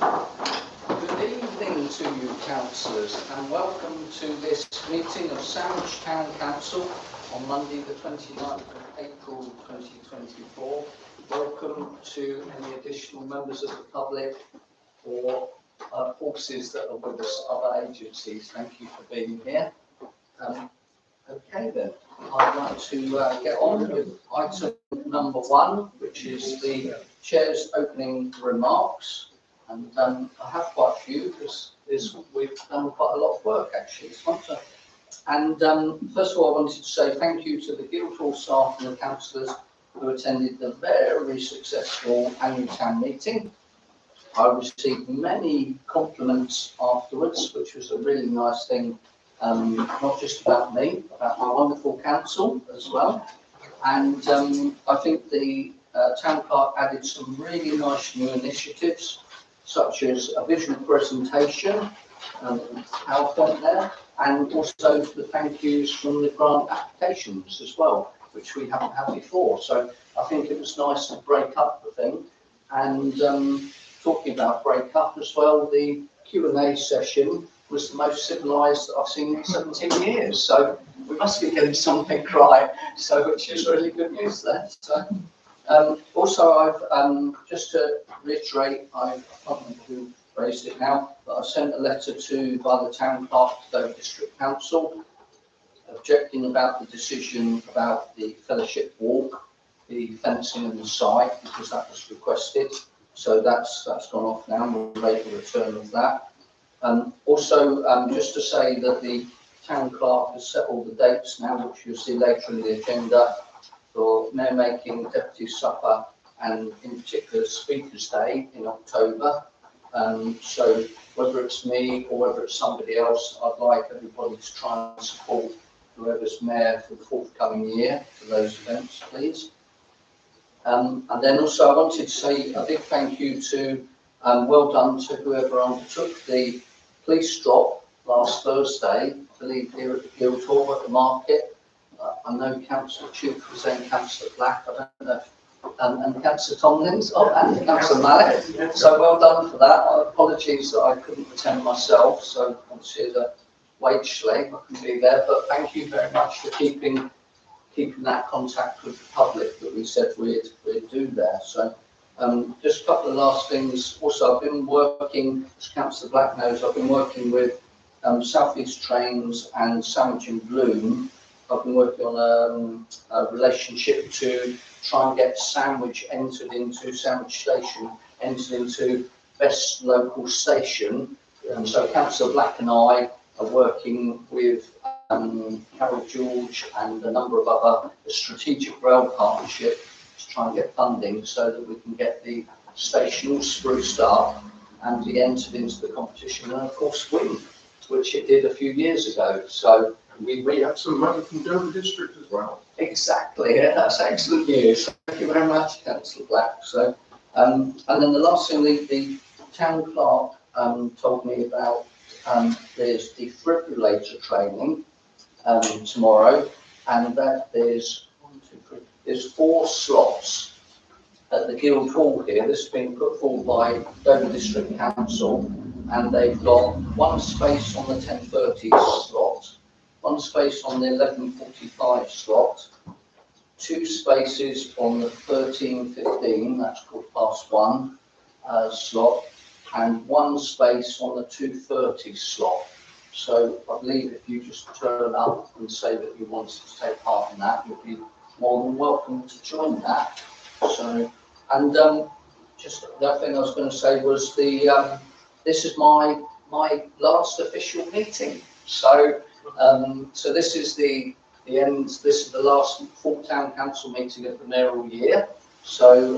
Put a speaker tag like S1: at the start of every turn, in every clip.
S1: Good evening to you, councillors, and welcome to this meeting of Sandwich Town Council on Monday the 29th of April 2024. Welcome to any additional members of the public or forces that are with us, other agencies. Thank you for being here. Okay then, I'd like to get on with item number 1, which is the Chair's opening remarks. And I have quite a few because we've done quite a lot of work actually this month. And first of all, I wanted to say thank you to the Guildhall staff and the councillors who attended the very successful annual town meeting. I received many compliments afterwards, which was a really nice thing, not just about me, about my wonderful council as well. And I think the town clerk added some really nice new initiatives, such as a visual presentation, PowerPoint there, and also the thank yous from the grant applications as well, which we haven't had before. So I think it was nice to break up the thing. And talking about break up as well, the Q&A session was the most civilised that I've seen in 17 years. So we must be getting something right, so which is really good news there. So. Also, I've just to reiterate, I can't remember who raised it now, but I sent a letter by the town clerk to Dover District Council, objecting about the decision about the fellowship walk, the fencing and the site, because that was requested. So that's gone off now. We'll await the return of that. Also, just to say that the town clerk has set all the dates now, which you'll see later in the agenda, for Mayor Making, Deputy Supper, and in particular Speaker's Day in October. So whether it's me or whether it's somebody else, I'd like everybody to try and support whoever's Mayor for the forthcoming year for those events, please. And then also I wanted to say a big thank you to, well done to whoever undertook the police drop last Thursday, I believe here at the Guildhall at the market. I know Councillor Tuke was then Councillor Black, I don't know, and Councillor Tomlins, and Councillor Mallet. So well done for that. Apologies that I couldn't attend myself, so obviously as a wage slave I couldn't be there, but thank you very much for keeping that contact with the public that we said we'd do there. So just a couple of last things. Also, I've been working, as Councillor Black knows, I've been working with South East Trains and Sandwich and Bloom. I've been working on a relationship to try and get Sandwich Station entered into best local station. So Councillor Black and I are working with Carol George and a number of other strategic rail partnership to try and get funding so that we can get the station all spruced up and be entered into the competition and of course win, which it did a few years ago. So we have some money from Dover District as well. Exactly, yeah, that's excellent news. Thank you very much, Councillor Black. So, and then the last thing, the town clerk told me about, there's defibrillator training tomorrow, and that there's 4 slots at the Guildhall here. This has been put forward by Dover District Council, and they've got 1 space on the 10:30 slot, 1 space on the 11:45 slot, 2 spaces on the 13:15, that's 1:15 slot, and 1 space on the 2:30 slot. So I believe if you just turn up and say that you wanted to take part in that, you'll be more than welcome to join that. So, and just the other thing I was going to say was this is my last official meeting. So so this is the end. This is the last full town council meeting of the mayoral year. So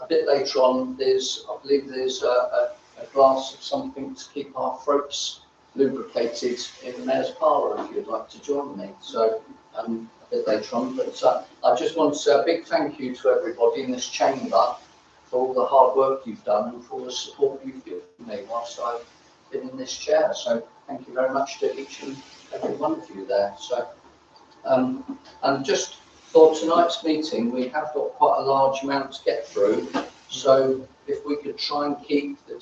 S1: a bit later on, I believe there's a glass of something to keep our throats lubricated in the mayor's parlour if you'd like to join me. So a bit later on, but I just want to say a big thank you to everybody in this chamber for all the hard work you've done and for all the support you've given me whilst I've been in this chair. So thank you very much to each and every one of you there. So and just for tonight's meeting, we have got quite a large amount to get through. So if we could try and keep the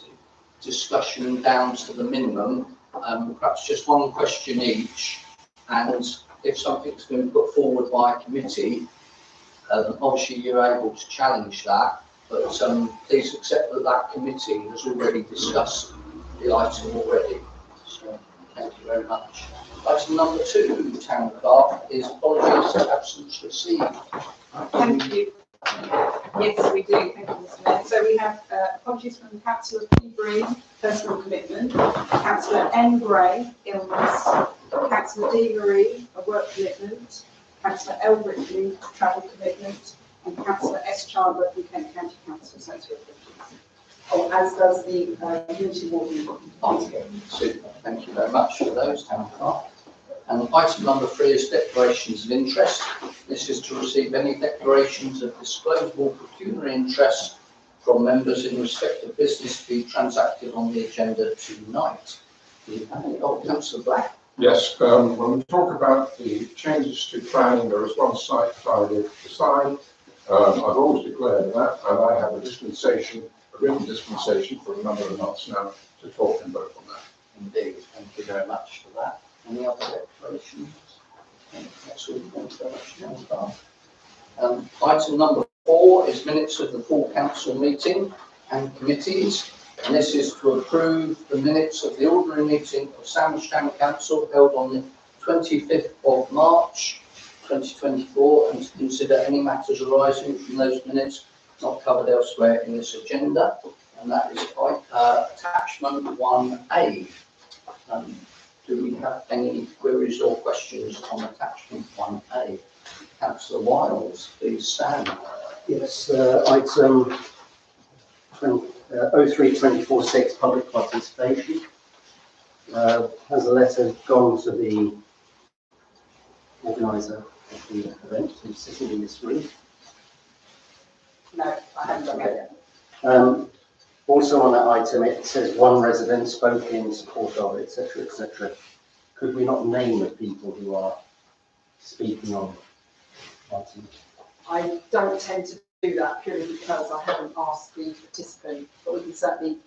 S1: discussion down to the minimum, perhaps just one question each, and if something's been put forward by a committee, obviously you're able to challenge that, but please accept that that committee has already discussed the item already. So thank you very much. Item number 2, Town Clerk, is apologies for absence received.
S2: Thank you. Yes, we do. Thank you, Mr. Mayor. So we have apologies from Councillor P. Green, personal commitment, Councillor N. Gray, illness, Councillor D. Marie, a work commitment, Councillor L. Brickley, travel commitment, and Councillor S. Chandler from Kent County Council Association. Oh, as does the community warden.
S1: Super. Thank you very much for those, Town Clerk. And item number 3 is declarations of interest. This is to receive any declarations of disclosable pecuniary interest from members in respect of business to be transacted on the agenda tonight. Do you have any? Oh, Councillor Black.
S3: Yes, when we talk about the changes to planning, there is one site target aside. I've always declared that, and I have a dispensation, a written dispensation for a number of months now to talk and vote on that.
S1: Indeed. Thank you very much for that. Any other declarations? That's all. Thank you very much, Town Clerk. Item number 4 is minutes of the full council meeting and committees. And this is to approve the minutes of the ordinary meeting of Sandwich Town Council held on the 25th of March 2024, and to consider any matters arising from those minutes not covered elsewhere in this agenda. And that is attachment 1A. Do we have any queries or questions on attachment 1A? Councillor Wiles, please stand.
S4: Yes, item 03-24-6, public participation. Has a letter gone to the organiser of the event who's sitting in this room?
S2: No, I haven't done that yet.
S4: Also on that item, it says one resident spoke in support of, etc., etc. Could we not name the people who are speaking on item?
S2: I don't tend to do that purely because I haven't asked the participant, but we can certainly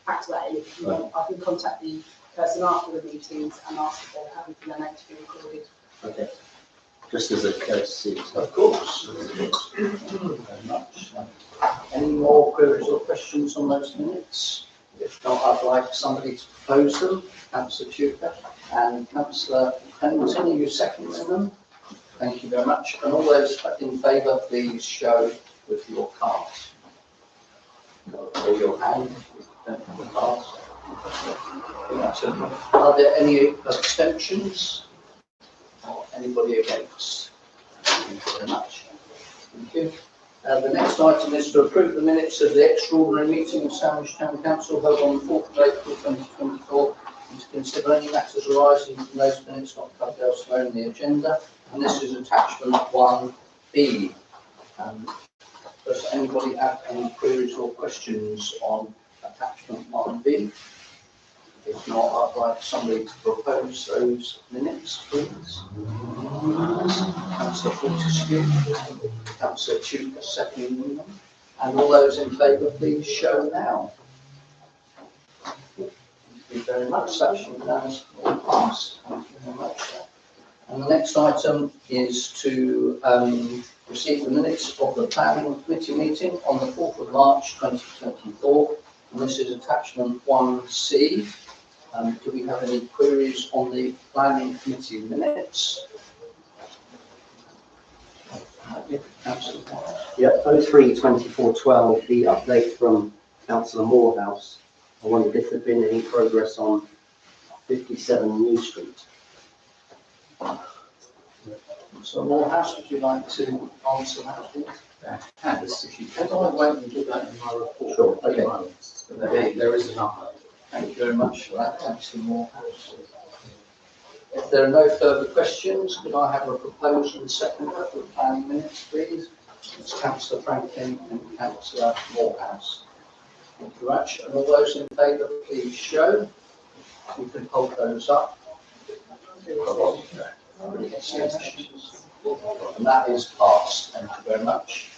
S2: factor that in if you want. I can contact the person after the meetings and ask if they're happy for their name to be recorded.
S4: Okay, just as a courtesy.
S1: Of course. Thank you very much. Any more queries or questions on those minutes? If not, I'd like somebody to propose them. Councillor Tuker and Councillor Pennington, are you seconding them? Thank you very much. And all those in favour, please show with your cards. Or your hand. The cards. Are there any abstentions? Or anybody against? Thank you very much. Thank you. The next item is to approve the minutes of the extraordinary meeting of Sandwich Town Council held on the 4th of April 2024, and to consider any matters arising from those minutes not covered elsewhere in the agenda. And this is attachment 1B. Does anybody have any queries or questions on attachment 1B? If not, I'd like somebody to propose those minutes, please. Councillor Fortescue, Councillor Tuker seconding them. And all those in favour, please show now. Thank you very much. That should now all passed. Thank you very much. And the next item is to receive the minutes of the Planning Committee meeting on the 4th of March 2024. And this is attachment 1C. Do we have any queries on the Planning Committee minutes?
S4: Yeah, 03-24-12, the update from Councillor Morehouse. I wondered if there'd been any progress on 57 New Street.
S1: So Morehouse, would you like to answer that, please?
S5: Yes, if you can, I won't include that in my report.
S4: Sure, okay.
S5: There is an update.
S1: Thank you very much for that, Councillor Morehouse. If there are no further questions, could I have a proposal and second for the planning minutes, please? It's Councillor Franklin and Councillor Morehouse. Thank you very much. And all those in favour, please show. You can hold those up. And that is passed. Thank you very much.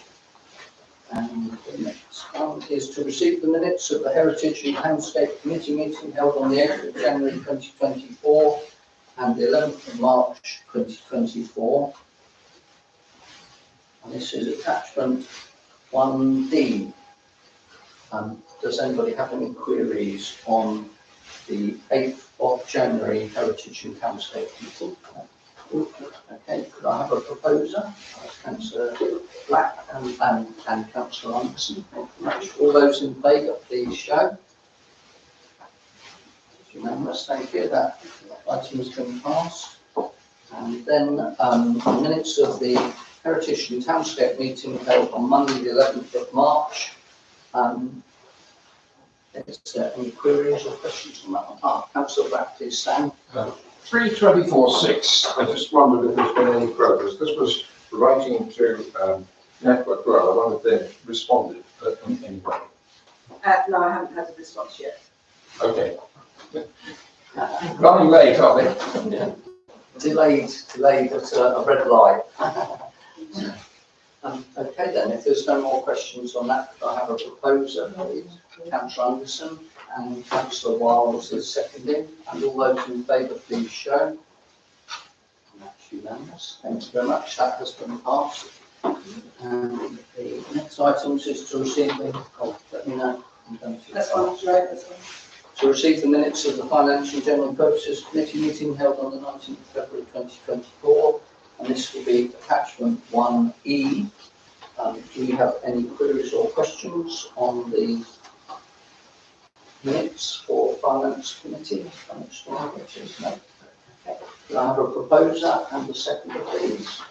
S1: And the next one is to receive the minutes of the Heritage and Landscape Committee meeting held on the 8th of January 2024 and the 11th of March 2024. And this is attachment 1D. Does anybody have any queries on the 8th of January Heritage and Landscape meeting? Okay, could I have a proposer? Councillor Black and Councillor Anderson. Thank you very much. All those in favour, please show. It's unanimous, thank you. That item has been passed. And then the minutes of the Heritage and Townscape meeting held on Monday, the 11th of March. Is there any queries or questions on that one? Councillor Black, please stand.
S3: 324.6, I just wondered if there's been any progress. This was writing to Network Rail. I wonder if they've responded in any way.
S2: No, I haven't had a response yet.
S3: Okay. Running late, are they?
S1: Yeah. Delayed at a red light. Okay then, if there's no more questions on that, could I have a proposer, please? Councillor Anderson and Councillor Wiles is seconding, and all those in favour please show. And that's unanimous. Thank you very much. That has been passed. And the next item is to receive the, let me know.
S2: That's one, right, that's one.
S1: To receive the minutes of the Finance and General Purposes Committee meeting held on the 19th of February 2024, and this will be attachment 1E. Do you have any queries or questions on the minutes for Finance Committee? No. Okay. Can I have a proposer and a seconder, please?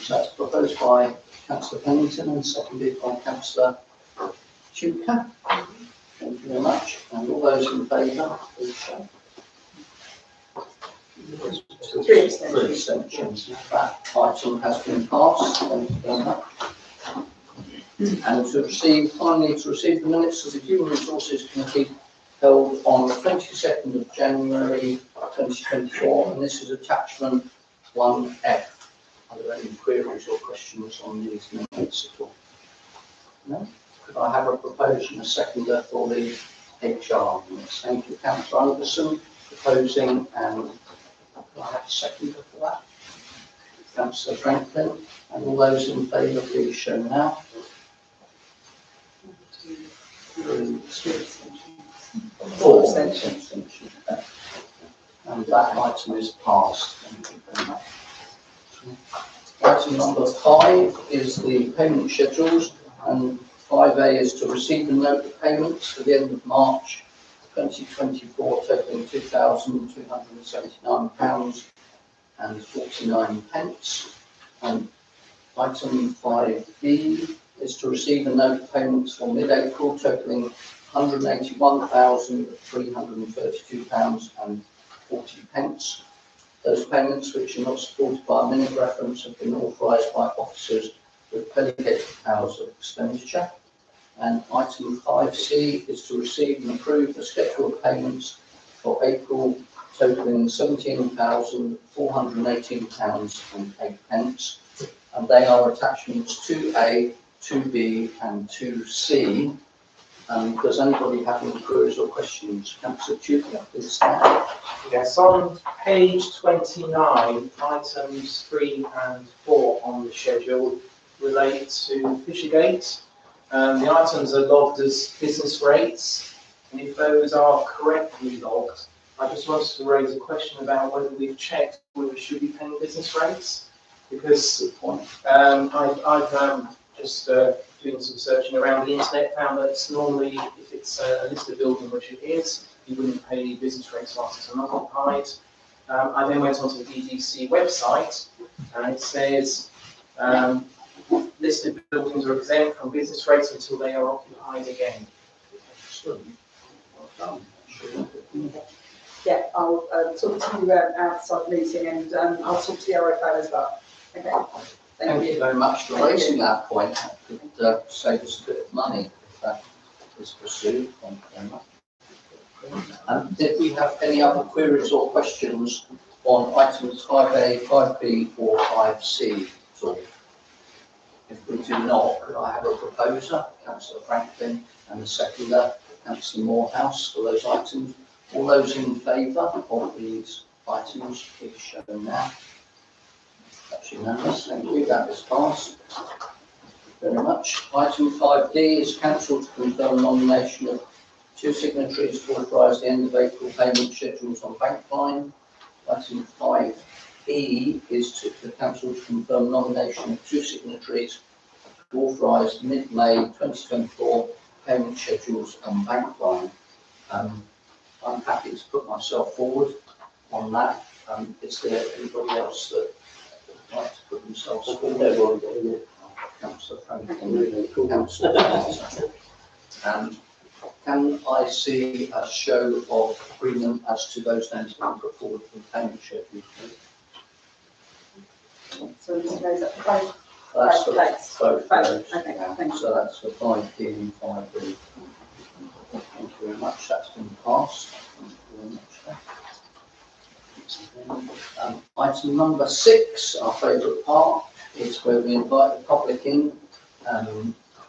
S1: So that's proposed by Councillor Pennington and seconded by Councillor Tuka. Thank you very much. And all those in favour, please show.
S2: 3 extensions.
S1: 3 extensions. That item has been passed. Thank you very much. And finally, to receive the minutes of the Human Resources Committee held on the 22nd of January 2024, and this is attachment 1F. Are there any queries or questions on these minutes at all? No? Could I have a proposal and a seconder for the HR minutes? Thank you, Councillor Anderson, proposing, and could I have a seconder for that? Councillor Franklin, and all those in favour, please show now. 4 extensions. And that item is passed. Thank you very much. Item number 5 is the payment schedules, and 5A is to receive and note the payments for the end of March 2024 totaling £2,279.49. And item 5B is to receive and note the payments for mid-April totaling £181,332.40. Those payments which are not supported by a minute reference have been authorised by officers with delegated powers of expenditure. And item 5C is to receive and approve the schedule of payments for April totaling £17,418.08. And they are attachments 2A, 2B and 2C. Does anybody have any queries or questions? Councillor Tuka, please stand.
S6: Yes, on page 29, items 3 and 4 on the schedule relate to Fishergate. The items are logged as business rates, and if those are correctly logged, I just wanted to raise a question about whether we've checked whether we should be paying business rates, because I've just doing some searching around the internet, found that it's normally, if it's a listed building, which it is, you wouldn't pay business rates whilst it's unoccupied. I then went onto the DDC website, and it says listed buildings are exempt from business rates until they are occupied again.
S2: Yeah, I'll talk to you outside the meeting, and I'll talk to the RFO as well. Okay.
S1: Thank you very much for raising that point. That could save us a bit of money if that is pursued. Thank you very much. Did we have any other queries or questions on items 5A, 5B or 5C at all? If we do not, could I have a proposal proposer, Councillor Franklin, and the seconder, Councillor Morehouse, for those items. All those in favour of these items, please show them now. That's unanimous, thank you, that is passed. Very much. Item 5D is council to confirm nomination of 2 signatories to authorise the end of April payment schedules on Bankline. Item 5E is to the council to confirm nomination of 2 signatories to authorise mid-May 2024 payment schedules on Bankline. I'm happy to put myself forward on that. Is there anybody else that would like to put themselves forward? Councillor Franklin, Councillor. Can I see a show of agreement as to those names being put forward for the payment schedule, please?
S2: So this goes up to both.
S1: That's for
S2: Both.
S1: both
S2: Both.
S1: those.
S2: Okay, thank you.
S1: So that's for 5D and 5B. Thank you very much, that's been passed. Thank you very much. Item number 6, our favourite part, is where we invite the public in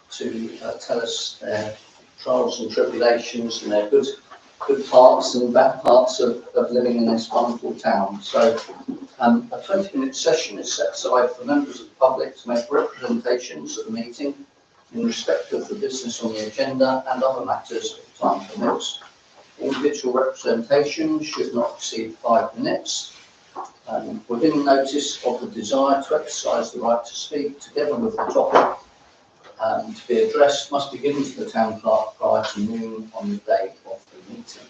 S1: to tell us their trials and tribulations and their good parts and bad parts of living in this wonderful town. So a 20-minute session is set aside for members of the public to make representations at the meeting in respect of the business on the agenda and other matters if time permits. Individual representation should not exceed 5 minutes. Within notice of the desire to exercise the right to speak, together with the topic to be addressed, must be given to the town clerk prior to noon on the day of the meeting.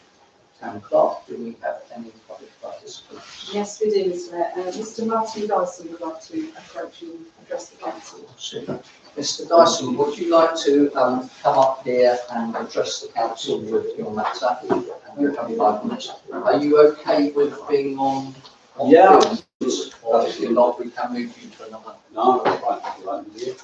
S1: Town clerk, do we have any public participants?
S2: Yes, we do, Mr. Mayor. Mr. Martin Dyson would like to approach you and address the council.
S1: Super. Mr. Dyson, would you like to come up here and address the council with your matter? You have 5 minutes. Are you okay with being on?
S5: Yeah.
S1: Films? If you're not, we can move you to another.
S5: No, that's fine, thank you, like you.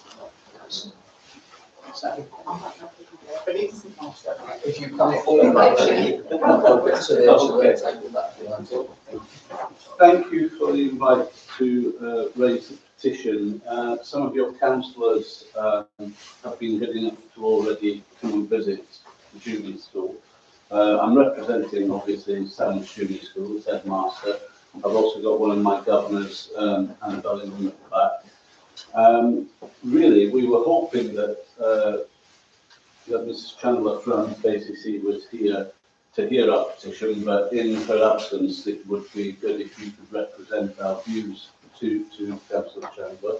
S1: If you come forward, actually, we'll get to the other table that behind you.
S5: Thank you for the invite to raise the petition. Some of your councillors have been good enough to already come and visit the junior school. I'm representing, obviously, Sandwich Junior School as headmaster. I've also got one of my governors, Hannah Bellingham, at the back. Really, we were hoping that Mrs. Chandler from KCC was here to hear our petition, but in her absence, it would be good if you could represent our views to Councillor Chandler.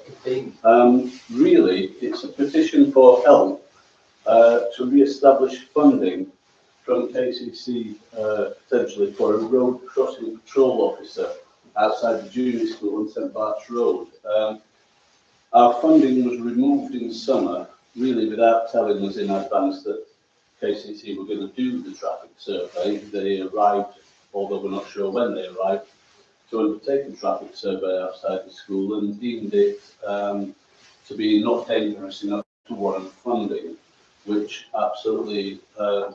S5: Really, it's a petition for help to re-establish funding from KCC potentially for a road crossing patrol officer outside the junior school on St Bart's Road. Our funding was removed in summer, really without telling us in advance that KCC were going to do the traffic survey. They arrived, although we're not sure when they arrived, to undertake a traffic survey outside the school and deemed it to be not dangerous enough to warrant funding, which absolutely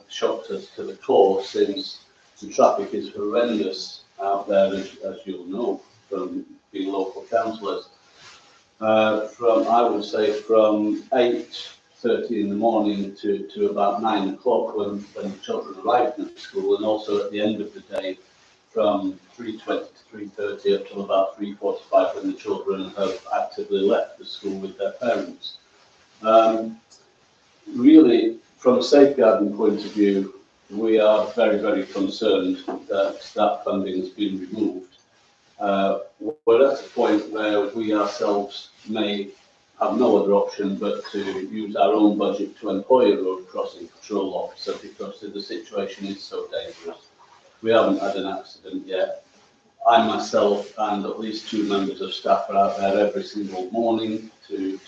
S5: shocked us to the core, since the traffic is horrendous out there, as you'll know from being local councillors. I would say from 8:30 in the morning to about 9 o'clock when the children arrived at school, and also at the end of the day from 3:20 to 3:30 up till about 3:45 when the children have actively left the school with their parents. Really, from a safeguarding point of view, we are very, very concerned that that funding has been removed. We're at a point where we ourselves may have no other option but to use our own budget to employ a road crossing patrol officer, because the situation is so dangerous. We haven't had an accident yet. I myself and at least 2 members of staff are out there every single morning to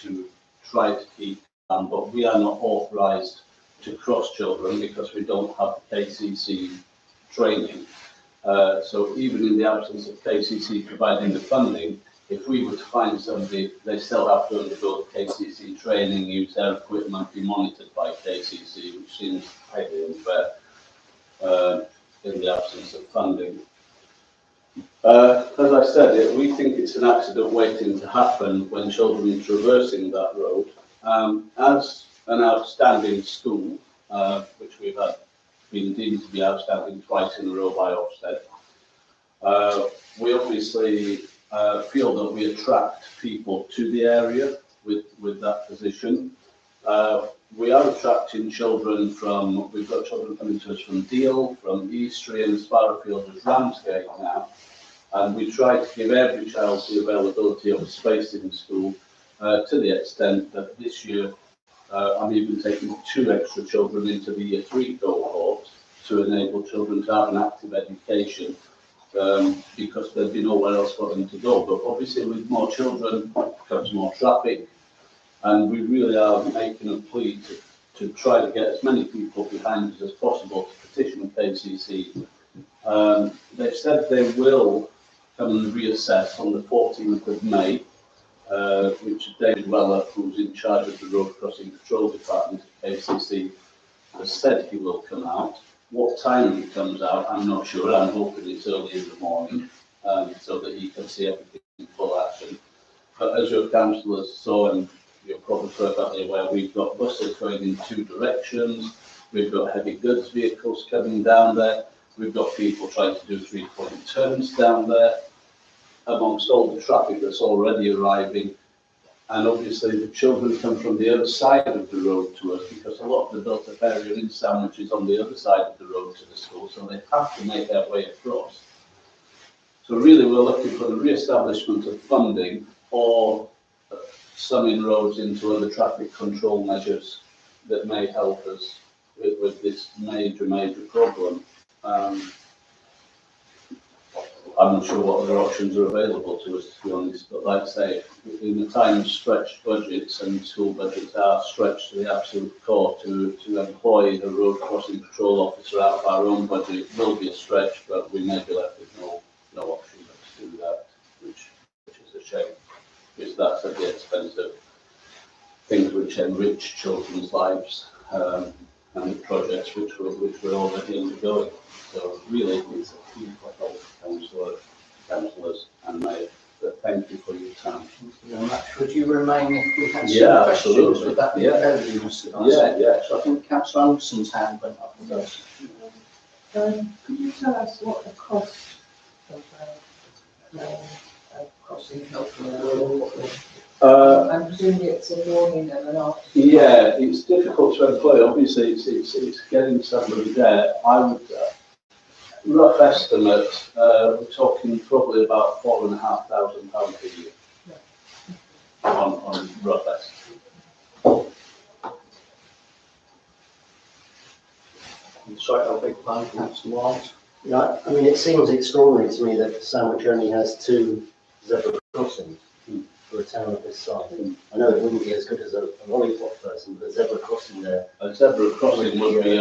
S5: try to keep calm, but we are not authorised to cross children because we don't have the KCC training. So even in the absence of KCC providing the funding, if we were to find somebody, they still have to undergo the KCC training, use their equipment, be monitored by KCC, which seems highly unfair in the absence of funding. As I said, we think it's an accident waiting to happen when children are traversing that road. As an outstanding school, which we've been deemed to be outstanding twice in a row by Ofsted. We obviously feel that we attract people to the area with that position. We are attracting children from, we've got children coming to us from Deal, from Eastry, and as far afield as Ramsgate now. And we try to give every child the availability of a space in school to the extent that this year I'm even taking 2 extra children into the Year 3 cohort to enable children to have an active education because there'd be nowhere else for them to go. But obviously with more children comes more traffic, and we really are making a plea to try to get as many people behind us as possible to petition KCC. They've said they will come and reassess on the 14th of May, which David Weller, who's in charge of the Road Crossing Control Department at KCC, has said he will come out. What time he comes out, I'm not sure. I'm hoping it's early in the morning, so that he can see everything in full action. But as your councillors saw, and you're probably perfectly aware, we've got buses going in 2 directions. We've got heavy goods vehicles coming down there. We've got people trying to do 3-point turns down there, amongst all the traffic that's already arriving. And obviously the children come from the other side of the road to us, because a lot of the built-up area in Sandwich is on the other side of the road to the school, so they have to make their way across. So really we're looking for the re-establishment of funding or some inroads into other traffic control measures that may help us with this major problem. I'm not sure what other options are available to us, to be honest, but like I say, in the time of stretched budgets, and school budgets are stretched to the absolute core, to employ a road crossing patrol officer out of our own budget will be a stretch, but we may be left with no option but to do that, which is a shame, because that's at the expense of things which enrich children's lives, and projects which we're already undergoing. So really, it's a key for both councillors and mayor. But thank you for your time.
S1: Thank you very much. Would you remain if we had some
S5: Yeah,
S1: questions?
S5: absolutely.
S1: Would that be
S5: Yeah.
S1: okay with you, Mr. Dyson?
S5: Yeah.
S1: So I think Councillor Anderson's hand went up first.
S7: Could you tell us what the cost of crossing health? I'm presuming it's a morning and an afternoon.
S5: Yeah, it's difficult to employ. Obviously, it's getting somebody there. I would rough estimate. We're talking probably about £4,500 a year on rough estimate.
S1: Sorry, I'll beg pardon, Councillor Wild.
S4: Yeah, I mean, it seems extraordinary to me that Sandwich only has 2 zebra crossings for a town of this size. I know it wouldn't be as good as a lollipop person, but a zebra crossing there.
S5: A zebra crossing would be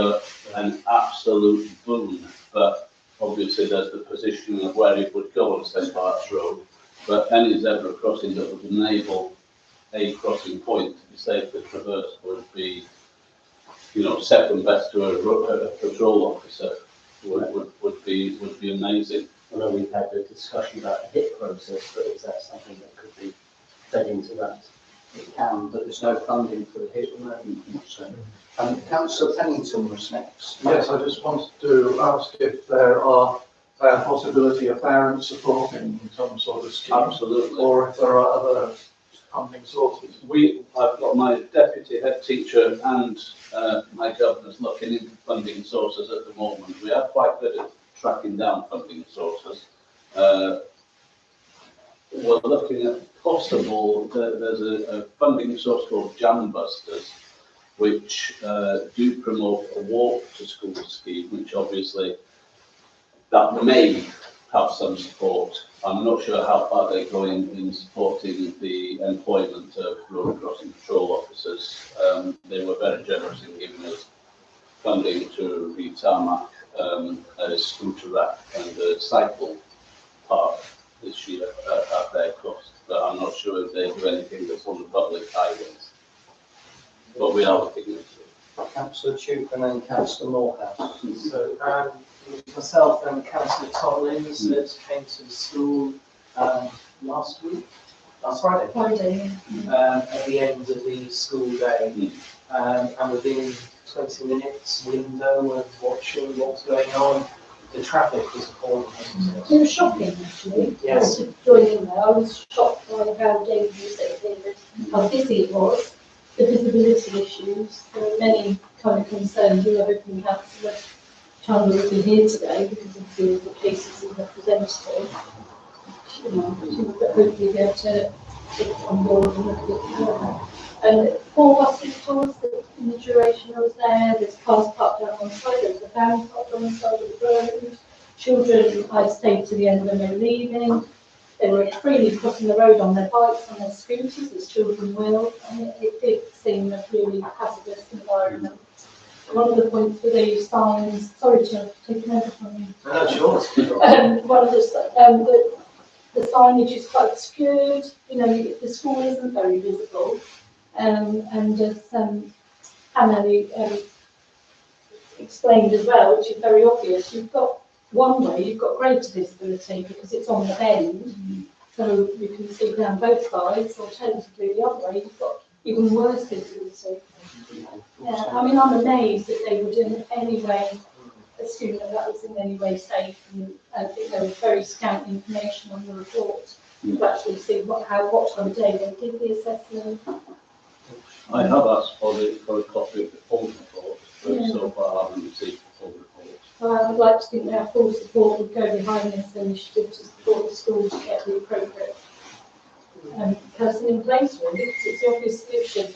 S5: an absolute boon, but obviously there's the positioning of where it would go on St. Bart's Road. But any zebra crossing that would enable a crossing point to be safely traversed would be, second best to a patrol officer. Would be amazing.
S4: I know we've had a discussion about the HIT process, but is that something that could be fed into that?
S1: It can, but there's no funding for the HIT at the moment. So, Councillor Pennington was next.
S8: Yes, I just wanted to ask if there are possibility of parents supporting some sort of scheme,
S5: Absolutely.
S8: or if there are other funding sources.
S5: I've got my deputy head teacher and my governor's looking into funding sources at the moment. We are quite good at tracking down funding sources. We're looking at possible, there's a funding source called Jam Busters, which do promote a walk to school scheme, which obviously that may have some support. I'm not sure how far they go in supporting the employment of road crossing patrol officers. They were very generous in giving us funding to re-tarmac a scooter rack and a cycle park this year at their cost. But I'm not sure if they do anything that's on the public highways. But we are looking into it.
S1: Councillor Tuke and then Councillor Morehouse.
S6: So, myself and Councillor Tomlins that came to the school last week. Last Friday.
S7: Friday,
S6: At the end of the school day. And within 20 minutes window of watching what's going on, the traffic was appalling.
S7: it was shocking actually.
S6: Yes.
S7: To join in there, I was shocked by how dangerous it is, how busy it was, the visibility issues. There were many kind of concerns. We were hoping Councillor Chandler would be here today because of the cases he represented. She would hopefully be able to get on board and look at it. And 4 buses tours in the duration I was there. There's cars parked down on the side, there's a van parked on the side of the road. Children, I stayed to the end when they were leaving. They were freely crossing the road on their bikes, on their scooters, as children will. And it did seem a really hazardous environment. One of the points were the signs, sorry to have taken over from you.
S6: No, sure.
S7: One of the signage is quite obscured, the school isn't very visible. And as Hannah explained as well, which is very obvious, you've got greater visibility because it's on the bend, so you can see down both sides, alternatively the other way, you've got even worse visibility. Yeah, I mean, I'm amazed that they would in any way assume that was in any way safe, and I think there was very scant information on the report to actually see what time of day they did the assessment.
S5: I have asked for a copy of the full report, but so far I haven't received the full report.
S7: So I would like to think that full support would go behind this initiative to support the school to get the appropriate person in place, really, because it's the obvious solution.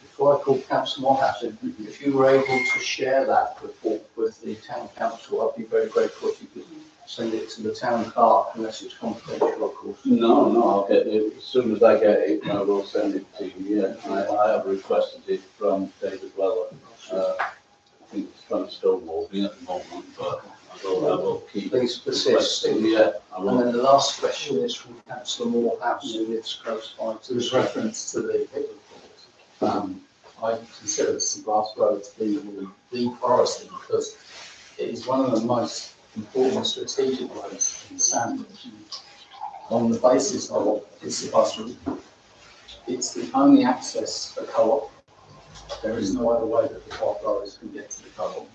S1: Before I call Councillor Moffat, if you were able to share that report with the town council, I'd be very grateful if you could send it to the town clerk, unless it's confidential, of course.
S5: No, I'll get it, as soon as I get it, I will send it to you, yeah. I have requested it from David Weller. I think it's from Stonewall at the moment, but I will keep.
S1: Please persist.
S5: Yeah, I
S1: And
S5: will.
S1: then the last question is from Councillor Morehouse, who lives close by to
S8: There was reference to the hit report. I consider the St Glass Road to be the priority because it is one of the most important strategic roads in Sandwich. On the basis of it's the bus route, it's the only access for co-op. There is no other way that the co-op riders can get to the co-op.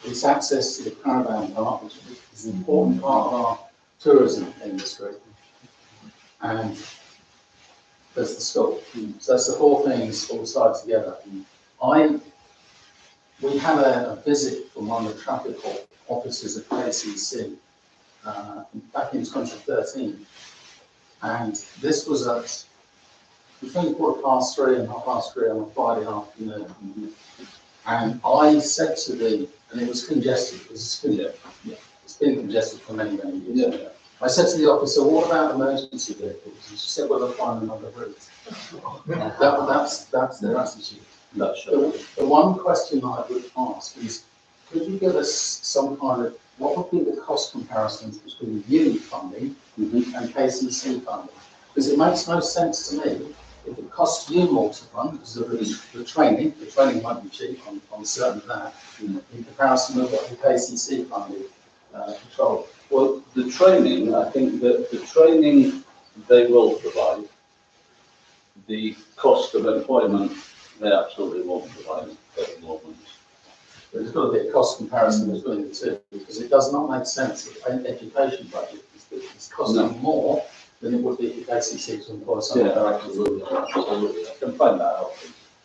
S8: It's access to the caravan park, which is an important part of our tourism industry. And there's the school. So that's the four things all tied together. We had a visit from one of the traffic officers at KCC back in 2013. And this was at between 3:15 and 3:30 on a Friday afternoon. And I said to and it was congested, it's been congested for many, many years.
S5: Yeah.
S8: I said to the officer, what about emergency vehicles? And she said, well, they'll find another route. That's their attitude.
S5: That's sure.
S8: The one question I would ask is, could you give us some kind of, what would be the cost comparisons between UNIT funding and KCC funding? Because it makes no sense to me if it costs you more to fund because of the training might be cheap, I'm certain of that, in comparison with what the KCC funding control.
S5: Well, the training, I think that the training they will provide, the cost of employment, they absolutely won't provide at the moment.
S8: There's got to be a cost comparison between the two, because it does not make sense if an education budget is costing more than it would be if KCC to employ someone directly.
S5: Absolutely. I can find that out.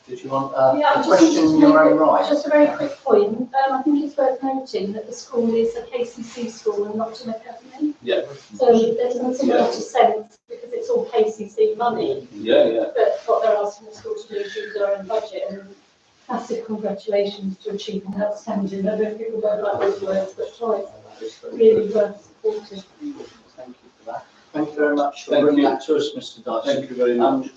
S1: Did you want
S7: Yeah,
S1: a
S7: I just
S1: question
S7: wanted
S1: in
S7: to
S1: your
S7: make
S1: own right?
S7: just a very quick point. I think it's worth noting that the school is a KCC school and not an academy.
S5: Yeah.
S7: So there doesn't seem a lot of sense because it's all KCC money.
S5: Yeah.
S7: But what they're asking the school to do is use their own budget, and massive congratulations to achieving outstanding. I don't think we don't like those words, but twice. Really worth supporting.
S1: Thank you for that. Thank you very much for
S5: Thank
S1: bringing
S5: you.
S1: that to us, Mr. Dyson.
S5: Thank you very much.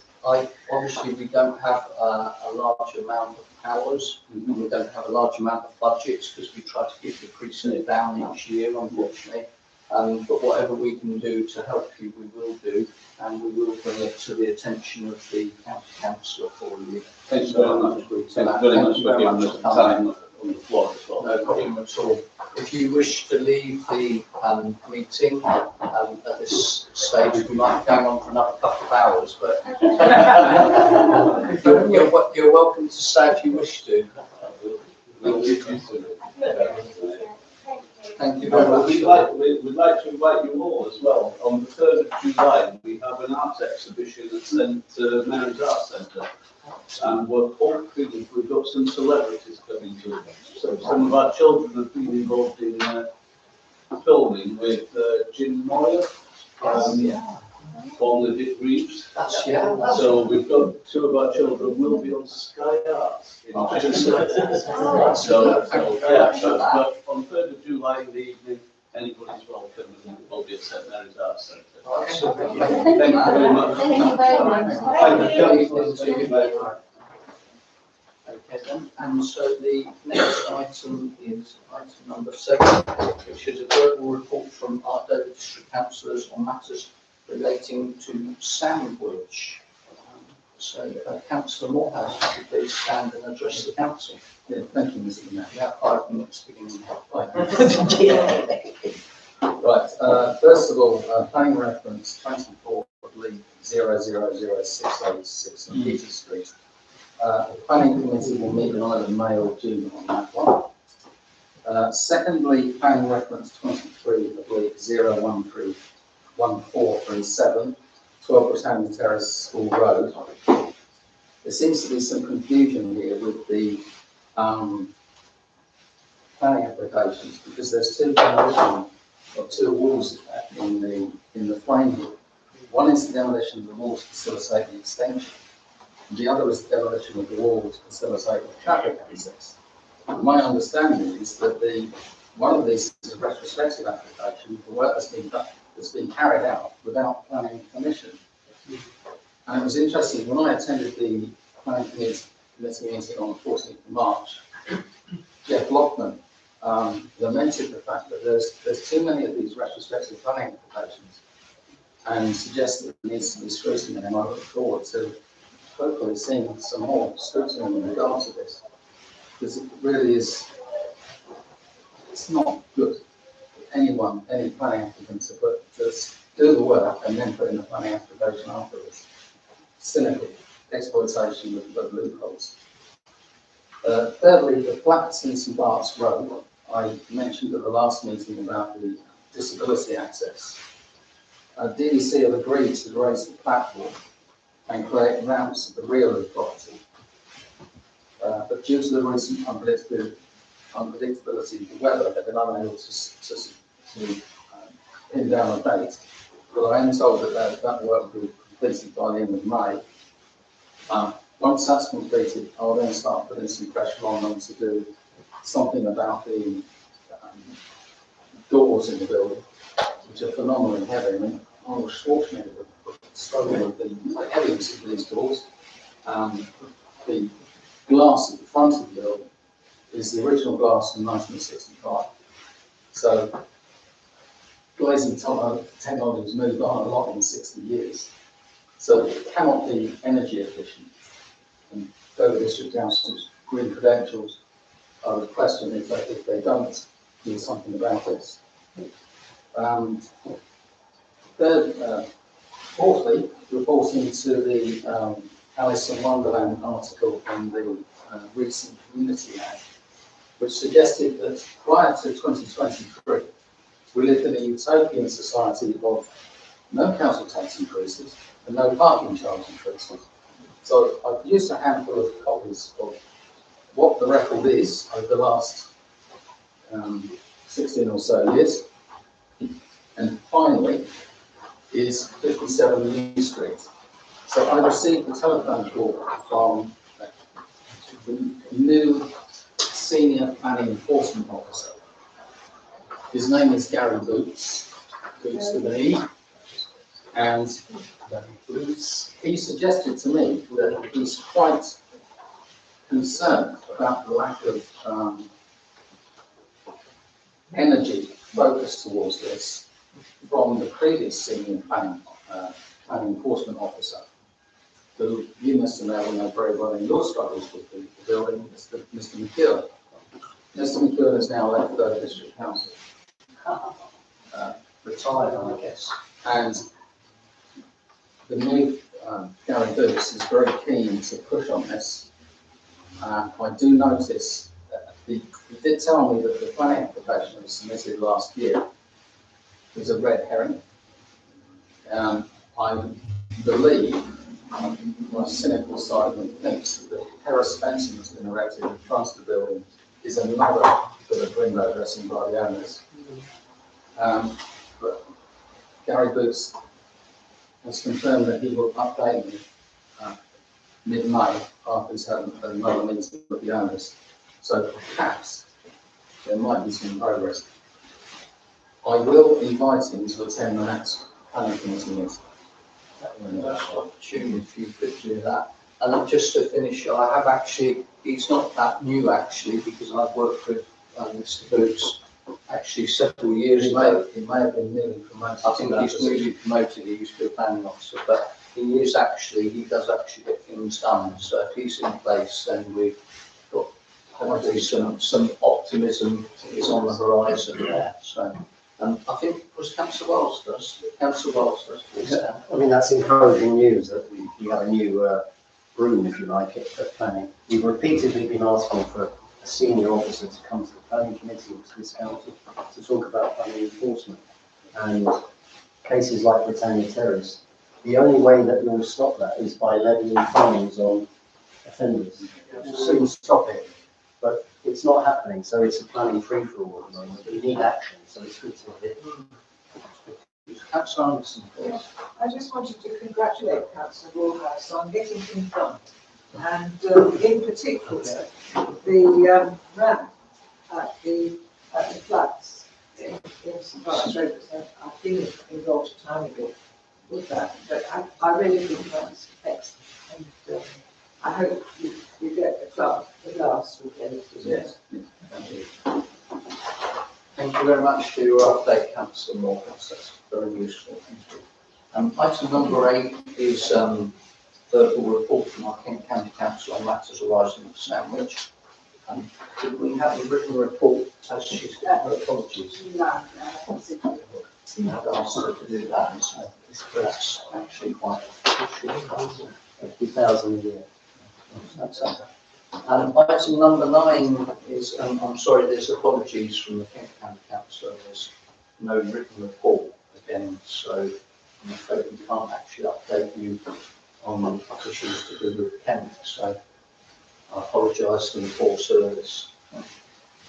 S1: Obviously, we don't have a large amount of powers, and we don't have a large amount of budgets because we try to keep the precinct down each year, unfortunately. But whatever we can do to help you, we will do, and we will bring it to the attention of the county councillor for you.
S5: Thanks very much. Thank you very much for giving us the time on the floor as well.
S1: No problem at all. If you wish to leave the meeting at this stage, we might go on for another couple of hours, but you're welcome to stay if you wish to.
S5: We'll give you some.
S1: Thank you very much.
S5: We'd like to invite you all as well. On the 3rd of July, we have an art exhibition at Mary's Arts Centre. And we're hoping we've got some celebrities coming to it. So some of our children have been involved in filming with Jim Moyer, formerly Dick Reeves. So we've got 2 of our children will be on Sky Arts. So but on 3rd of July in the evening, anybody's welcome, and we'll be at St Mary's Arts Centre. Thank you very much.
S7: Thank you very much.
S5: Thank you very much.
S1: Okay then, and so the next item is item number 7, which is a verbal report from our Dover District Councillors on matters relating to Sandwich. So Councillor Morehouse, would you please stand and address the council?
S8: Yeah, thank you, Mr. Mayor.
S1: You have 5 minutes beginning.
S8: Right, first of all, planning reference 24, I believe, 00068 on Peter Street. The planning committee will meet in either May or June on that one. Secondly, planning reference 23, I believe, 0131437, 12 Britannia Terrace School Road. There seems to be some confusion here with the planning applications, because there's 2 demolition or 2 walls in the frame here. One is the demolition of the walls to facilitate the extension. The other is the demolition of the wall to facilitate the traffic access. My understanding is that one of these is a retrospective application for work that's been carried out without planning permission. And it was interesting, when I attended the planning committee meeting on the 14th of March, Jeff Lockman lamented the fact that there's too many of these retrospective planning applications, and suggested there needs to be scrutiny, and I look forward to hopefully seeing some more scrutiny in regard to this, because it really is, it's not good for any planning applicant to do the work and then put in the planning application afterwards. Cynical exploitation of loopholes. Thirdly, the flats in St Bart's Road. I mentioned at the last meeting about the disability access. DDC have agreed to raise the platform and create ramps at the rear of the property. But due to the recent unpredictability of the weather, they've been unable to pin down a date. But I am told that that work will be completed by the end of May. Once that's completed, I'll then start putting some pressure on them to do something about the doors in the building, which are phenomenally heavy. I mean, Arnold Schwarzenegger struggled with the heaviness of these doors. The glass at the front of the building is the original glass from 1965. So glazing technology has moved on a lot in 60 years. So it cannot be energy efficient. And Dover District Council's green credentials, I would question if they don't do something about this. Fourthly, reporting to the Alice in Wonderland article in the recent Community Act, which suggested that prior to 2023, we lived in a utopian society of no council tax increases and no parking charge increases. So I've used a handful of copies of what the record is over the last 16 or so years. And finally is 57 New Street. So I received a telephone call from the new senior planning enforcement officer. His name is Gary Boots with an E, and he suggested to me that he's quite concerned about the lack of energy focus towards this from the previous senior planning enforcement officer, who you, Mr. Mayor, will know very well in your struggles with the building, Mr. McKeown. Mr. McEwen has now left the district council.
S1: Retired, I guess.
S8: And the new Gary Boots is very keen to push on this. I do notice that he did tell me that the planning application that was submitted last year was a red herring. I believe, my cynical side of me thinks that the terrace fencing that's been erected in front of the building is another bit of window dressing by the owners. But Gary Boots has confirmed that he will update me mid-May after he's had another meeting with the owners. So perhaps there might be some progress. I will invite him to attend the next planning committee meeting.
S1: That's opportunity if you could do that. And then just to finish, I have actually, he's not that new actually, because I've worked with Mr. Boots actually several years ago.
S8: He may have been newly promoted.
S1: I think he's newly promoted, he used to be a planning officer, but he does actually get things done. So if he's in place, then we've got hopefully some optimism is on the horizon there. So, I think it was Councillor Wells first. Councillor Wells first.
S4: I mean, that's encouraging news that we have a new room, if you like, at planning. We've repeatedly been asking for a senior officer to come to the planning committee or to this council to talk about planning enforcement and cases like Britannia Terrace. The only way that you'll stop that is by levying fines on offenders.
S8: Soon stop it.
S4: But it's not happening, so it's a planning free-for-all at the moment. We need action, so it's good to hear.
S1: Councillor Anderson, please.
S9: I just wanted to congratulate Councillor Warhouse on getting things done. And in particular, the ramp at the flats in St. Bart's Road. I've been involved a tiny bit with that, but I really think that's excellent. And I hope you get the club at last with it.
S1: Yes. Thank you very much for your update, Councillor Morris. That's very useful. Thank you. Item number 8 is verbal report from our Kent County Council on matters arising from Sandwich. Did we have a written report as she's got her apologies?
S9: No,
S1: I've asked her to do that, so that's actually quite useful.
S4: 50,000 a year.
S1: That's item number 9 is, I'm sorry, there's apologies from the Kent County Council. There's no written report again, so I'm afraid we can't actually update you on issues to do with Kent, so I apologise for the poor service.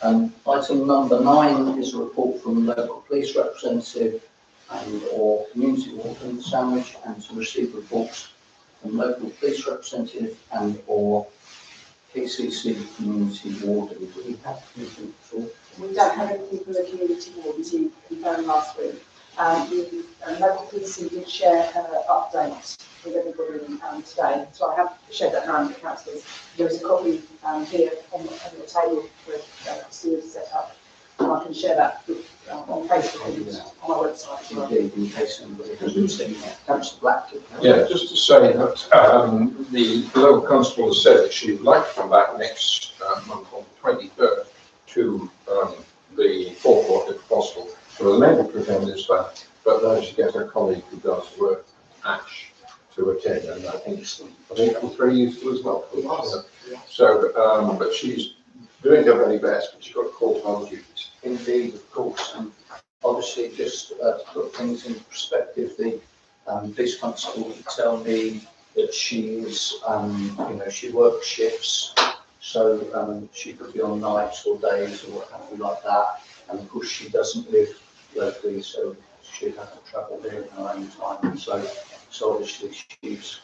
S1: Item number 9 is a report from the local police representative and or community warden Sandwich, and to receive reports from local police representative and or KCC community warden. Do we have anything at all?
S2: We don't have any people in the community wardens, you confirmed last week. The local PC did share updates with everybody today, so I have shared that around the councillors. There is a copy here on the table for stewards set up, and I can share that on Facebook and on our website as well.
S1: Indeed, in case anybody hasn't seen it. Councillor Blackton.
S3: Yeah, just to say that the local constable has said that she'd like to come back next month on the 23rd to the forecourt if possible to amend the preventative stuff, but then she gets her colleague who does work, Ash, to attend, and I think I'm very useful as well. So, but she's doing her very best, but she's got court-home duties.
S1: Indeed, of course, and obviously just to put things in perspective, the police constable would tell me that she is, she works shifts, so she could be on nights or days or what have you like that, and of course she doesn't live locally, so she'd have to travel there in her own time, so obviously she's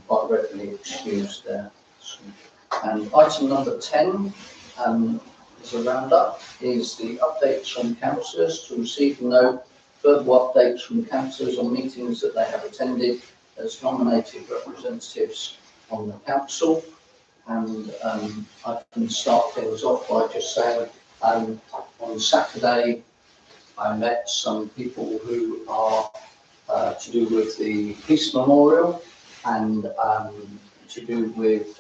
S1: quite readily excused there. And item number 10 is a roundup, is the updates from councillors, to receive and note further updates from councillors on meetings that they have attended as nominated representatives on the council. And I can start things off by just saying on Saturday I met some people who are to do with the Peace Memorial and to do with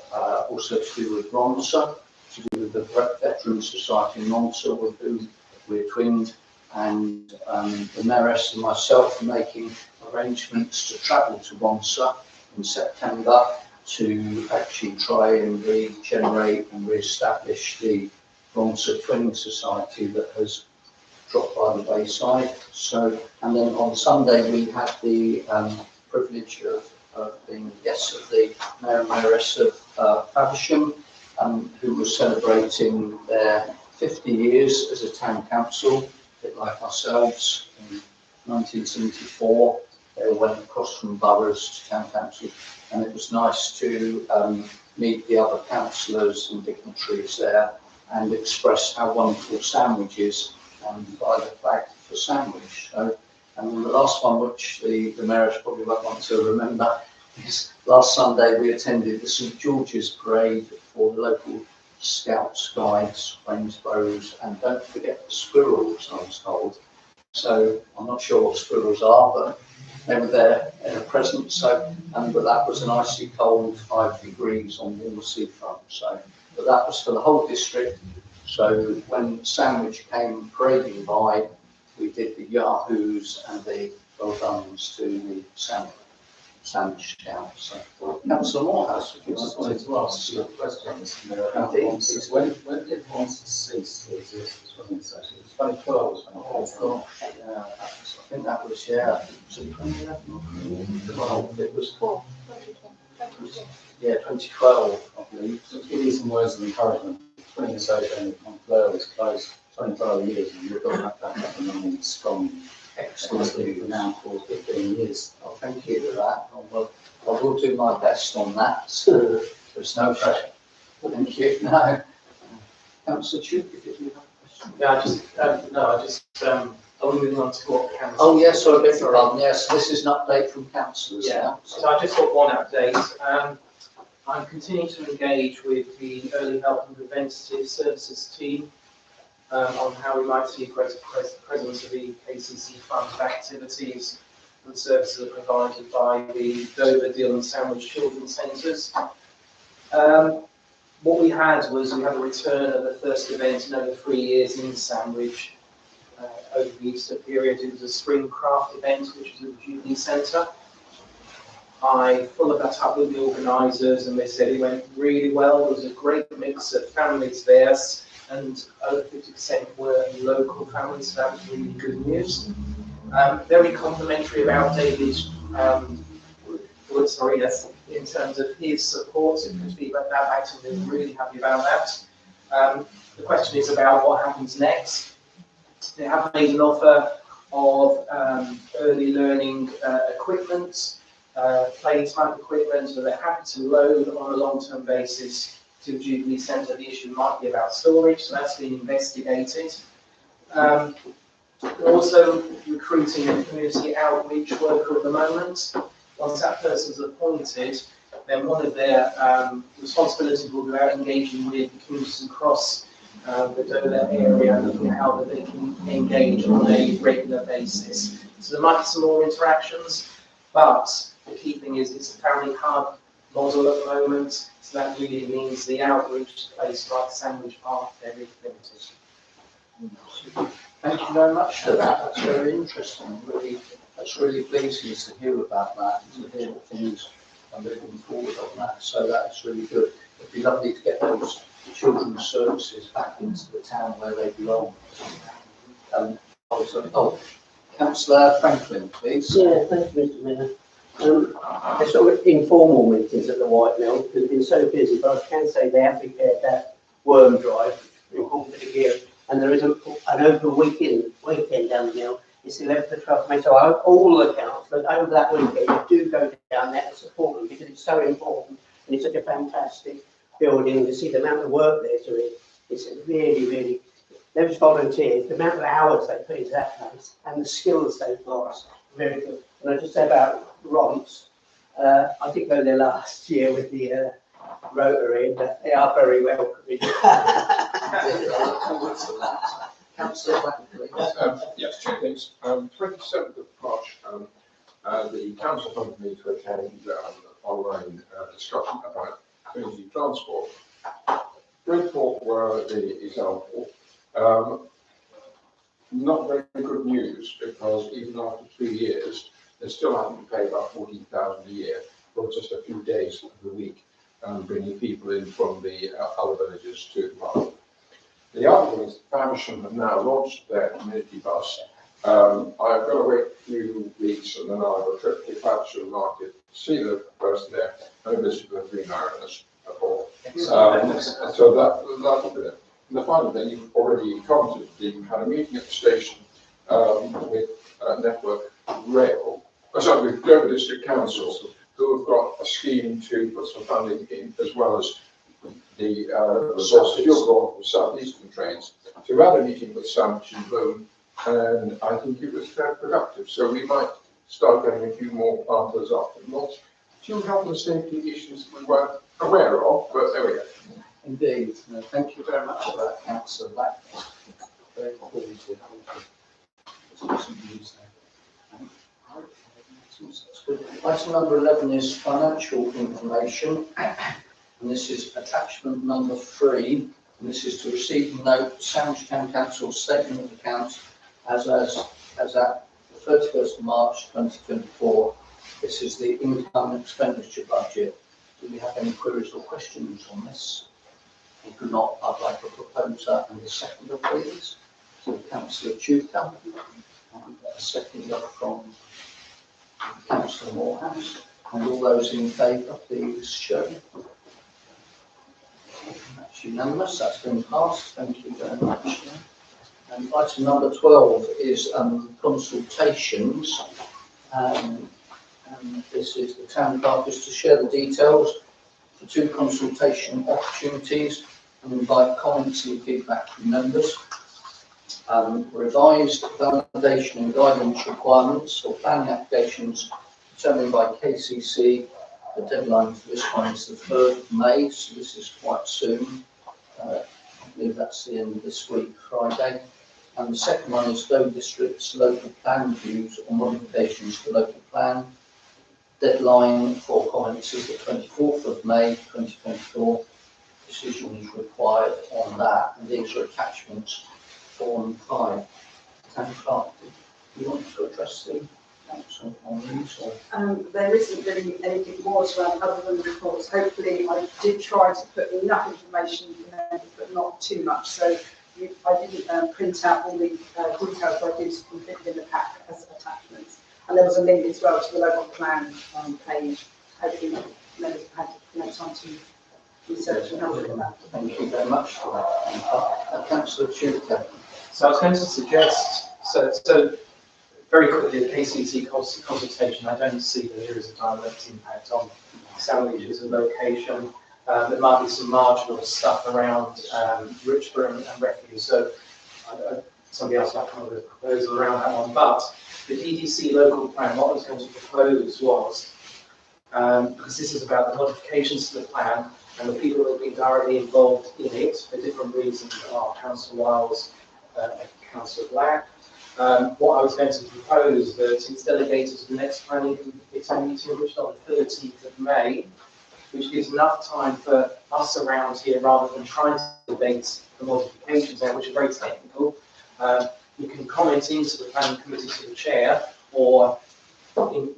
S1: also to do with Ronsa. to do with the Veteran Society in Monza, with whom we're twinned, and the Mayoress and myself are making arrangements to travel to Monza in September to actually try and regenerate and re-establish the Monza Twinning Society that has dropped by the wayside. So, and then on Sunday we had the privilege of being guests of the Mayor and Mayoress of Faversham, who were celebrating their 50 years as a town council, a bit like ourselves. In 1974, they went across from boroughs to town council, and it was nice to meet the other councillors and dignitaries there and express how wonderful Sandwich is, and buy the flag for Sandwich. So, and then the last one, which the Mayoress probably won't want to remember, is last Sunday we attended the St George's Parade for the local Scouts, Guides, Wainsboroughs, and don't forget the squirrels, I was told. So I'm not sure what squirrels are, but they were there in a present. So, but that was an icy cold 5 degrees on the seafront. So, but that was for the whole district. So when Sandwich came parading by, we did the yahoos and the well dones to the Sandwich Scouts. So, Councillor Morehouse,
S8: I just wanted to ask you a question, Mr. Mayor, about
S1: Indeed.
S8: Monza. When did Monza cease to exist as well? It's actually 2012,
S1: Oh, gosh, yeah, I think that was, yeah, was it 2011? Well, it was, yeah, 2012, I believe.
S8: So to give you some words of encouragement, the Twinning Association of Montclair was closed 25 years, and we've got that back up and running strong. Excellently for now for 15 years.
S1: Oh, thank you for that. I will do my best on that.
S8: There's no pressure.
S1: Thank you. No. Councillor Tuke, did you have a question?
S6: Yeah, I was moving on to what council.
S1: Oh, yes, sorry, beg your pardon. Yes, this is an update from councillors.
S6: Yeah, so I just got one update. I'm continuing to engage with the Early Help and Preventative Services team on how we might see a greater presence of the KCC fund activities and services are provided by the Dover, Deal and Sandwich Children's Centres. What we had was we had a return of the first event in over 3 years in Sandwich over the Easter period. It was a spring craft event, which was at the Jubilee Centre. I followed that up with the organisers and they said it went really well. There was a great mix of families there, and over 50% were local families, so that was really good news. Very complimentary about David's in terms of his support. So could be about that back, we're really happy about that. The question is about what happens next. They have made an offer of early learning equipment, play type equipment, so they're happy to loan on a long-term basis to the Jubilee Centre. The issue might be about storage, so that's being investigated. We're also recruiting a community outreach worker at the moment. Once that person's appointed, then one of their responsibilities will be about engaging with the communities across the Dover area, looking at how they can engage on a regular basis. So there might be some more interactions, but the key thing is it's a family hub model at the moment, so that really means the outreach to places like Sandwich are very limited.
S1: Thank you very much for that. That's very interesting. Really, that's really pleasing to hear about that, and to hear that things are moving forward on that. So that's really good. It'd be lovely to get those children's services back into the town where they belong. Councillor Franklin, please.
S10: Yeah, thank you, Mr. Mayor. They're sort of informal meetings at the White Mill because we've been so busy, but I can say they have prepared that worm drive in here, and there is an open weekend down the mill. It's 11th to 12th May, so I hope all the councillors over that weekend do go down there and support them because it's so important and it's such a fantastic building to see the amount of work they're doing. It's really, those volunteers, the amount of hours they put into that place and the skills they've got, very good. And I just say about Romps, I did go there last year with the Rotary, and they are very welcoming.
S1: Councillor Franklin.
S3: Yes, Chair, thanks. 27th of March, the council wanted me to attend online discussion about community transport. Bridport were the example. Not very good news, because even after 3 years, they're still having to pay about 14,000 a year for just a few days of the week, bringing people in from the other villages to Marlow. The other thing is Faversham have now launched their community bus. I've got to wait a few weeks and then I'll have a trip to Faversham Market to see the person there and a visit to the Three Mariners. So that'll be it. And the final thing, you've already commented, you had a meeting at the station with Network Rail, with Dover District Council, who have got a scheme to put some funding in, as well as the fuel South Eastern trains. So we had a meeting with Sandwich and Bloom, and I think it was very productive. So we might start getting a few more answers afterwards. A few health and safety issues we weren't aware of, but there we go.
S1: Indeed. Thank you very much for that, Councillor Black. Very positive. Item number 11 is financial information, and this is attachment number 3. And this is to receive and note Sandwich Town Council statement of accounts as at the 31st of March 2024. This is the income and expenditure budget. Do we have any queries or questions on this? If not, I'd like a proposer and a seconder, please. So Councillor Tuker, and a seconder from Councillor Morehouse. And all those in favour, please show. That's unanimous, that's been passed. Thank you very much. And item number 12 is consultations. And this is the town clerk is to share the details for 2 consultation opportunities and invite comments and feedback from members. Revised validation and guidance requirements for planning applications determined by KCC. The deadline for this one is the 3rd of May, so this is quite soon. I believe that's the end of this week, Friday. And the second one is Dover District's local plan reviews or modifications to local plan. Deadline for comments is the 24th of May 2024. Decision is required on that, and these are attachments 4 and 5. Town Clerk, do you want to address the council on these? Or?
S9: There isn't really anything more to add other than the reports. Hopefully, I did try to put enough information in there, but not too much. So I didn't print out all the details, but I did put it in the pack as attachments. And there was a link as well to the local plan page. Hopefully, members have had enough time to research and have a look at that.
S1: Thank you very much for that. Councillor Tuker.
S6: So I was going to suggest, so very quickly, the KCC consultation, I don't see that there is a direct impact on salaries and location. There might be some marginal stuff around Richborough and refuse. So somebody else might come up with a proposal around that one. But the DDC local plan, what I was going to propose was, because this is about the modifications to the plan, and the people that have been directly involved in it for different reasons are Councillor Wiles and Councillor Black. What I was going to propose that it's delegated to the next planning committee meeting, which is on the 13th of May, which gives enough time for us around here, rather than trying to debate the modifications there, which are very technical. You can comment into the planning committee to the chair, or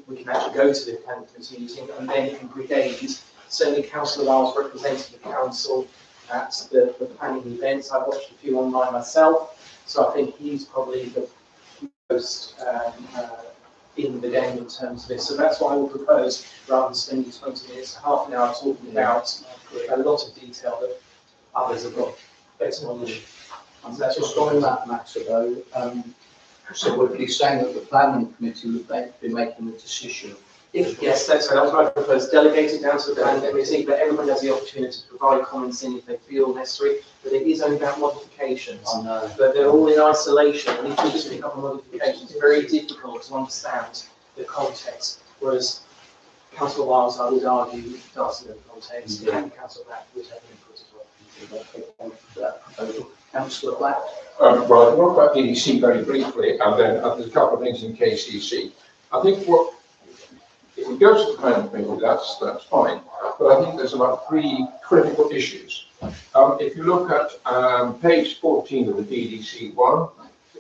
S6: we can actually go to the planning committee meeting, and then it can brigade. Certainly Councillor Wiles represented the council at the planning events. I watched a few online myself, so I think he's probably the most in the game in terms of this. So that's what I would propose, rather than spending 20 minutes, half an hour talking about a lot of detail that others have got better knowledge.
S1: And that's just on that matter though. So would be saying that the planning committee would be making the decision.
S6: Yes, that was what I proposed. Delegate it down to the planning committee, but everyone has the opportunity to provide comments in if they feel necessary. But it is only about modifications.
S1: I know.
S6: But they're all in isolation. And if you just pick up on modifications, it's very difficult to understand the context. Whereas Councillor Wiles, I would argue, does know the context, and Councillor Black would have input as well.
S1: Councillor Black.
S3: Well, I talked about DDC very briefly, and then there's a couple of things in KCC. I think what we go to the planning committee, that's fine. But I think there's about 3 critical issues. If you look at page 14 of the DDC one,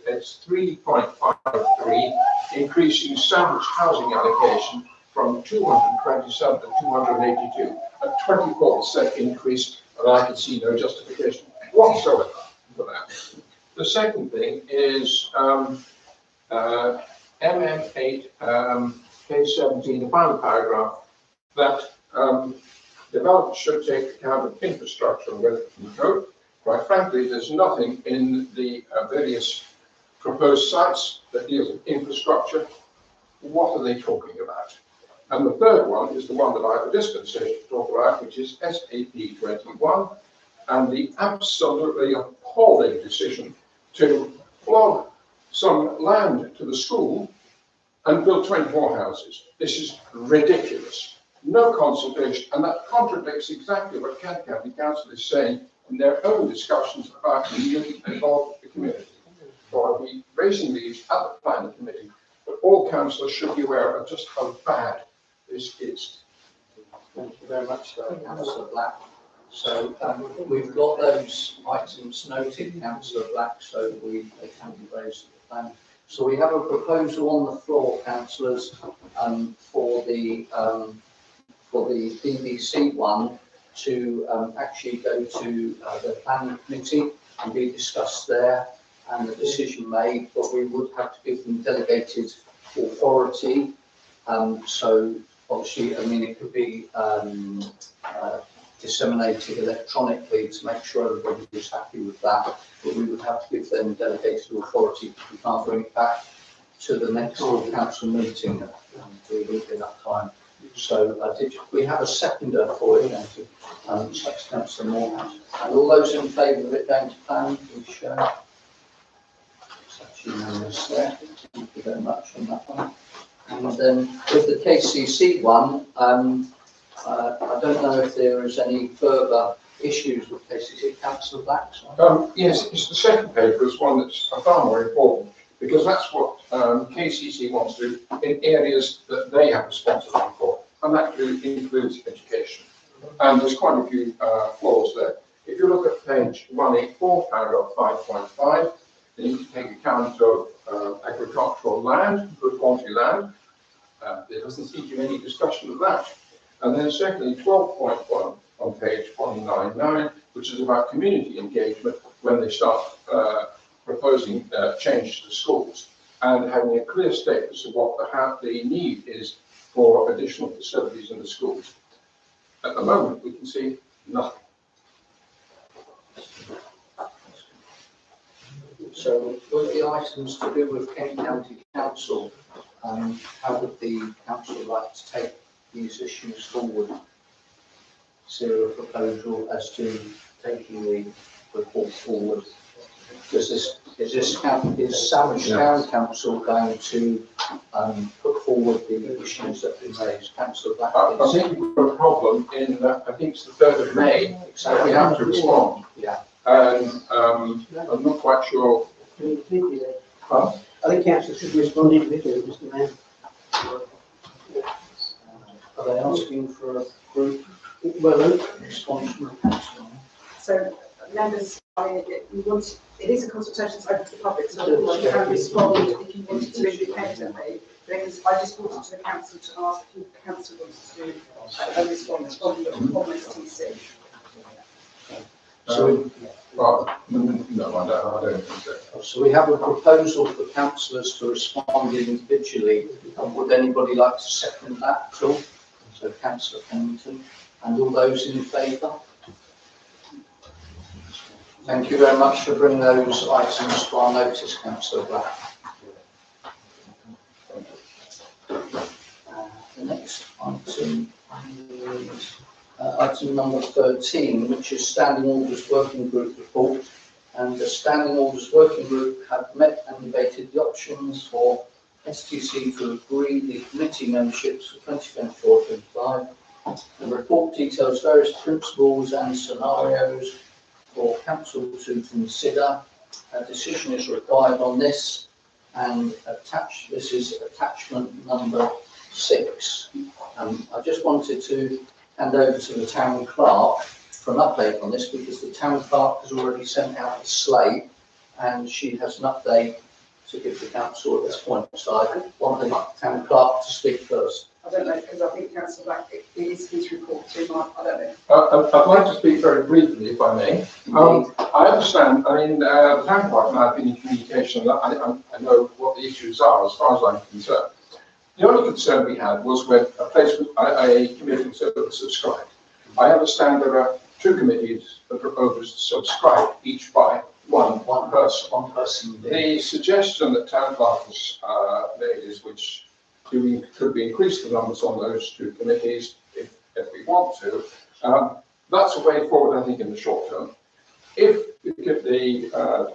S3: it's 3.53, increasing sandwich housing allocation from 227 to 282, a 24% increase, and I can see no justification whatsoever for that. The second thing is MM8, page 17, the final paragraph, that developers should take account of infrastructure and weather code. Quite frankly, there's nothing in the various proposed sites that deals with infrastructure. What are they talking about? And the third one is the one that I have a dispensation to talk about, which is SAP 21, and the absolutely appalling decision to flog some land to the school and build 24 houses. This is ridiculous. No consultation, and that contradicts exactly what Kent County Council is saying in their own discussions about the involvement of the community. So I'll be raising these at the planning committee, but all councillors should be aware of just how bad this is.
S1: Thank you very much, Councillor Black. So we've got those items noted, Councillor Black, so they can be raised at the planning. So we have a proposal on the floor, councillors, for the DDC one to actually go to the planning committee and be discussed there and the decision made, but we would have to give them delegated authority. So obviously, I mean, it could be disseminated electronically to make sure everybody is happy with that, but we would have to give them delegated authority. We can't bring it back to the next council meeting to leave enough time. So we have a seconder for it, such Councillor Moorhouse. And all those in favour of it going to planning, please show. It's unanimous there. Thank you very much on that one. And then with the KCC one, I don't know if there is any further issues with KCC. Councillor Black?
S3: Yes, it's the second paper is one that's far more important, because that's what KCC wants to do in areas that they have responsibility for, and that includes education. And there's quite a few flaws there. If you look at page 184, paragraph 5.5, then you can take account of agricultural land, good quality land. There doesn't seem to be any discussion of that. And then secondly, 12.1 on page 199, which is about community engagement when they start proposing change to schools and having a clear status of what the need is for additional facilities in the schools. At the moment, we can see nothing.
S1: So with the items to do with Kent County Council, how would the council like to take these issues forward? Is there a proposal as to taking the report forward? Is Sandwich Town Council going to put forward the issues that we raised? Councillor Black?
S3: I think we've got a problem in that I think it's the 3rd of May that we have to respond.
S1: Yeah.
S3: And I'm not quite sure.
S10: I think council should respond individually, Mr. Mayor.
S1: Are they asking for a group response from the council?
S9: So members, it is a consultation open to the public, so you can respond if you wanted to independently. Because I just wanted to the council to ask if the council wants to do a response from the STC.
S3: Well, no, I don't think so.
S1: So we have a proposal for councillors to respond individually. Would anybody like to second that at all? So Councillor Pennington, and all those in favour? Thank you very much for bringing those items to our notice, Councillor Black. The next item is item number 13, which is Standing Orders Working Group report. And the Standing Orders Working Group have met and debated the options for STC to agree the committee memberships for 2024-25. The report details various principles and scenarios for council to consider. A decision is required on this, and this is attachment number 6. I just wanted to hand over to the town clerk for an update on this because the town clerk has already sent out the slate and she has an update to give the council at this point. So I want the town clerk to speak first.
S2: I don't know, because I think Councillor Black, it is his report too, Mark, I don't know.
S3: I'd like to speak very briefly, if I may. I understand, I mean, the town clerk and I have been in communication, and I know what the issues are as far as I'm concerned. The only concern we had was when a committee was oversubscribed. I understand there are 2 committees that are oversubscribed, each by one person.
S1: One person.
S3: The suggestion that town clerk has made is could we increase the numbers on those 2 committees if we want to. That's a way forward, I think, in the short term. If the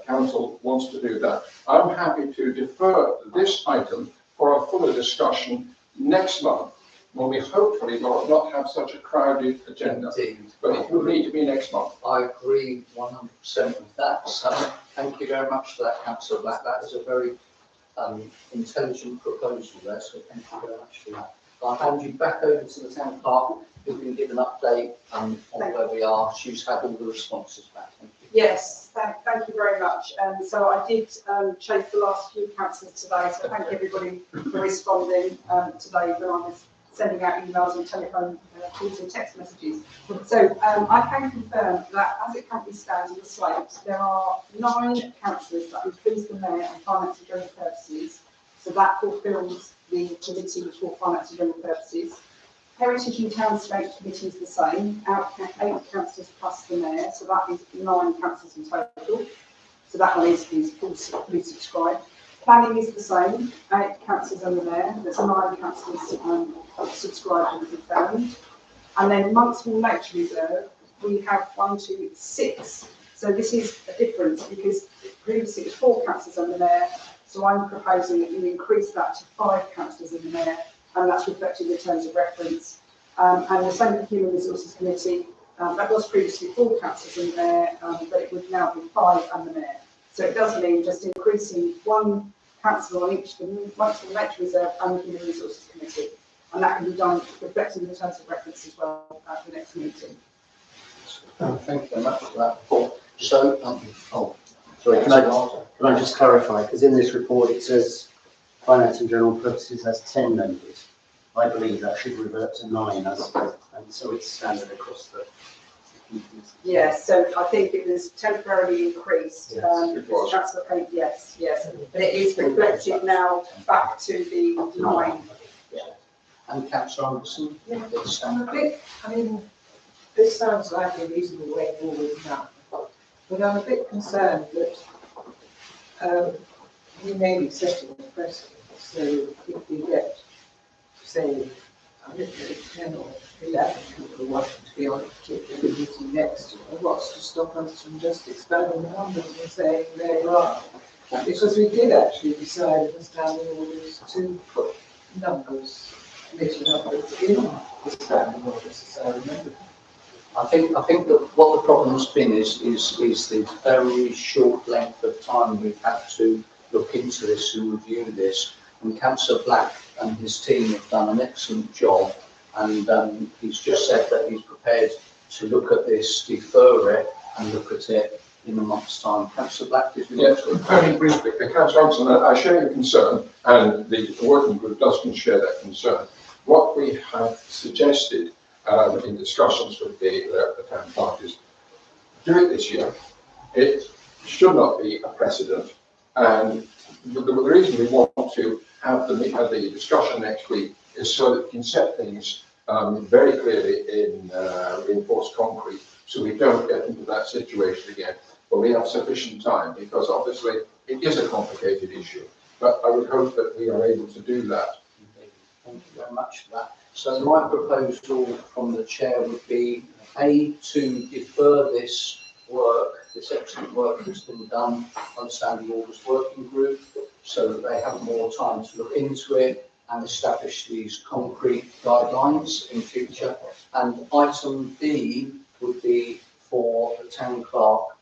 S3: council wants to do that, I'm happy to defer this item for a fuller discussion next month, when we hopefully will not have such a crowded agenda.
S1: Indeed.
S3: But it will need to be next month.
S1: I agree 100% with that. So thank you very much for that, Councillor Black. That is a very intelligent proposal there, so thank you very much for that. I'll hand you back over to the town clerk who can give an update on where we are. She's had all the responses back. Thank you.
S2: Yes, thank you very much. So I did chase the last few councillors today, so thank everybody for responding today when I was sending out emails and telephone calls and text messages. So I can confirm that as it currently stands in the slate, there are 9 councillors that includes the mayor on finance and general purposes. So that fulfils the committee for finance and general purposes. Heritage and Townscape Committee is the same, 8 councillors plus the mayor, so that is 9 councillors in total. So that one is fully subscribed. Planning is the same, 8 councillors and the mayor, there's 9 councillors subscribed and confirmed. And then Monkswell Nature Reserve, we have 1, 2, 6. So this is a difference because previously it was 4 councillors and the mayor, so I'm proposing that you increase that to 5 councillors and the mayor, and that's reflected in the terms of reference. And the same for Human Resources Committee, that was previously 4 councillors and the mayor, but it would now be 5 and the mayor. So it does mean just increasing 1 councillor on each, the Monkswell Nature Reserve and the Human Resources Committee. And that can be done reflected in the terms of reference as well at the next meeting.
S1: Thank you very much for that report. So,
S4: Sorry, can I just clarify, because in this report it says finance and general purposes has 10 members. I believe that should revert to 9, and so it's standard across the.
S2: Yes, so I think it was temporarily increased.
S3: Yes,
S2: Councillor Payne, yes, but it is reflected now back to the 9.
S1: and Councillor Anderson.
S9: I'm a bit, I mean, this sounds like a reasonable way forward now, but I'm a bit concerned that we may be setting a precedent. So if we get, say, I don't know, 10 or 11 people wanting to be on a particular committee next year, what's to stop us from just expanding the numbers and saying there you are? Because we did actually decide in the standing orders to put numbers, committee numbers in the standing orders, as I remember.
S1: I think that what the problem's been is the very short length of time we've had to look into this and review this. And Councillor Black and his team have done an excellent job, and he's just said that he's prepared to look at this, defer it, and look at it in a month's time. Councillor Black, did you want to?
S3: Very briefly, Councillor Johnson, I share your concern, and the working group doesn't share that concern. What we have suggested in discussions with the town clerk is do it this year. It should not be a precedent, and the reason we want to have the discussion next week is so that we can set things very clearly in reinforced concrete, so we don't get into that situation again. But we have sufficient time, because obviously it is a complicated issue. But I would hope that we are able to do that.
S1: Thank you very much for that. So my proposal from the chair would be to defer this work, this excellent work that's been done on the Standing Orders Working Group, so that they have more time to look into it and establish these concrete guidelines in future. And item B would be for the town clerk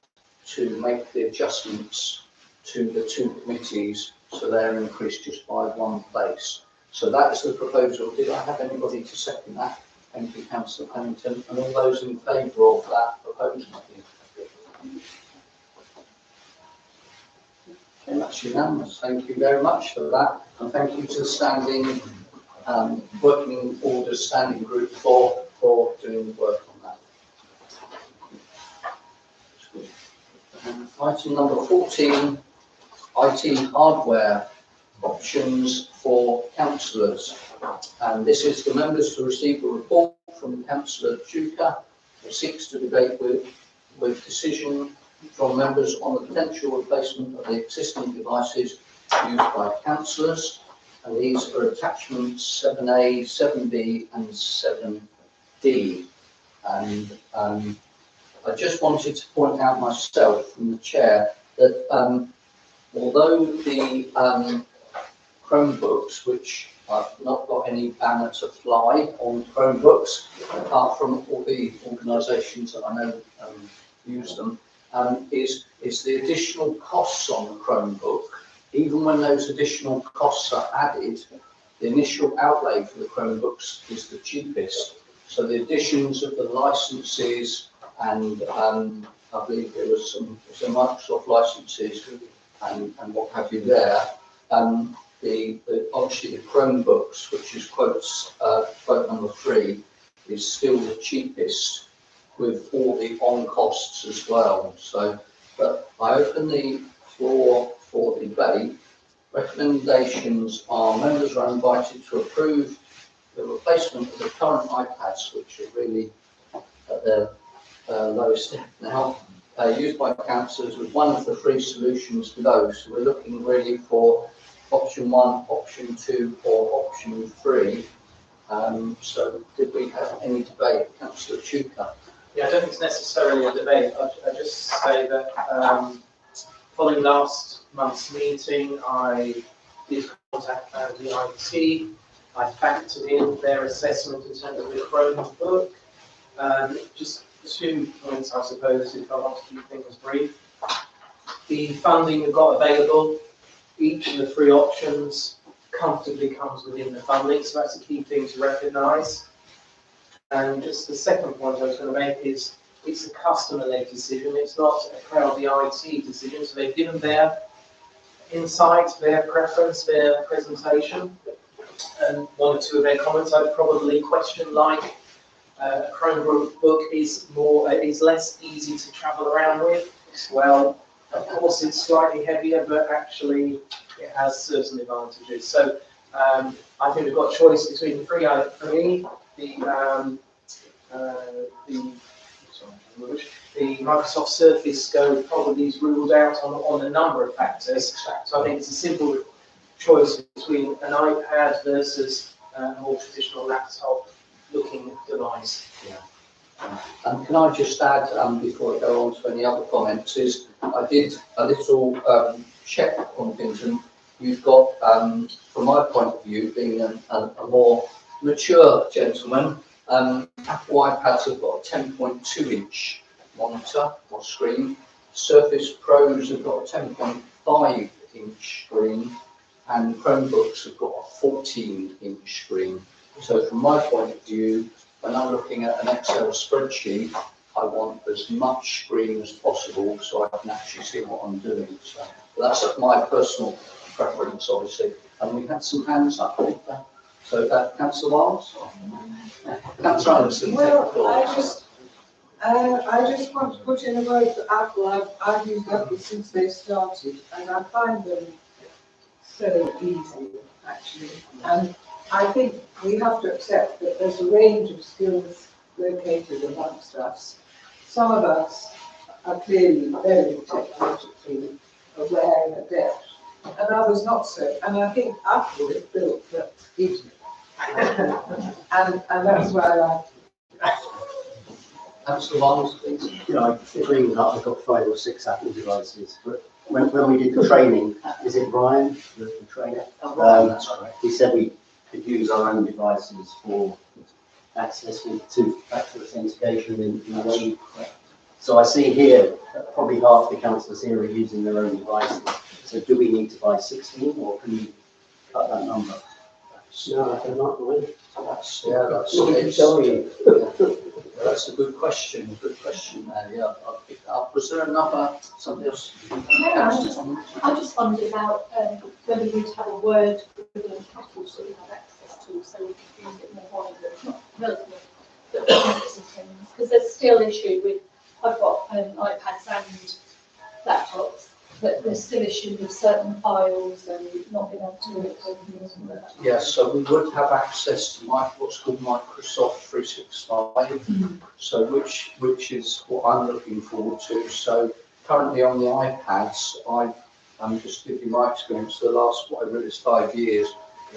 S1: to make the adjustments to the 2 committees, so they're increased just by 1 place. So that is the proposal. Did I have anybody to second that? Thank you, Councillor Pennington. And all those in favour of that proposal? Okay, that's unanimous. Thank you very much for that. And thank you to the standing working orders standing group for doing the work on that. Item number 14, IT hardware options for councillors. And this is for members to receive a report from Councillor Duca, who seeks to debate with decision from members on the potential replacement of the existing devices used by councillors. And these are attachments 7A, 7B and 7D. And I just wanted to point out myself from the chair that although the Chromebooks, which I've not got any banner to fly on Chromebooks, apart from all the organisations that I know use them, is the additional costs on the Chromebook. Even when those additional costs are added, the initial outlay for the Chromebooks is the cheapest. So the additions of the licenses and I believe there was some Microsoft licenses and what have you there. Obviously the Chromebooks, which is quote number 3, is still the cheapest with all the on costs as well. So, but I open the floor for debate. Recommendations are members are invited to approve the replacement of the current iPads, which are really at their lowest step now, used by councillors with one of the 3 solutions below. So we're looking really for option 1, option 2 or option 3. So did we have any debate, Councillor Duca?
S6: Yeah, I don't think it's necessarily a debate. I just say that following last month's meeting, I did contact the IT. I factored in their assessment in terms of the Chromebook. Just 2 points, I suppose, if I want to keep things brief. The funding we've got available, each of the 3 options comfortably comes within the funding, so that's a key thing to recognise. And just the second point I was going to make is it's a customer-led decision. It's not a Crowley IT decision. So they've given their insight, their preference, their presentation, and 1 or 2 of their comments I'd probably question, like a Chromebook is less easy to travel around with. Well, of course it's slightly heavier, but actually it has certain advantages. So I think we've got a choice between the 3, the Microsoft Surface Go probably is ruled out on a number of factors. So I think it's a simple choice between an iPad versus a more traditional laptop-looking device.
S1: Yeah. And can I just add, before I go on to any other comments, is I did a little check on things, and you've got, from my point of view, being a more mature gentleman, Apple iPads have got a 10.2-inch monitor or screen. Surface Pros have got a 10.5-inch screen, and Chromebooks have got a 14-inch screen. So from my point of view, when I'm looking at an Excel spreadsheet, I want as much screen as possible so I can actually see what I'm doing. So that's my personal preference, obviously. And we had some hands up. So Councillor Wiles? Councillor Anderson.
S9: Well, I just want to put in a word for Apple. I've used Apple since they started, and I find them so easy, actually. And I think we have to accept that there's a range of skills located amongst us. Some of us are clearly very technologically aware and adept, and others not so. And I think Apple is built for each. and that's why I like it.
S1: Councillor Wiles, please.
S4: I agree with that. I've got 5 or 6 Apple devices, but when we did the training, is it Ryan, the trainer?
S1: That's right.
S4: He said we could use our own devices for access with 2-factor authentication in the way. So I see here that probably half the councillors here are using their own devices. So do we need to buy 16, or can you cut that number?
S10: No, I don't like mine.
S1: That's,
S10: What did you tell you?
S1: that's a good question, there, yeah, I'll pick that up. Was there something else?
S7: I just wondered about whether you'd have a word with the cattle so we have access to, so we could use it more widely, not relevant, but because there's still issue with, I've got iPads and laptops, but there's still issue with certain files and not being able to open them.
S1: Yes, so we would have access to what's called Microsoft 365, so which is what I'm looking forward to. So currently on the iPads, I'm just giving my experience for the last, whatever it is, 5 years,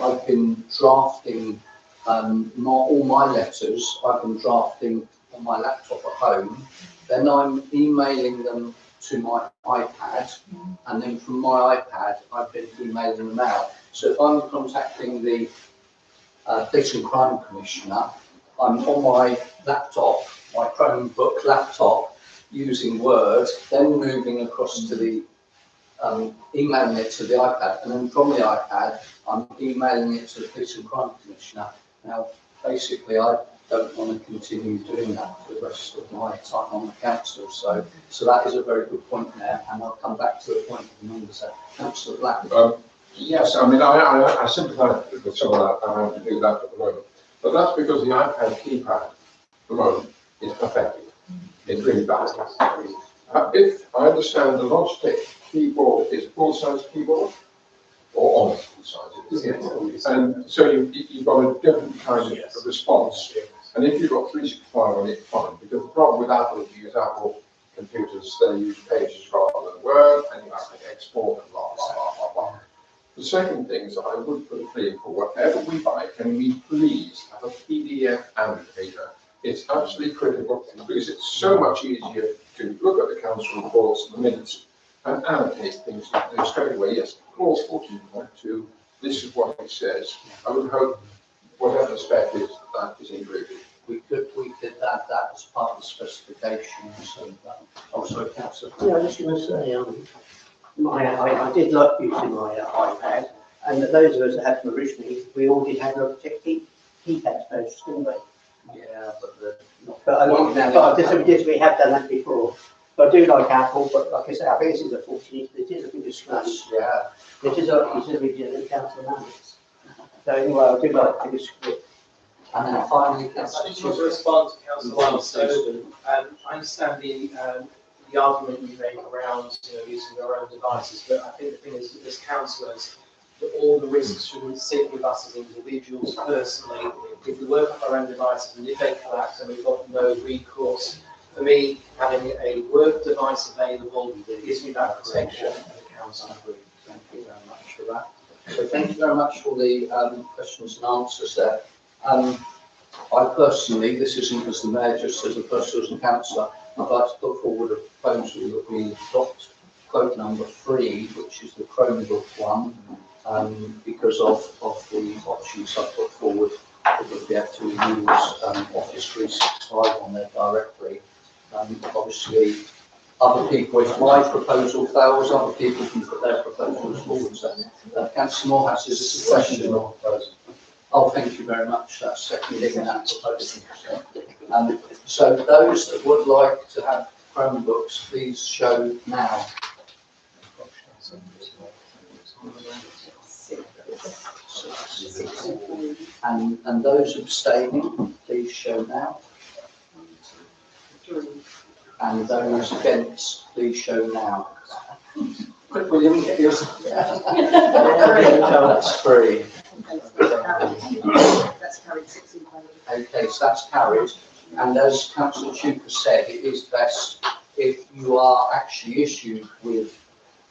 S1: I've been drafting not all my letters, I've been drafting on my laptop at home, then I'm emailing them to my iPad, and then from my iPad, I've been emailing them out. So if I'm contacting the Police and Crime Commissioner, I'm on my laptop, my Chromebook laptop, using Word, then moving across to the, emailing it to the iPad, and then from the iPad, I'm emailing it to the Police and Crime Commissioner. Now, basically, I don't want to continue doing that for the rest of my time on the council. So that is a very good point there, and I'll come back to the point of the numbers there. Councillor Black.
S3: Yes, I mean, I sympathise with some of that, and I have to do that at the moment. But that's because the iPad keypad at the moment is pathetic. It's really bad. If I understand, the Logitech keyboard is a full-size keyboard, or almost full-size, and so you've got a different kind of response. And if you've got 365 on it, fine. Because the problem with Apple, if you use Apple computers, they use Pages rather than Word, and you have to export and blah, blah, blah, blah, blah. The second thing is I would put a plea for whatever we buy, can we please have a PDF annotator? It's absolutely critical because it's so much easier to look at the council reports and the minutes and annotate things straight away. Yes, clause 14.2, this is what it says. I would hope whatever spec is, that is included.
S1: We could add that as part of the specifications. And, sorry, Councillor.
S10: Yeah, I was just going to say, I did like using my iPad, and those of us that had them originally, we all did have Logitech keypad phones, didn't we?
S1: Yeah, but the
S10: We have done that before. But I do like Apple, but like I say, I think this is a fortunate, it is a bigger screen.
S1: yeah.
S10: It is a bigger council manners. So anyway, I do like the bigger screen.
S1: And then finally,
S6: I just want to respond to Councillor Wells. So I understand the argument you make around using your own devices, but I think the thing is, as councillors, that all the risks shouldn't sit with us as individuals personally. If we work on our own devices and if they collapse and we've got no recourse, for me, having a work device available gives me that protection and the council.
S1: Thank you very much for that. So thank you very much for the questions and answers there. I personally, this isn't as the mayor, just as a person, as a councillor, I'd like to put forward a proposal that we adopt quote number 3, which is the Chromebook one, because of the options I put forward, that would be able to use Office 365 on their directory. Obviously, other people, if my proposal fails, other people can put their proposals forward. So, Councillor Morehouse, is this a question or proposal? Oh, thank you very much. That's seconding that proposal. So those that would like to have Chromebooks, please show now. And those abstaining, please show now. And those against, please show now. Quick, William, get yours. That's 3.
S9: That's carried 16.
S1: Okay, so that's carried. And as Councillor Tuker said, it is best if you are actually issued with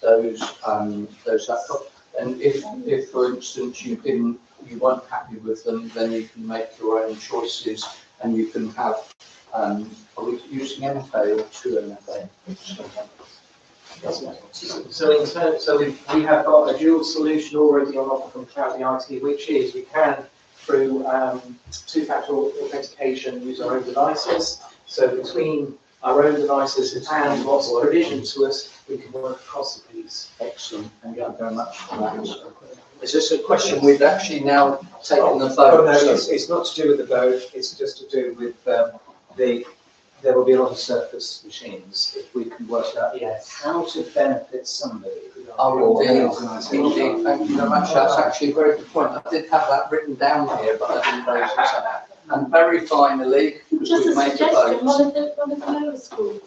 S1: those laptops. And if for instance you weren't happy with them, then you can make your own choices and you can have are we using MFA or 2 MFA?
S6: So we have got a dual solution already on offer from Cloudly IT, which is we can, through two-factor authentication, use our own devices. So between our own devices and what's provisioned to us, we can work across the piece.
S1: Excellent, thank you very much for that. Is this a question we've actually now taken the vote?
S6: Oh, no, it's not to do with the vote, it's just to do with there will be a lot of surplus machines if we can work out how to benefit somebody.
S1: Oh, indeed, thank you very much. That's actually a very good point. I did have that written down here, but I didn't raise it. And very finally, because
S7: Just
S1: we've
S7: a
S1: made the
S7: suggestion,
S1: vote.
S7: one of the lower schools.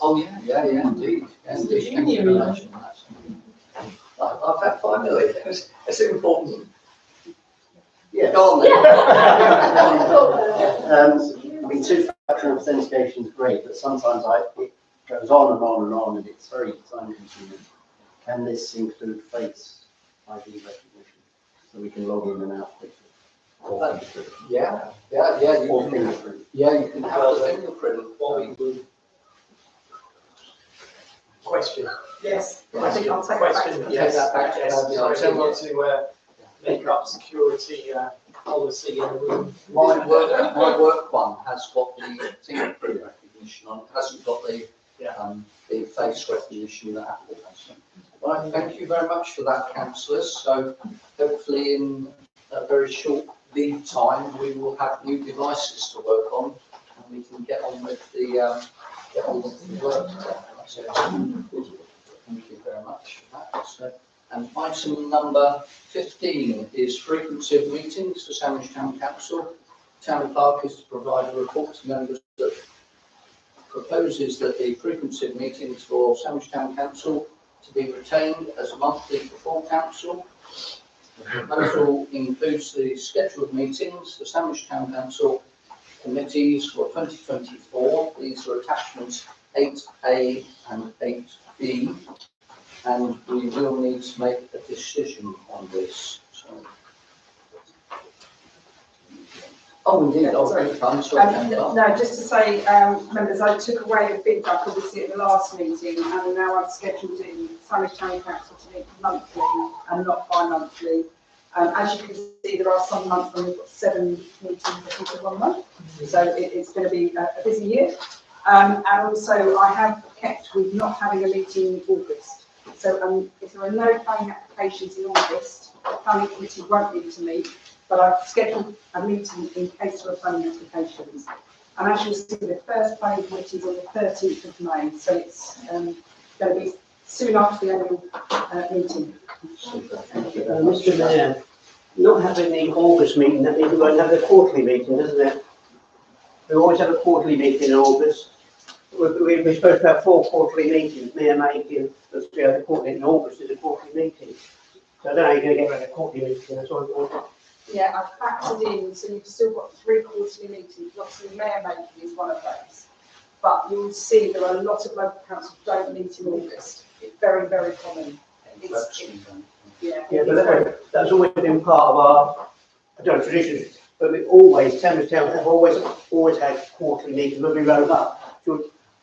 S1: Oh, yeah, indeed. Yeah, indeed. Thank you very much. I've had finally, it's important.
S4: Yeah.
S1: Go on then.
S4: I mean, two-factor authentication is great, but sometimes it goes on and on and on, and it's very time consuming. Can this include face ID recognition, so we can log in and out quickly? Or
S1: Yeah.
S4: or fingerprint.
S1: You can have the fingerprint.
S6: Question.
S2: Yes, I think I'll take
S6: Question,
S2: that.
S6: yes,
S1: that back.
S6: yes, so I don't want to make up security policy in the room.
S1: My work one has got the fingerprint recognition on, it hasn't got the face recognition that Apple has. Right, thank you very much for that, councillors. So hopefully in a very short lead time, we will have new devices to work on, and we can get on with the work. So, thank you very much for that. So, and item number 15 is frequency of meetings for Sandwich Town Council. Town clerk is to provide a report to members that proposes that the frequency of meetings for Sandwich Town Council to be retained as monthly for full council. The proposal includes the scheduled meetings for Sandwich Town Council committees for 2024. These are attachments 8A and 8B, and we will need to make a decision on this. So. Oh, indeed. I'm sorry.
S2: No, just to say, members, I took away the feedback obviously at the last meeting, and now I've scheduled in Sandwich Town Council to meet monthly and not bi-monthly. As you can see, there are some months when we've got 7 meetings I think, in 1 month, so it's going to be a busy year. And also I have kept with not having a meeting in August. So if there are no planning applications in August, the planning committee won't need to meet, but I've scheduled a meeting in case there are planning applications. And as you'll see, the first planning committee is on the 13th of May, so it's going to be soon after the annual meeting.
S10: Mr. Mayor, not having the August meeting, that means we won't have the quarterly meeting, doesn't it? We always have a quarterly meeting in August. We're supposed to have 4 quarterly meetings, Mayor making, let's be able to quarterly in August is a quarterly meeting. So I don't know how you're going to get rid of a quarterly meeting, that's all I want.
S2: Yeah, I've factored in, so you've still got 3 quarterly meetings. Obviously, Mayor making is one of those. But you'll see there are a lot of local councils who don't meet in August. It's very, very common.
S10: But that's always been part of our, I don't know, traditions, but we always, Sandwich Town have always had quarterly meetings when we roll up.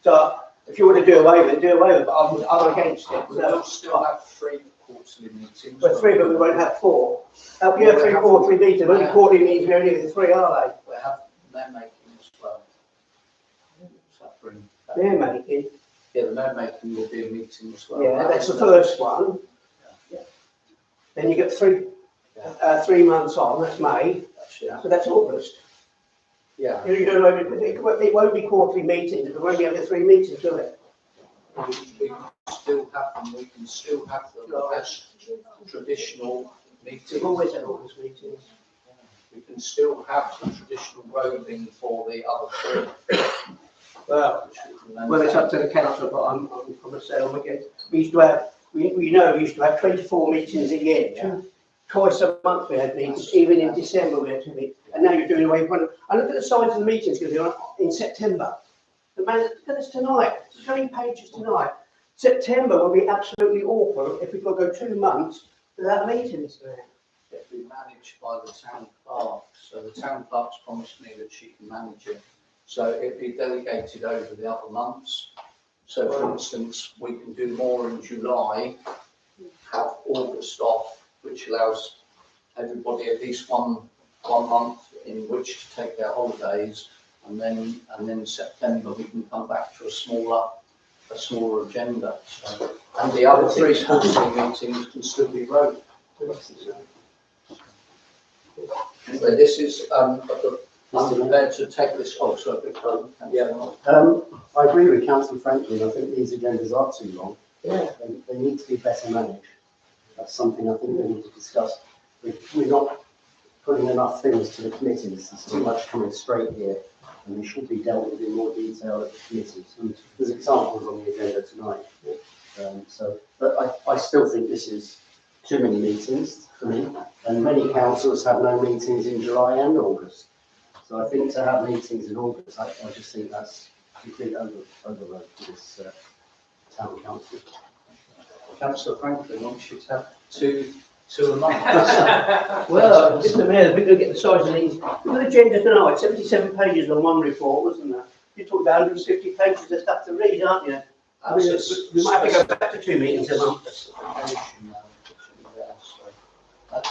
S10: So if you want to do away with it, but I'm against it.
S1: We will still have 3 quarterly meetings.
S10: Well, 3, but we won't have 4. How can you have 3 quarterly meetings? Only quarterly meetings, we only have 3, are they?
S1: We'll have mayor making as well.
S10: Mayor making.
S1: Yeah, the mayor making will be a meeting as well.
S10: Yeah, that's the first one.
S1: Yeah.
S10: Then you get 3 months on, that's May, so that's August.
S1: Yeah.
S10: You don't know, it won't be quarterly meetings, it won't be over 3 meetings, will it?
S1: We can still have them, as traditional meetings.
S10: We've always had August meetings.
S1: We can still have the traditional roving for the other 3.
S10: Well, it's up to the council, but I'm going to say I'm against. We used to have, we used to have 24 meetings a year. Twice a month we had meetings, even in December we had to meet. And now you're doing away with one. And look at the size of the meetings going to be on in September. The man, look at this tonight, 3 pages tonight. September will be absolutely awful if we've got to go 2 months without meetings.
S1: It'll be managed by the town clerk. So the town clerk's promised me that she can manage it. So it'll be delegated over the other months. So for instance, we can do more in July, have August off, which allows everybody at least one month in which to take their holidays, and then September we can come back to a smaller agenda. So, and the other three school meetings can still be wrote. So this is, I'm prepared to take this also because.
S4: I agree with Councillor Franklin. I think these agendas are too long.
S10: Yeah.
S4: They need to be better managed. That's something I think we need to discuss. We're not putting enough things to the committees. There's too much coming straight here, and they should be dealt with in more detail at the committees. And there's examples on the agenda tonight. But I still think this is too many meetings for me, and many councils have no meetings in July and August. So I think to have meetings in August, I just think that's complete overload for this town council.
S1: Councillor Franklin wants you to have two a month.
S10: Well, Mr. Mayor, we're going to get the size of these. Look at the agenda tonight, 77 pages on one report, wasn't there? You talked about 150 pages of stuff to read, aren't you? I mean, we might have to go back to 2 meetings a month.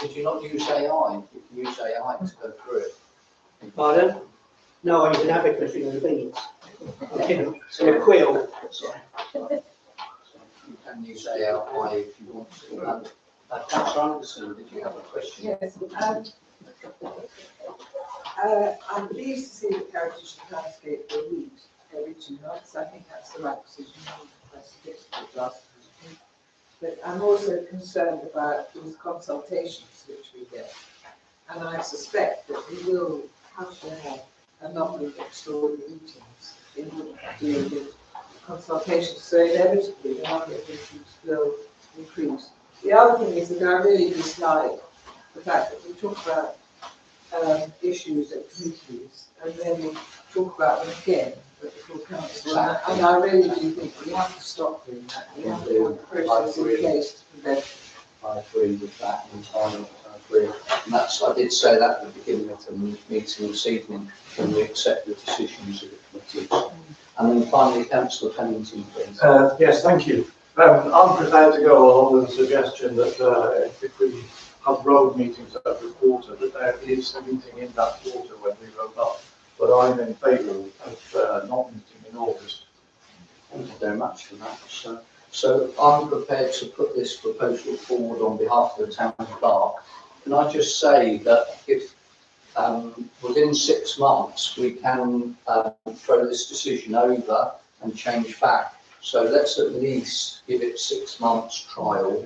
S1: Did you not use AI? You can use AI to go through it.
S10: Pardon? No, I use an abacus in the beans. In a quill.
S1: You can use AI if you want to. Councillor Anderson, did you have a question?
S9: Yes, I'm pleased to see that Heritage and Landscape will meet every 2 months. I think that's the right decision. I suggested it last week. But I'm also concerned about these consultations which we get. And I suspect that we will have to have a number of extraordinary meetings in order to deal with consultations. So inevitably, the number of issues will increase. The other thing is that I really dislike the fact that we talk about issues at committees and then we talk about them again at the full council. And I really do think we have to stop doing that. We have to have a process in place to prevent.
S1: I agree with that entirely. I agree. And I did say that at the beginning of the meeting this evening when we accept the decisions of the committees. And then finally, Councillor Pennington, please.
S11: Yes, thank you. I'm prepared to go along with the suggestion that if we have road meetings every quarter, that there is a meeting in that quarter when we vote up. But I'm in favour of not meeting in August.
S1: Thank you very much for that. So I'm prepared to put this proposal forward on behalf of the town clerk. Can I just say that if within 6 months we can throw this decision over and change back. So let's at least give it 6 months trial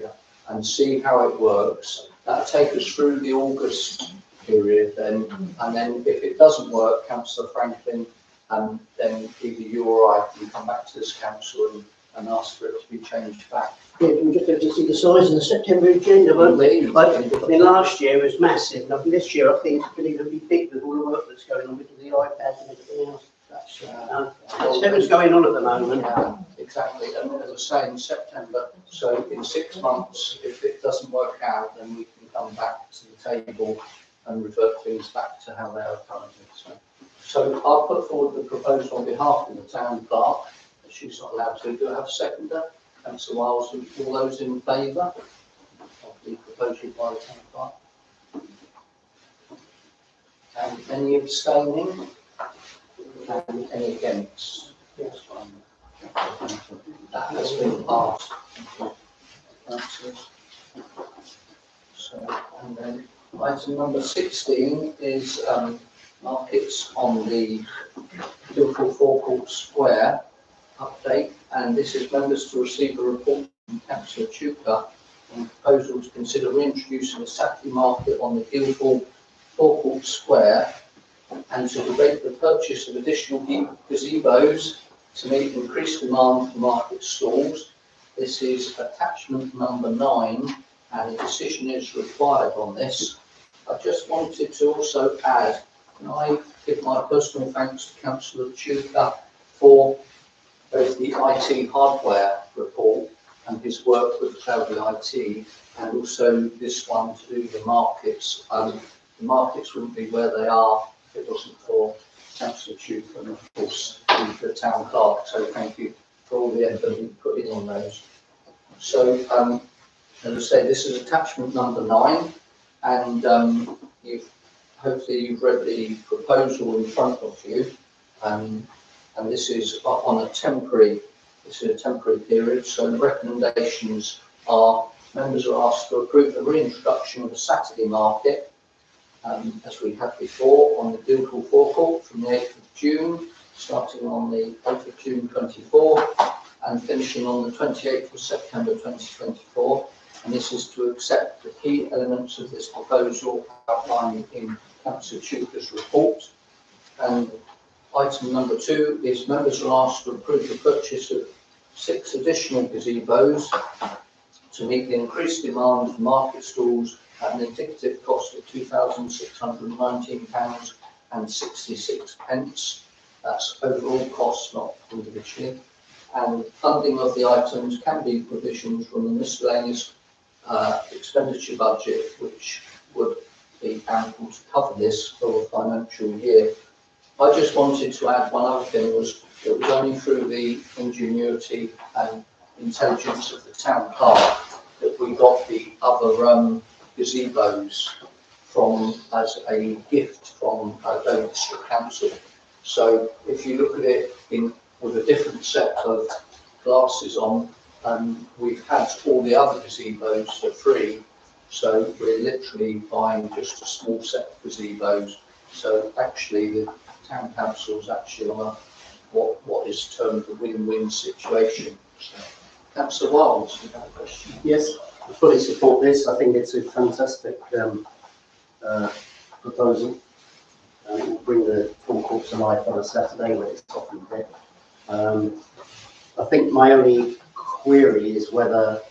S1: and see how it works. That'll take us through the August period then, and then if it doesn't work, Councillor Franklin, then either you or I can come back to this council and ask for it to be changed back.
S10: Yeah, we just have to see the size of the September agenda, won't we? I mean, last year was massive, and this year I think it's going to be big with all the work that's going on with the iPads and everything else. Everything's going on at the moment.
S1: Yeah, exactly, and as I say, in September, so in 6 months, if it doesn't work out, then we can come back to the table and revert things back to how they are currently. So I'll put forward the proposal on behalf of the town clerk. She's not allowed to. Do I have a seconder? Councillor Wiles, all those in favour of the proposal by the town clerk? And any abstaining? And any against? Yes, that has been passed. So, and then item number 16 is markets on the Liverpool Forecourt Square update, and this is members to receive a report from Councillor Chuka on proposal to consider reintroducing a Saturday market on the Guildhall Forecourt Square and to debate the purchase of additional gazebos to meet increased demand for market stalls. This is attachment number 9 and a decision is required on this. I just wanted to also add, can I give my personal thanks to Councillor Chuka for both the IT hardware report and his work with Cloudy IT, and also this one to do the markets. The markets wouldn't be where they are if it wasn't for Councillor Chuka and of course the town clerk. So thank you for all the effort you put in on those. So as I say, this is attachment number 9, and hopefully you've read the proposal in front of you. and this is on a temporary period. So the recommendations are members are asked to approve the reintroduction of the Saturday market, as we had before, on the Guildhall forecourt from the 8th of June, starting on the 8th of June 24 and finishing on the 28th of September 2024. And this is to accept the key elements of this proposal outlined in Councillor Tuker's report. And item number 2 is members are asked to approve the purchase of 6 additional gazebos to meet the increased demand for market stalls at an indicative cost of £2,619.66. That's overall cost, not individually. And funding of the items can be provisions from the miscellaneous expenditure budget, which would be ample to cover this for the financial year. I just wanted to add one other thing, was it was only through the ingenuity and intelligence of the town clerk that we got the other gazebos from as a gift from Dover District Council. So if you look at it with a different set of glasses on, we've had all the other gazebos for free, so we're literally buying just a small set of gazebos. So actually the town council is actually on a what is termed a win-win situation. So, Councillor Wild, you have a question?
S4: Yes, I fully support this. I think it's a fantastic proposal. We'll bring the forecourt to life on a Saturday when it's often a bit. I think my only query is whether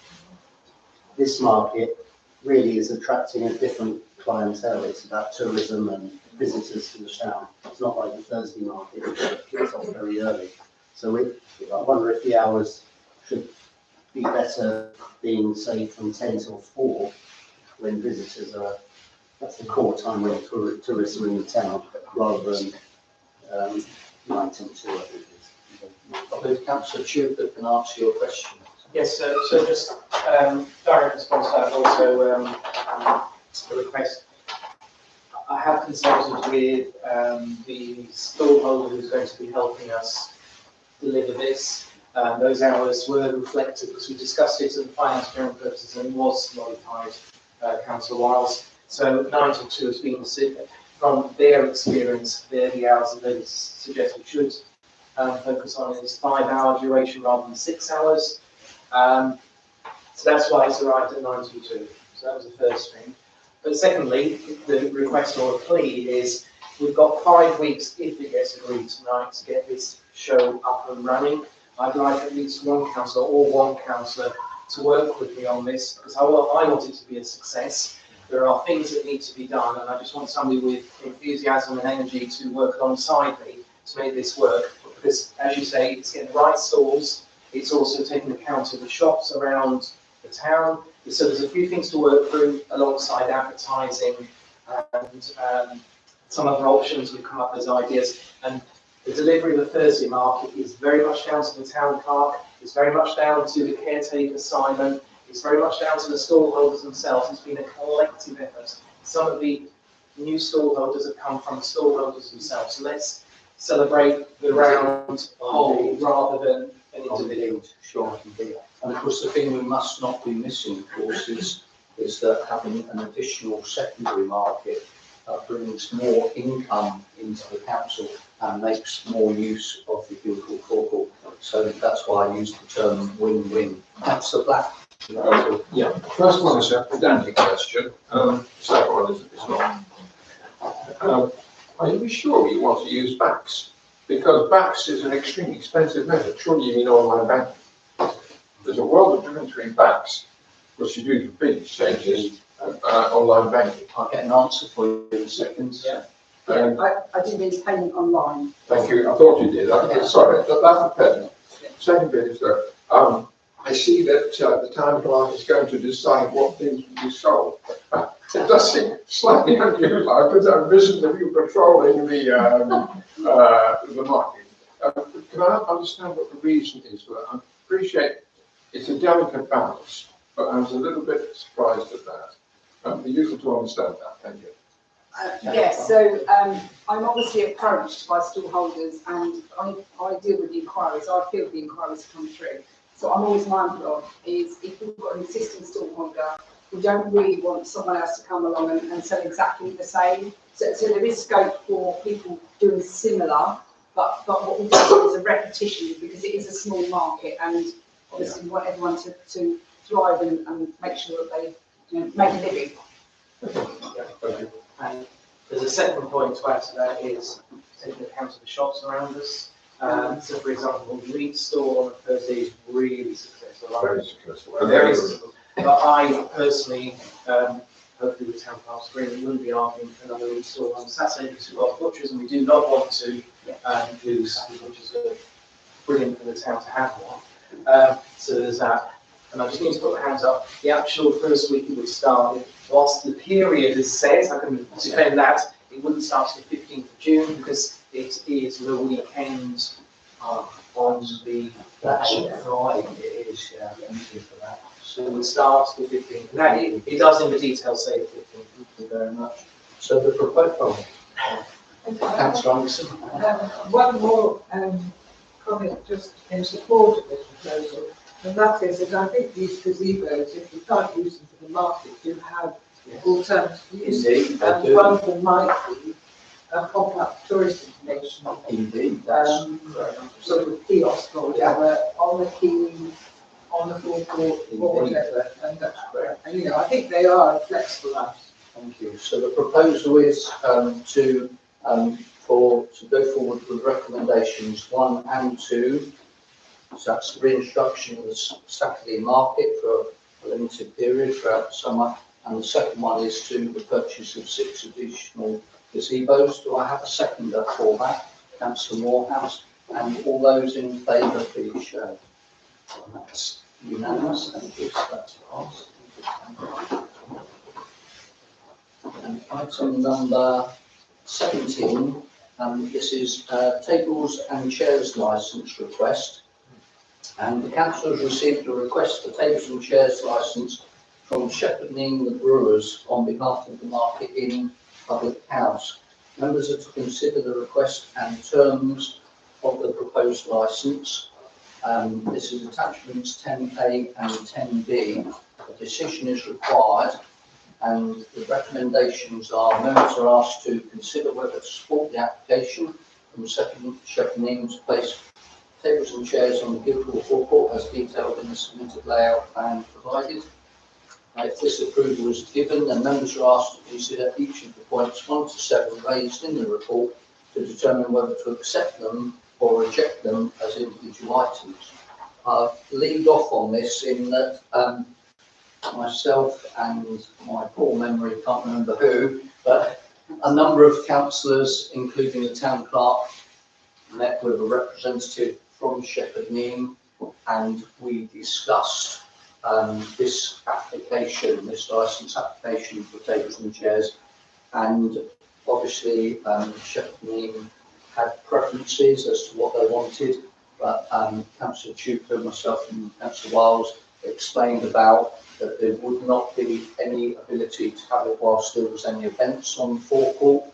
S4: this market really is attracting a different clientele. It's about tourism and visitors to the town. It's not like the Thursday market, which kicks off very early. So I wonder if the hours should be better being, say, from 10 till 4, when visitors are, that's the core time when tourists are in the town, rather than 9 till 2, I think.
S1: I believe Councillor Tuker can answer your question.
S6: Yes, so just direct response to that, also a request. I have consulted with the stallholder who's going to be helping us deliver this. Those hours were reflected because we discussed it at the finance general purposes and was modified, Councillor Wiles. So 9 till 2 has been, from their experience, they're the hours that they suggest we should focus on. Is 5-hour duration rather than 6 hours. So that's why it's arrived at 9 till 2. So that was the first thing. But secondly, the request or plea is we've got 5 weeks, if it gets agreed tonight, to get this show up and running. I'd like at least one councillor or one councillor to work with me on this, because I want it to be a success. There are things that need to be done, and I just want somebody with enthusiasm and energy to work alongside me to make this work. Because, as you say, it's getting the right stalls. It's also taking account of the shops around the town. So there's a few things to work through alongside advertising and some other options we've come up as ideas. And the delivery of the Thursday market is very much down to the town clerk. It's very much down to the caretaker, Simon. It's very much down to the stallholders themselves. It's been a collective effort. Some of the new stallholders have come from the stallholders themselves. So let's celebrate the round whole rather than an individual.
S1: Sure, indeed. And of course, the thing we must not be missing, of course, is that having an additional secondary market brings more income into the council and makes more use of the Guildhall forecourt. So that's why I used the term win-win. That's the black.
S3: Yeah, first one is a pedantic question. Second one is not. Are you sure you want to use BACS? Because BACS is an extremely expensive method. Surely you mean online banking. There's a world of difference between BACS, which you do for big exchanges, and online banking.
S1: I'll get an answer for you in a second.
S6: Yeah.
S9: I did mean payment online.
S3: Thank you. I thought you did. Sorry, that's a fair. Second bit is that I see that the town clerk is going to decide what things will be sold. It does seem slightly unusual, because I envisioned of you patrolling the market. Can I understand what the reason is for that? I appreciate it's a delicate balance, but I was a little bit surprised at that. Be useful to understand that. Thank you.
S2: Yes, so I'm obviously approached by stallholders and I deal with the inquiries, I feel the inquiries come through. So I'm always mindful of is if we've got an existing stallholder, we don't really want someone else to come along and sell exactly the same. So there is scope for people doing similar, but what we don't want is a repetition because it is a small market and obviously we want everyone to thrive and make sure that they make a living.
S6: And there's a second point to add to that is taking account of the shops around us. So for example, the meat store on Thursday is really successful.
S3: Very successful.
S6: Very successful. But I personally, hopefully with town council agreement, wouldn't be arguing for another meat store on Saturday because we've got butchers and we do not want to lose butchers are brilliant for the town to have one. So there's that. And I just need to put my hands up. The actual first week it would start, whilst the period is set, I can defend that, it wouldn't start till the 15th of June because it is the weekend on the
S4: Friday, it is, yeah, thank you for that.
S6: So it would start the 15th. And that, it does in the details say the 15th. Thank you very much.
S4: So the proposal,
S1: Councillor Anderson.
S9: One more comment just in support of this proposal, and that is that I think these gazebos, if you can't use them for the market, do have alternative use.
S4: Indeed, they
S9: And
S4: do.
S9: one of them might be a pop-up tourist information,
S4: Indeed, that's
S9: sort of kiosk or whatever, on the quay, on the forecourt, or whatever, and that's great. And I think they are flexible enough.
S1: Thank you. So the proposal is to go forward with recommendations 1 and 2. So that's the reintroduction of the Saturday market for a limited period throughout the summer. And the second one is to the purchase of 6 additional gazebos. Do I have a seconder for that? Councillor Morehouse. And all those in favour, please show. And that's unanimous. Thank you. So that's passed. And item number 17, this is tables and chairs licence request. And the council has received a request for tables and chairs licence from Shepherd Neame the Brewers on behalf of the Market Inn Public House. Members are to consider the request and terms of the proposed licence. This is attachments 10A and 10B. A decision is required and the recommendations are members are asked to consider whether to support the application from Shepherd Neame to place tables and chairs on the Guildhall forecourt as detailed in the submitted layout plan provided. If this approval is given, then members are asked to consider each of the points 1 to 7 raised in the report to determine whether to accept them or reject them as individual items. I'll lead off on this in that myself and my poor memory, can't remember who, but a number of councillors, including the town clerk, met with a representative from Shepherd Neame and we discussed this application, this licence application for tables and chairs, and obviously Shepherd Neame had preferences as to what they wanted, but Councillor Tuker, myself and Councillor Wiles explained about that there would not be any ability to have it whilst there was any events on the forecourt,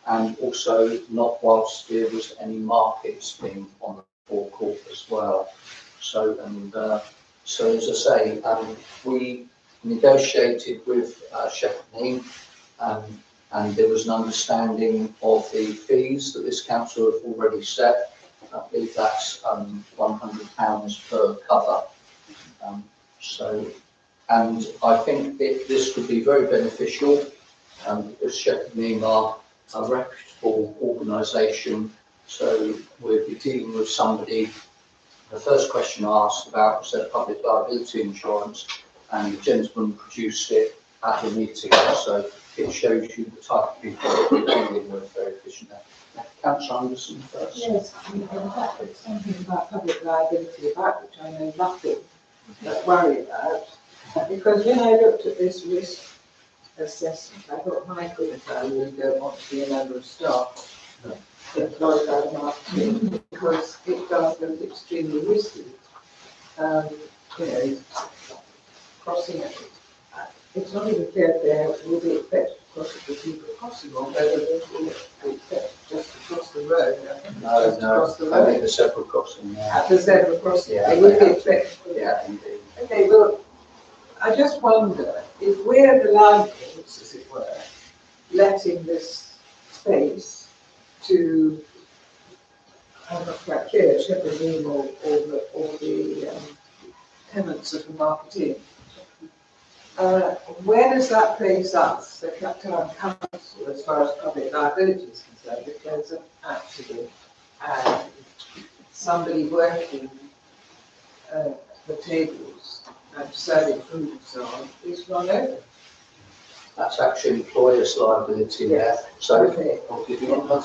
S1: and also not whilst there was any markets being on the forecourt as well. So, so as I say, we negotiated with Shepherd Neame, and there was an understanding of the fees that this council have already set. I believe that's £100 per cover. And I think this could be very beneficial because Shepherd Neame are a reputable organisation. So we'll be dealing with somebody. The first question I asked about was their public liability insurance, and the gentleman produced it at the meeting. So it shows you the type of people that we're dealing with very efficiently. Councillor Anderson first.
S9: Yes, in fact, it's something about public liability about which I know nothing but worry about. Because when I looked at this risk assessment, I thought, my goodness, I really don't want to be a member of staff employed by the marketing because it does look extremely risky. Crossing it. It's not even clear if there will be effective possibly people crossing on whether just across the road. I think it's
S1: No,
S9: just across the
S1: no, only
S9: road.
S1: the zebra crossing there.
S9: At the zebra crossing,
S1: Yeah,
S9: they would be
S1: they have.
S9: expected.
S1: Yeah, indeed.
S9: Okay, well, I just wonder if we're the landlords, as it were, letting this space to, I'm not quite clear, Shepherd Neame or the tenants of the Market Inn. Where does that place us, the town council, as far as public liability is concerned, if there's an accident and somebody working the tables and serving food and so on is run over?
S1: That's actually employer's liability there. So,
S9: Okay.
S1: I'll give you one more.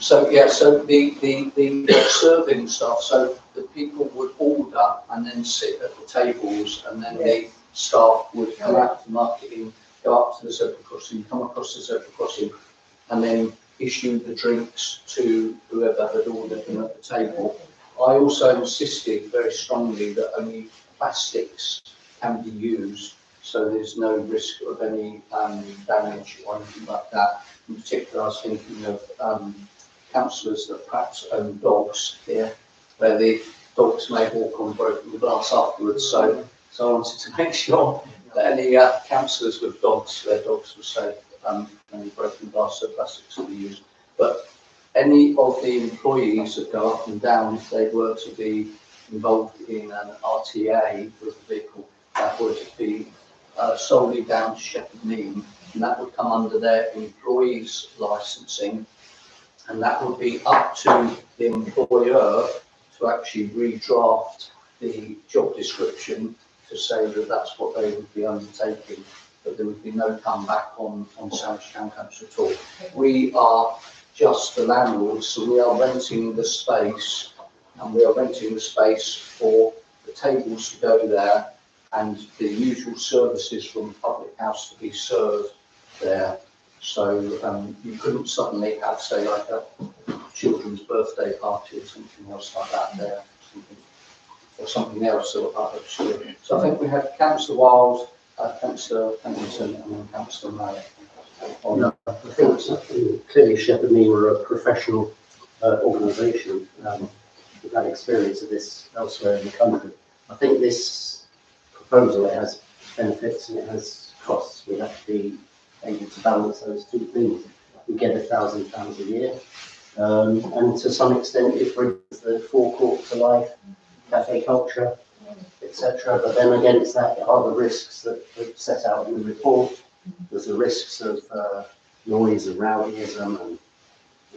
S1: So, yeah, so the serving staff, so the people would order and then sit at the tables, and then the staff would come out to the market and go up to the zebra crossing, come across the zebra crossing, and then issue the drinks to whoever had ordered them at the table. I also insisted very strongly that only plastics can be used, so there's no risk of any damage or anything like that. In particular, I was thinking of councillors that perhaps own dogs here, where the dogs may walk on broken glass afterwards. So I wanted to make sure that any councillors with dogs, their dogs were safe, any broken glass or plastics will be used. But any of the employees that go up and down, if they were to be involved in an RTA with a vehicle, that would be solely down to Shepherd Neame, and that would come under their employees' licensing, and that would be up to the employer to actually redraft the job description to say that that's what they would be undertaking, but there would be no comeback on Sandwich Town Council at all. We are just the landlords, so we are renting the space, and we are renting the space for the tables to go there and the usual services from public house to be served there. So you couldn't suddenly have, say, like a children's birthday party or something else like that there, or something else sort of other school. So I think we had Councillor Wild, Councillor Pennington, and then Councillor Mallet.
S4: No, I think clearly Shepherd Neame are a professional organisation. We've had experience of this elsewhere in the country. I think this proposal, it has benefits and it has costs. We have to be able to balance those two things. We get £1,000 a year, and to some extent it brings the forecourt to life, cafe culture, etc. But then against that are the risks that are set out in the report. There's the risks of noise and rowdyism and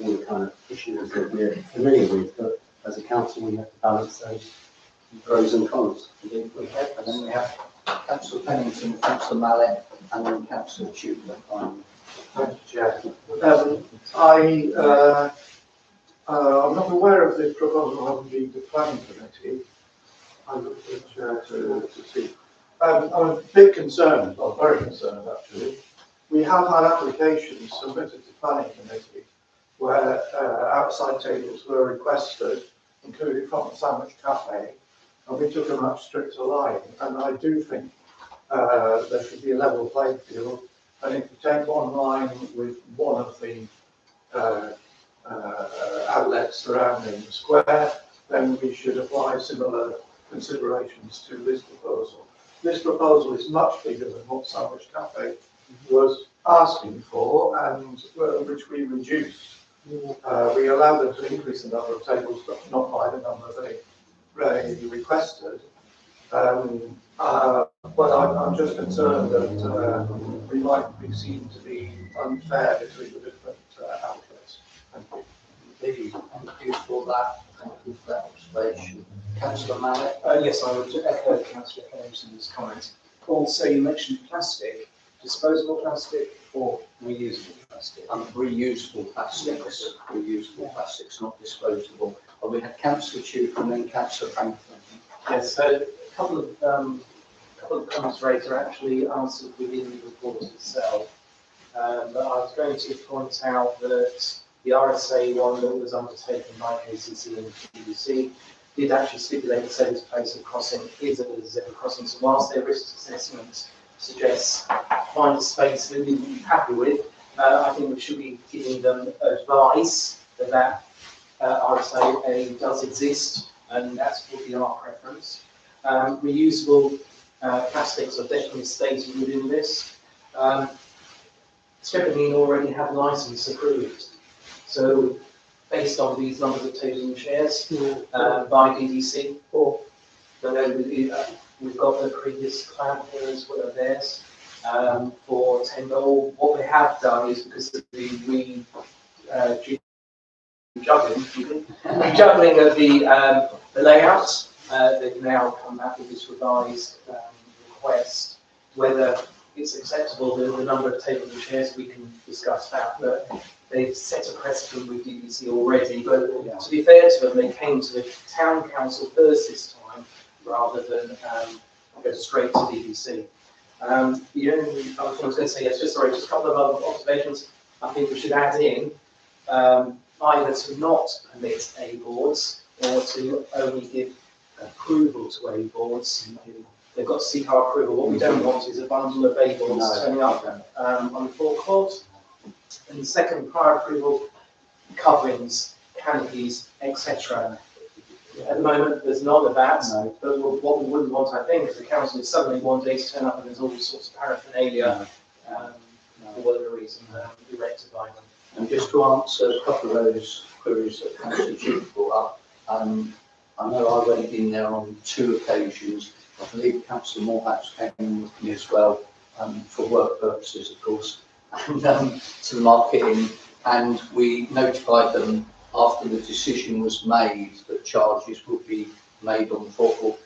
S4: all the kind of issues that we're familiar with. But as a council, we have to balance those pros and cons.
S1: And then we have Councillor Pennington, Councillor Mallet, and then Councillor Tudor.
S11: Thank you, Chair. I'm not aware of the proposal of the planning committee. I looked at the chair to see. I'm a bit concerned, or very concerned actually. We have had applications submitted to planning committee where outside tables were requested, including from the Sandwich Cafe, and we took a much stricter line. And I do think there should be a level playing field. And if you take one line with one of the outlets surrounding the square, then we should apply similar considerations to this proposal. This proposal is much bigger than what Sandwich Cafe was asking for, and which we reduced. We allowed them to increase the number of tables, but not by the number they requested. But I'm just concerned that we might be seen to be unfair between the different outlets. Thank you.
S1: Indeed, thank you for that. Thank you for that observation. Councillor Mallet?
S6: Yes, I would echo Councillor Pennington's comments. Also, you mentioned plastic, disposable plastic or reusable plastic?
S1: Reusable plastics, reusable plastics, not disposable. We had Councillor Tudor and then Councillor Franklin.
S6: Yes, so a couple of comments raised are actually answered within the report itself. But I was going to point out that the RSA one that was undertaken by KCC and GDC did actually stipulate that this place of crossing is a zebra crossing. So whilst their risk assessment suggests find a space that we would be happy with. I think we should be giving them advice that RSA does exist, and that's would be our preference. Reusable plastics are definitely stated within this. Shepherding already have license approved, so based on these numbers of tables and chairs by DDC, we've got the previous cloud here as well as theirs for tender. What we have done is because of the juggling of the layouts, they've now come back with this revised request. Whether it's acceptable, the number of tables and chairs, we can discuss that, but they've set a precedent with DDC already. But to be fair to them, they came to the town council first this time, rather than go straight to DDC. The only other thing I was going to say, just a couple of other observations. I think we should add in either to not permit A boards or to only give approval to A boards. They've got to seek our approval. What we don't want is a bundle of A boards turning up on the forecourt. And the second, prior approval, coverings, canopies, etc. At the moment, there's none of that, but what we wouldn't want, I think, is the council is suddenly one day to turn up and there's all sorts of paraphernalia, for whatever reason, be rectified.
S1: And just to answer a couple of those queries that Councillor Duke brought up, I know I've only been there on 2 occasions. I believe Councillor Morehouse came with me as well, for work purposes, of course, and to the marketing, and we notified them after the decision was made that charges would be made on the forecourt.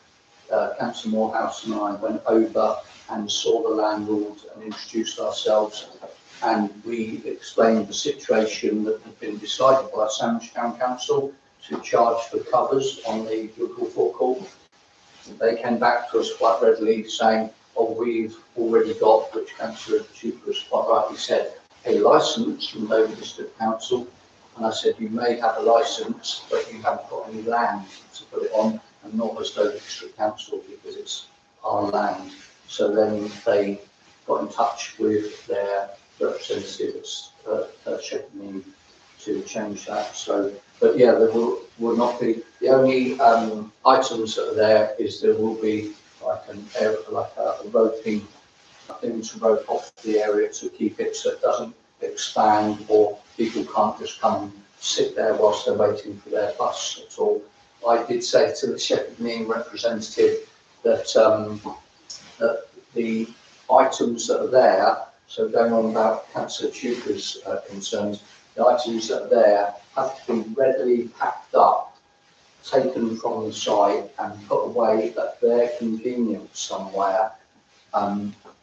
S1: Councillor Morehouse and I went over and saw the landlord and introduced ourselves, and we explained the situation that had been decided by Sandwich Town Council to charge for covers on the local forecourt. They came back to us quite readily saying, oh, we've already got, which Councillor Duke quite rightly said, a licence from Dover District Council. And I said, you may have a licence, but you haven't got any land to put it on, and nor has Dover District Council, because it's our land. So then they got in touch with their representatives at Shepherding to change that. So, but yeah, there will not be, the only items that are there is there will be like a roping thing to rope off the area to keep it so it doesn't expand, or people can't just come and sit there whilst they're waiting for their bus at all. I did say to the Shepherding representative that that the items that are there, so going on about Councillor Tuker's concerns, the items that are there have to be readily packed up, taken from the site and put away at their convenience somewhere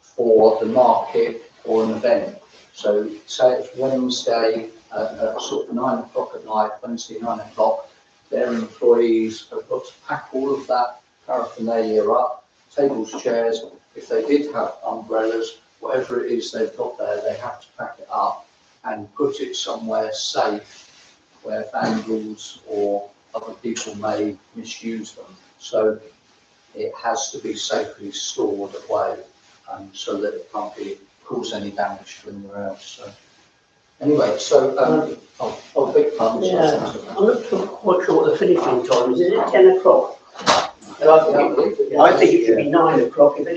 S1: for the market or an event. So say it's Wednesday at sort of 9 o'clock at night, Wednesday 9 o'clock, their employees have got to pack all of that paraphernalia up, tables, chairs. If they did have umbrellas, whatever it is they've got there, they have to pack it up and put it somewhere safe where vandals or other people may misuse them. So it has to be safely stored away so that it can't cause any damage to anywhere else. So anyway, so big pardon.
S10: Yeah, I'm not quite sure what the finishing time is. Is it 10 o'clock? I think it should be 9 o'clock. And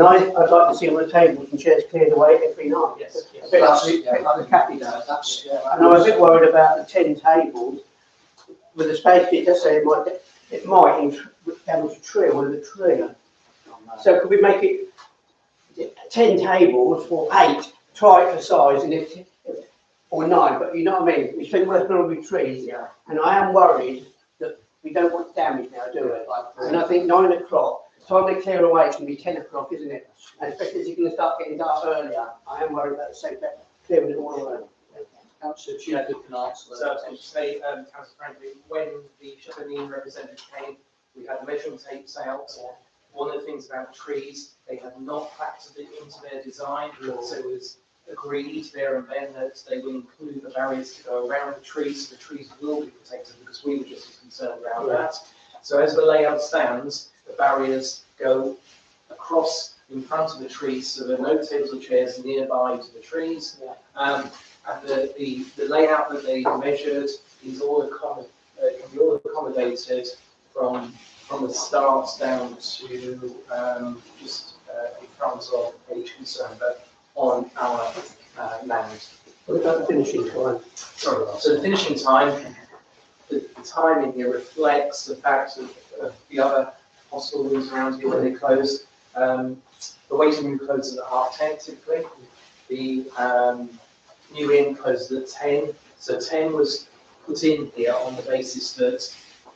S10: I'd like to see all the tables and chairs cleared away every night.
S6: Yes, yes.
S10: A bit like the cafe does. And I was a bit worried about the 10 tables. With the space, it does say it might damage a tree or the tree. So could we make it 10 tables or 8, try it for size, and or 9, but you know what I mean? We spend working on with trees, and I am worried that we don't want damage now, do we? And I think 9 o'clock, time they clear away can be 10 o'clock, isn't it? And especially as you're going to start getting dark earlier, I am worried about the same thing, clearing it all away.
S1: Councillor Duke can answer that.
S6: So I was going to say, Councillor Franklin, when the Shepherding representative came, we had the measuring tapes out. One of the things about trees, they had not factored it into their design, so it was agreed there and then that they will include the barriers to go around the trees, so the trees will be protected, because we were just as concerned around that. So as the layout stands, the barriers go across in front of the trees, so there are no tables or chairs nearby to the trees. And the layout that they measured is can be all accommodated from the start down to just in front of H concern, but on our land.
S10: What about the finishing time?
S6: So the finishing time, the timing here reflects the fact of the other possible rooms around here when they closed. The waiting room closes at 10:30 typically. The new inn closes at 10. So 10 was put in here on the basis that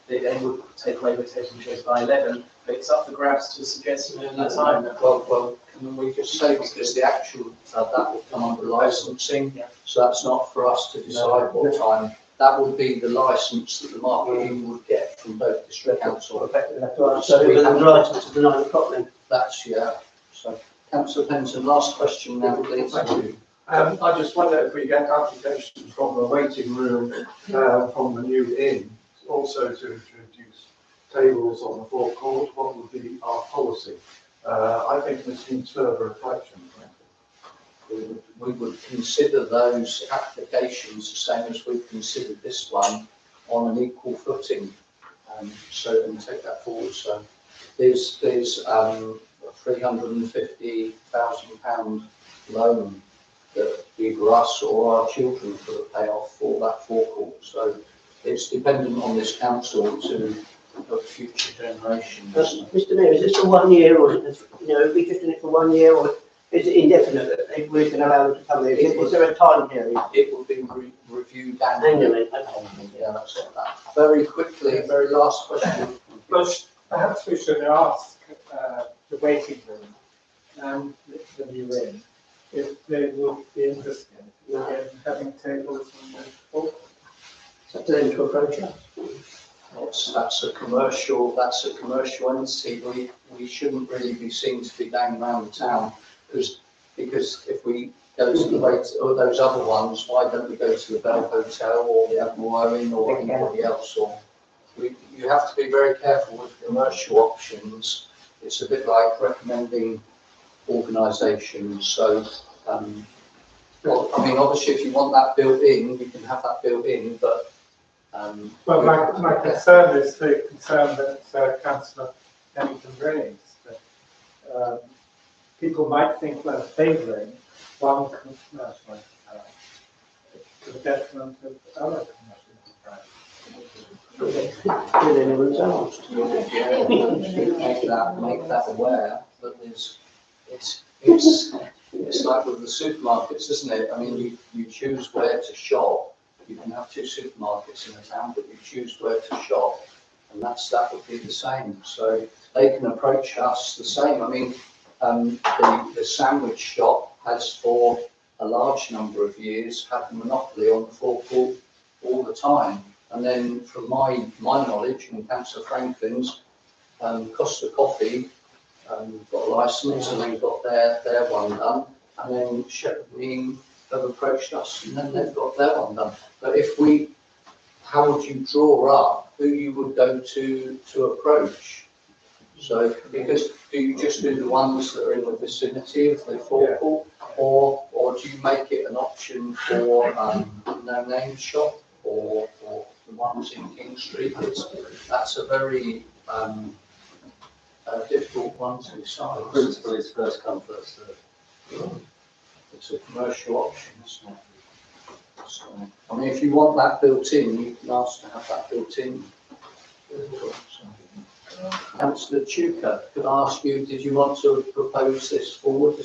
S6: they then would take away the table chairs by 11. But it's up for grabs to suggest an earlier time.
S1: Well, can we just say, because the actual, that will come under licensing, so that's not for us to decide what time. That would be the licence that the market inn would get from both district council.
S10: So we're right up to the 9 o'clock then?
S1: That's, yeah. So, Councillor Penton, last question now, please.
S11: Thank you. I just wonder if we get applications from the waiting room, from the new inn, also to introduce tables on the forecourt, what would be our policy? I think this needs further reflection.
S1: We would consider those applications the same as we've considered this one on an equal footing. So, and take that forward. So there's £350,000 loan that either us or our children could pay off for that forecourt. So it's dependent on this council to look future generations.
S10: Mr Mayor, is this for 1 year, or is it, are we just in it for 1 year, or is it indefinite that we can allow them to come here? Is there a time period?
S1: It will be reviewed annually. Yeah, that's it. Very quickly, very last question.
S12: But perhaps we should ask the waiting room and the new inn if they would be interested in having tables on the floor.
S10: It's up to them to approach us.
S1: That's a commercial entity. We shouldn't really be seen to be going around the town because if we go to the or those other ones, why don't we go to the Bell Hotel or the Admiral Inn or anybody else? Or you have to be very careful with commercial options. It's a bit like recommending organisations. So, well, I mean, obviously, if you want that built in, you can have that built in, but
S12: well, my concern is the concern that Councillor Pennington raised, that people might think we're favouring one commercial to the detriment of other commercial enterprises.
S1: Make that aware that it's like with the supermarkets, isn't it? I mean, you choose where to shop. You can have 2 supermarkets in a town, but you choose where to shop, and that would be the same. So they can approach us the same. I mean, the sandwich shop has for a large number of years had the monopoly on the forecourt all the time. And then from my knowledge and Councillor Franklin's, Costa Coffee got a licence and then got their one done. And then Shepherd Neame have approached us and then they've got their one done. But how would you draw up who you would go to approach? So, because do you just do the ones that are in the vicinity of the forecourt, or do you make it an option for no name shop or the ones in King Street? That's a very difficult one to decide.
S4: The principle is first come, first served.
S1: It's a commercial option, isn't it? So, I mean, if you want that built in, you can ask to have that built in. Councillor Chuka, could I ask you, did you want to propose this forward?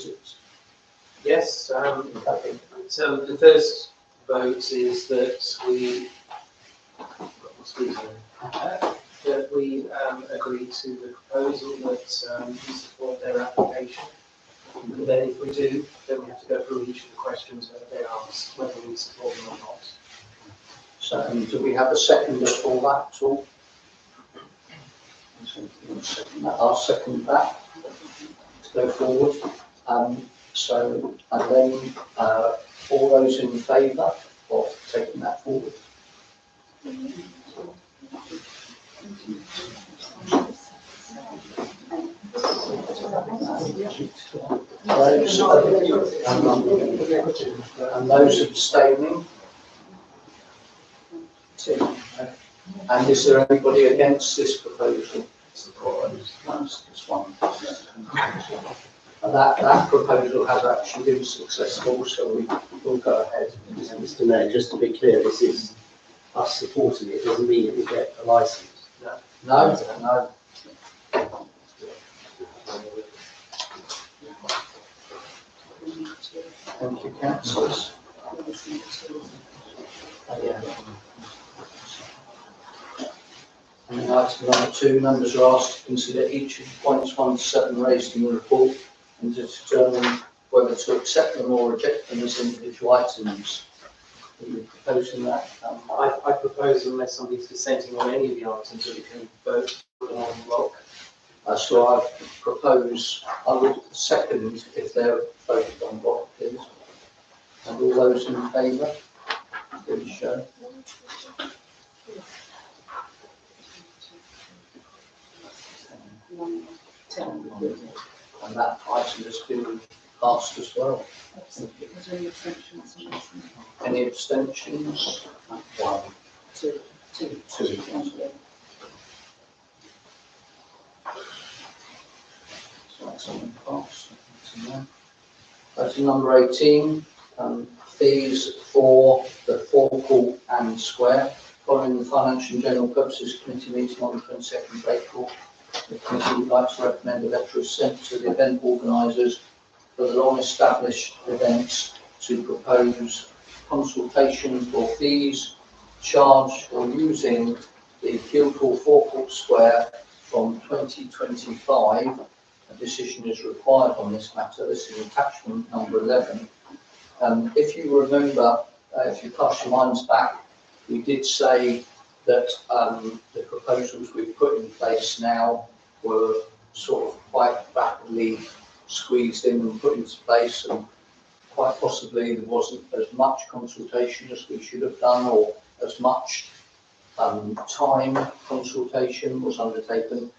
S6: Yes, so the first vote is that we agree to the proposal, that we support their application. And then if we do, then we have to go through each of the questions that they ask, whether we support them or not.
S1: So, do we have a second for that at all? I'll second that to go forward. And then all those in favour of taking that forward? And those abstaining? And is there anybody against this proposal? Just one. And that proposal has actually been successful, so we will go ahead.
S4: Mr. Mayor, just to be clear, this is us supporting it, doesn't mean it will get a licence.
S1: No, no. Thank you, councillors. And in item number 2, members are asked to consider each of the points 1 to 7 raised in the report and to determine whether to accept them or reject them as individual items. Are you proposing that?
S6: I propose, unless somebody's dissenting on any of the items, that we can vote on block.
S1: So I propose, I would second if they're voted on block, please. And all those in favour, please show. And that item has been passed as well. Any abstentions? 1, 2. So that's on passed. Item number 18, fees for the forecourt and square. Following the Financial and General Purposes Committee meeting on the 22nd of April, the committee would like to recommend a letter is sent to the event organisers for the long-established events to propose consultation for fees charged for using the Guildhall forecourt square from 2025. A decision is required on this matter. This is attachment number 11. If you remember, if you cast your minds back, we did say that the proposals we've put in place now were sort of quite rapidly squeezed in and put into place, and quite possibly there wasn't as much consultation as we should have done, or as much time consultation was undertaken.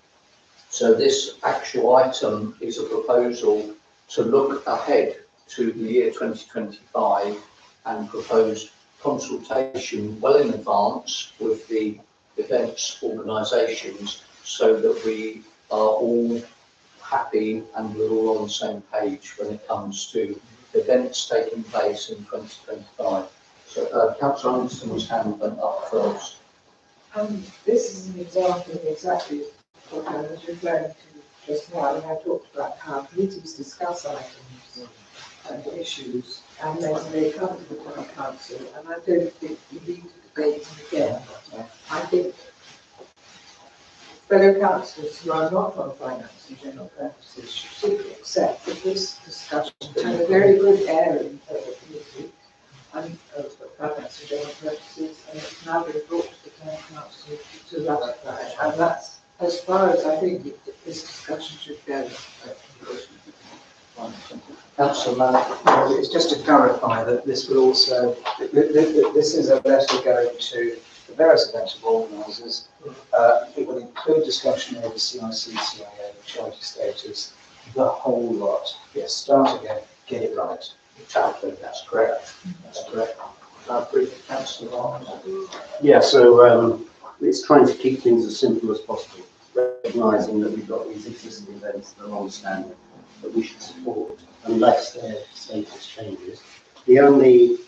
S1: So this actual item is a proposal to look ahead to the year 2025 and propose consultation well in advance with the events organisations so that we are all happy and we're all on the same page when it comes to events taking place in 2025. So Councillor Anderson's hand went up first.
S9: This is an example of exactly what I was referring to just now, when I talked about how committees discuss items and issues, and then they come to the town council, and I don't think we need to debate them again. I think fellow councillors who are not on finance and general purposes should accept that this discussion had a very good airing of the committee and of finance and general purposes, and it's now been brought to the town council to ratify. And that's as far as I think this discussion should go.
S1: Councillor Malik.
S13: It's just to clarify that this will also, this is a letter going to the various event organisers. It will include discussion over CIC, CIA, charity status, the whole lot. Yes, start again, get it right.
S1: Exactly, that's correct. That's correct. Brief, Councillor Barnes.
S4: Yeah, so it's trying to keep things as simple as possible, recognising that we've got these existing events that are long-standing that we should support unless their status changes. The only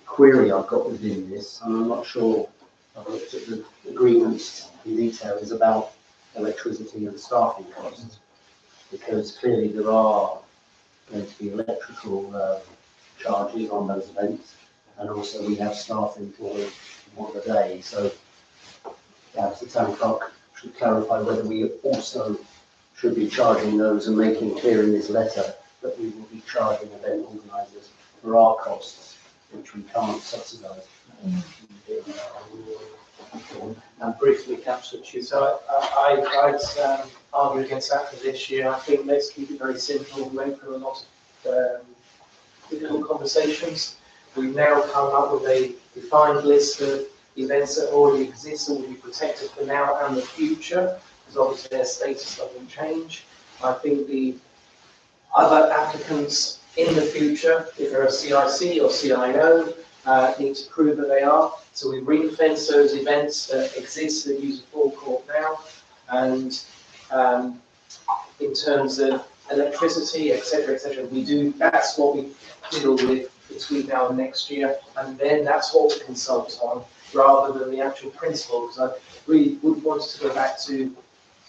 S4: query I've got within this, and I'm not sure, I've looked at the agreements in detail, is about electricity and staffing costs, because clearly there are going to be electrical charges on those events, and also we have staffing for one a day. So perhaps the town clerk should clarify whether we also should be charging those and making clear in this letter that we will be charging event organisers for our costs, which we can't subsidise.
S1: And briefly, Councillor Chu.
S6: So I'd argue against that for this year. I think let's keep it very simple. We went through a lot of difficult conversations. We've now come up with a defined list of events that already exist and will be protected for now and the future, because obviously their status doesn't change. I think the other applicants in the future, if they're a CIC or CIO, need to prove that they are. So we ring-fence those events that exist that use a forecourt now. And in terms of electricity, etc., we do, that's what we deal with between now and next year. And then that's what we consult on, rather than the actual principle, because I really would want to go back to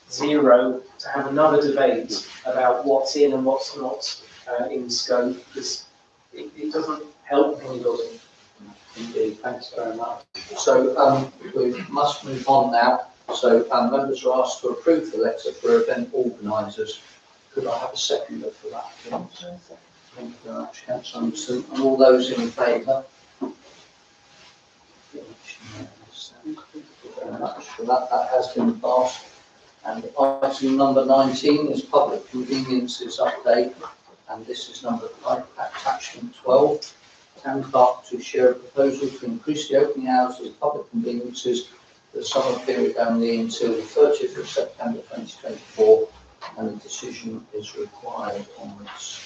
S6: zero to have another debate about what's in and what's not in scope, because it doesn't help anybody.
S1: Indeed, thanks very much. So we must move on now. So members are asked to approve the letter for event organisers. Could I have a seconder for that, please? Thank you very much, Councillor Anderson. And all those in favour? Thank you very much for that. That has been passed. And item number 19 is public conveniences update. And this is number attachment 12. Town clerk to share a proposal to increase the opening hours of public conveniences for the summer period only until the 30th of September 2024, and a decision is required on this.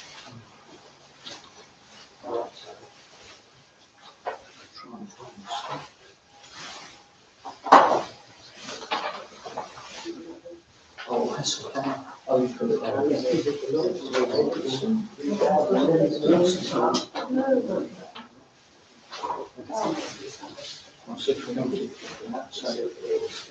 S1: Oh, that's okay. Oh, you put it there.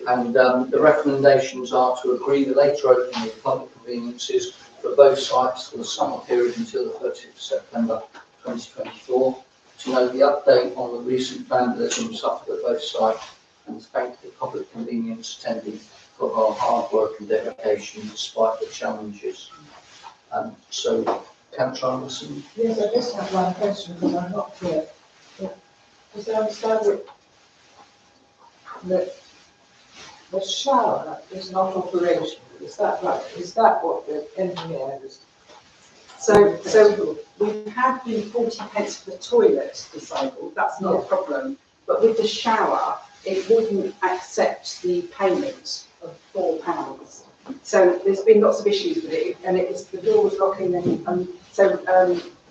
S1: And the recommendations are to agree the later opening of public conveniences for both sites for the summer period until the 30th of September 2024, to know the update on the recent vandalism suffered at both sites, and to thank the public convenience attendants for our hard work and dedication despite the challenges. So, Councillor Anderson?
S9: Yes, I just have one question because I'm not clear. Because I understand that the shower is not operational. Is that right? Is that what the engineer was?
S2: So we have the 40 pence for the toilet disabled, that's not a problem. But with the shower, it wouldn't accept the payment of £4. So there's been lots of issues with it, and the door was locking, and so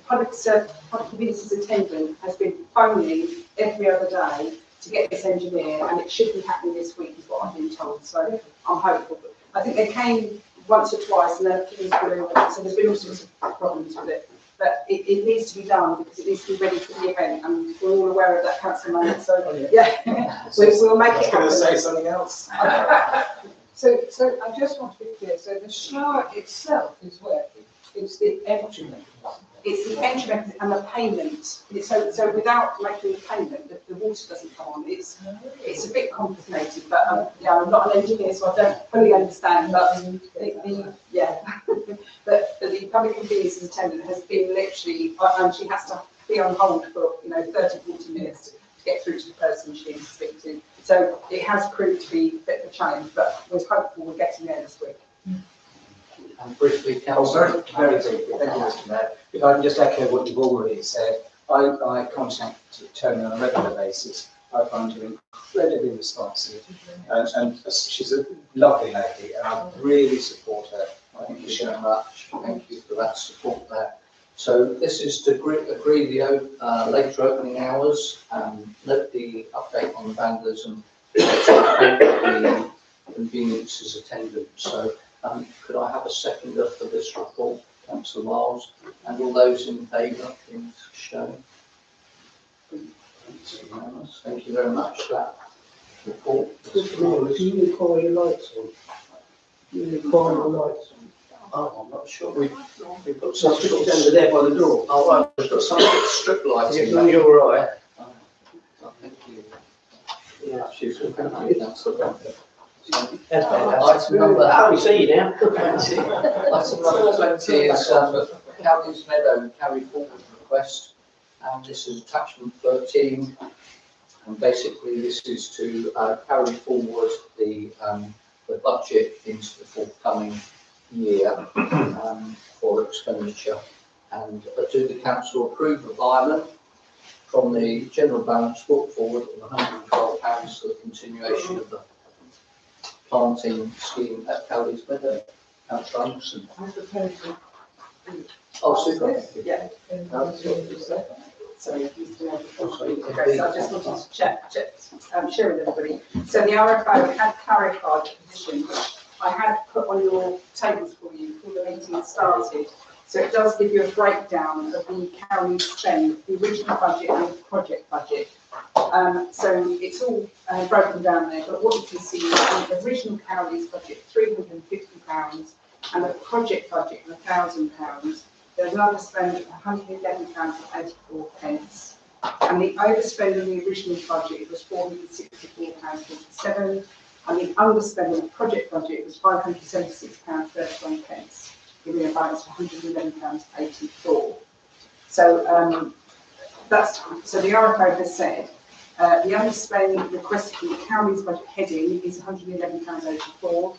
S2: public conveniences attendant has been phoning every other day to get this engineer, and it should be happening this week, is what I've been told. So I'm hopeful. But I think they came once or twice, and then so there's been all sorts of problems with it. But it needs to be done because it needs to be ready for the event, and we're all aware of that, Councillor Mayor. So we'll make it happen.
S6: Going to say something else.
S9: So I just want to be clear. So the shower itself is working. It's the entry mechanism.
S2: It's the entry mechanism and the payment. So without making the payment, the water doesn't come on. It's a bit complicated, but yeah, I'm not an engineer, so I don't fully understand. But but the public conveniences attendant has been literally, and she has to be on hold for 30, 40 minutes to get through to the person she needs to speak to. So it has proved to be a bit of a challenge, but we're hopeful we're getting there this week.
S1: And briefly, Councillor.
S13: Very briefly, thank you, Mr. Mayor. If I can just echo what you've already said, I contact Tony on a regular basis. I find her incredibly responsive, and she's a lovely lady, and I really support her.
S1: Thank you very much. Thank you for that support there. So this is to agree the later opening hours, note the update on the vandalism, the conveniences attendant. So could I have a seconder for this report, Councillor Miles, and all those in favour, please show. Thank you very much for that report.
S10: Do you require your lights on? Do you require your lights on?
S1: Oh, I'm not sure. We've got
S10: So
S1: some
S10: it's under there by the door.
S1: Oh, right, we've got some strip lights in there.
S10: You're all right.
S1: Thank you. Yeah, she's looking at me, that's the one.
S10: That's
S1: Item number.
S10: I can see you now.
S1: Item number 20 is Cowley's Meadow carry forward request, and this is attachment 13. And basically, this is to carry forward the budget into the forthcoming year for expenditure. And do the council approve of Ireland from the general balance brought forward of £112 for the continuation of the planting scheme at Cowley's Meadow? Councillor Anderson.
S9: I propose to.
S1: Oh, super.
S9: Yeah.
S2: Sorry, Mr. Mayor, before we go, so I just wanted to share with everybody. So the RFO had clarified the position, which I had put on your tables for you before the meeting started. So it does give you a breakdown of the county spend, the original budget and the project budget. So it's all broken down there, but what you can see is the original county's budget, £350, and the project budget of £1,000. There's an underspend of £111.84, and the overspend of the original budget was £464.47, and the underspend of the project budget was £576.31, giving a balance of £111.84. So so the RFO has said the underspend requested from the county's budget heading is £111.84,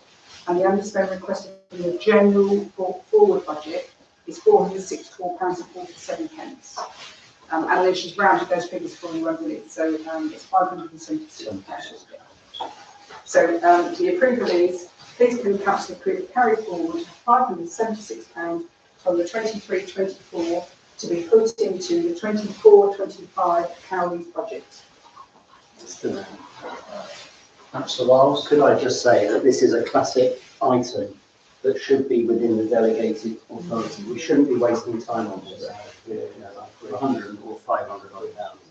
S2: and the underspend requested from the general forward budget is £464.47. And then she's rounded those figures for you underneath, so it's £576. So the approval is, please can the council approve the carry forward £576 from the 23-24 to be put into the 24-25 county's budget.
S1: Councillor Wiles.
S4: Could I just say that this is a classic item that should be within the delegated authority? We shouldn't be wasting time on this. For 100 or 500 pounds.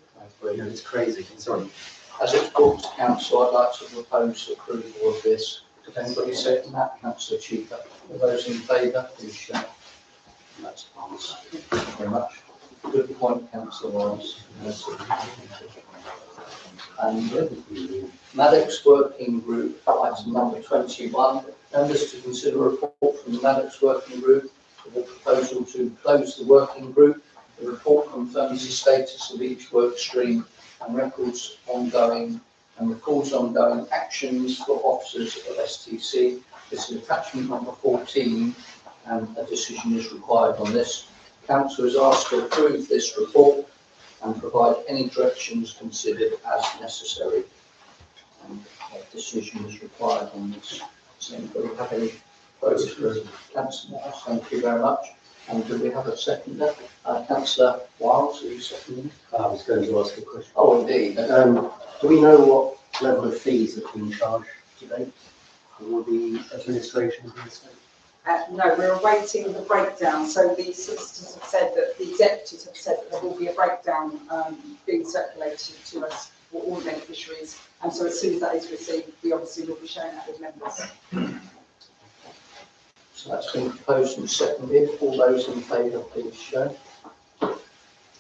S4: It's crazy. Sorry.
S1: As it's brought to council, I'd like to propose approval of this. Does anybody second that? Councillor Cheetah. All those in favour, please show. That's passed. Thank you very much. Good point, Councillor Wiles. And Maddox Working Group, item number 21. Members to consider a report from the Maddox Working Group with a proposal to close the working group. The report confirms the status of each work stream and records ongoing actions for officers of STC. This is attachment number 14, and a decision is required on this. Council is asked to approve this report and provide any directions considered as necessary. And a decision is required on this. Does anybody have any votes for Councillor? Thank you very much. And do we have a seconder? Councillor Wiles, are you seconding?
S4: I was going to ask a question.
S1: Oh, indeed.
S4: Do we know what level of fees have been charged today for the administration of the estate?
S2: No, we're awaiting the breakdown. So the solicitors have said that the executives have said that there will be a breakdown being circulated to us for all beneficiaries. And so as soon as that is received, we obviously will be sharing that with members.
S1: So that's been proposed and seconded. All those in favour, please show. Thank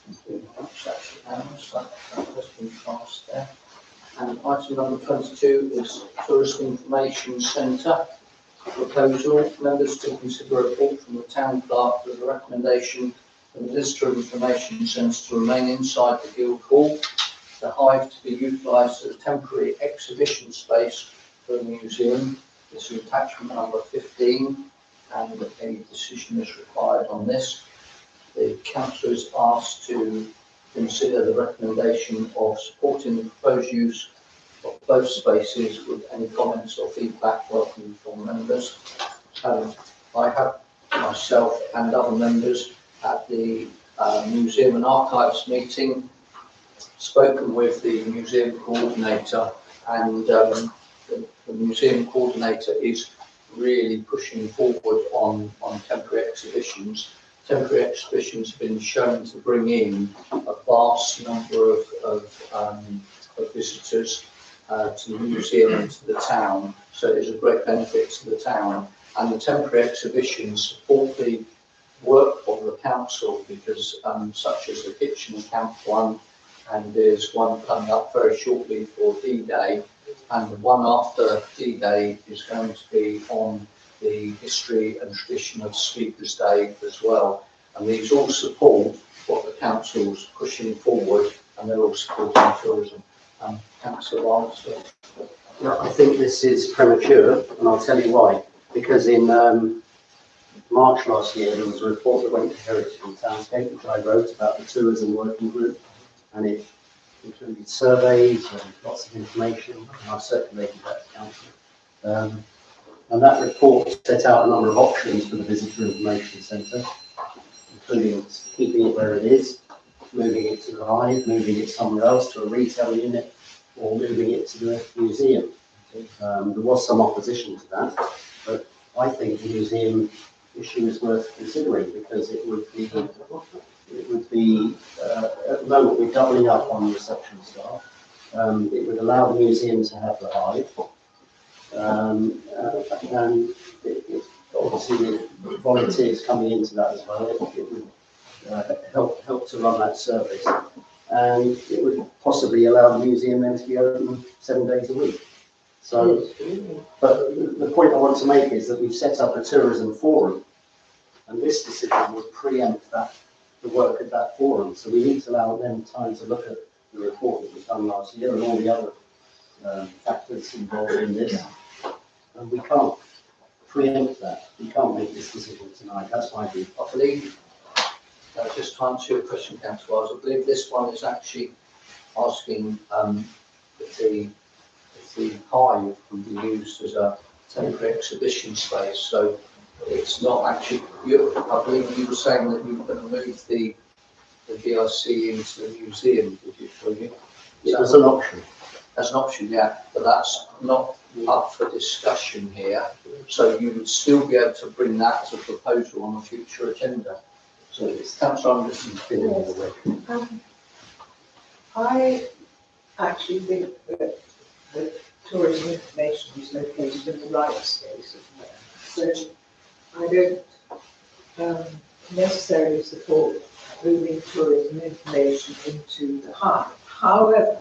S1: you very much. That's unanimous. That has been passed there. And item number 22 is Tourist Information Centre proposal. Members to consider a report from the town clerk with a recommendation for the Visitor Information Centre to remain inside the Guildhall, the Hive to be utilised as a temporary exhibition space for the museum. This is attachment number 15, and a decision is required on this. The council is asked to consider the recommendation of supporting the proposed use of both spaces with any comments or feedback welcome from members. I have myself and other members at the Museum and Archives meeting spoken with the museum coordinator, and the museum coordinator is really pushing forward on temporary exhibitions. Temporary exhibitions have been shown to bring in a vast number of visitors to the museum and to the town, so it is a great benefit to the town. And the temporary exhibitions support the work of the council, because such as the kitchen camp one, and there's one coming up very shortly for D-Day, and the one after D-Day is going to be on the history and tradition of Speaker's Day as well. And these all support what the council's pushing forward, and they're all supporting tourism. Councillor Wiles.
S4: Yeah, I think this is premature, and I'll tell you why. Because in March last year, there was a report that went to Heritage and Townscape, which I wrote about the tourism working group, and it included surveys and lots of information, and I circulated that to council. And that report set out a number of options for the Visitor Information Centre, including keeping it where it is, moving it to the Hive, moving it somewhere else to a retail unit, or moving it to the museum. There was some opposition to that, but I think the museum issue is worth considering because it would be at the moment we're doubling up on reception staff. It would allow the museum to have the Hive, and obviously with volunteers coming into that as well, it would help to run that service, and it would possibly allow the museum then to be open 7 days a week. So, but the point I want to make is that we've set up a tourism forum, and this decision would preempt the work of that forum. So we need to allow them time to look at the report that was done last year and all the other factors involved in this, and we can't preempt that. We can't make this decision tonight. That's my view.
S1: I believe, just to answer your question, Councillor, I believe this one is actually asking if the Hive can be used as a temporary exhibition space. So it's not actually, I believe you were saying that you were going to move the VIC into the museum, did you?
S4: It was an option.
S1: That's an option, yeah, but that's not up for discussion here. So you would still be able to bring that as a proposal on a future agenda. So it's Councillor Anderson's been in the way.
S9: I actually think that the tourism information is located in the right space of there. So I don't necessarily support moving tourism information into the Hive. However,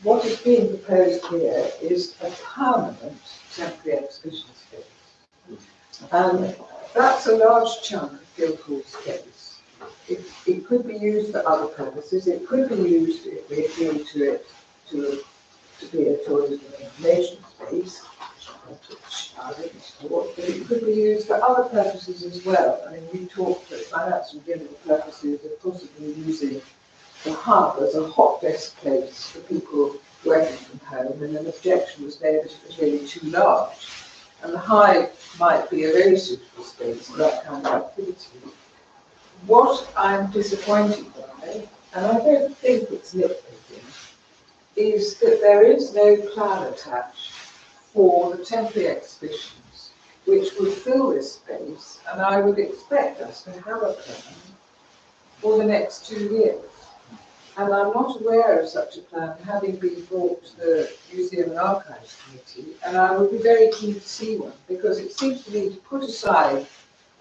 S9: what is being proposed here is a permanent temporary exhibition space. And that's a large chunk of Guildhall space. It could be used for other purposes. It could be used, if we agree to it, to be a tourism information space, but it could be used for other purposes as well. I mean, we talked at finance and general purposes of possibly using the Hub as a hot desk place for people working from home, and an objection was made that it was really too large. And the Hive might be a very suitable space for that kind of activity. What I'm disappointed by, and I don't think it's nitpicking, is that there is no plan attached for the temporary exhibitions which would fill this space, and I would expect us to have a plan for the next 2 years. And I'm not aware of such a plan having been brought to the Museum and Archives Committee, and I would be very keen to see one, because it seems to me to put aside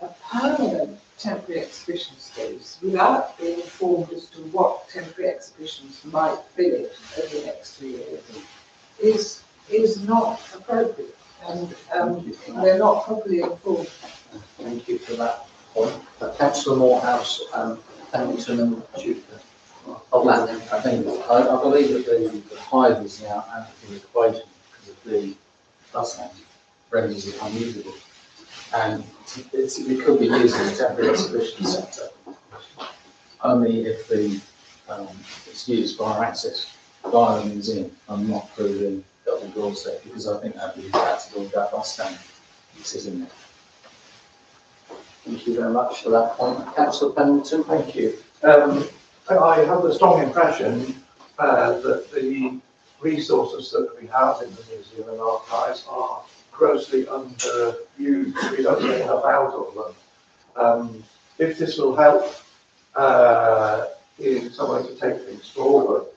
S9: a permanent temporary exhibition space without being informed as to what temporary exhibitions might fill it over the next 2 years is not appropriate, and we're not properly informed.
S1: Thank you for that point. Councillor Morehouse, Pennington and Jupiter.
S8: I believe that the Hive is now out of the equation because of the bus lane renders it unusable. And it could be used as a temporary exhibition centre only if it's used via access via the museum and not through the double doorstep, because I think that would be practical with that bus stand that is in there.
S1: Thank you very much for that point. Councillor Pennington.
S11: Thank you. I have the strong impression that the resources that we have in the museum and archives are grossly underused. We don't get enough out of them. If this will help in some way to take things forward,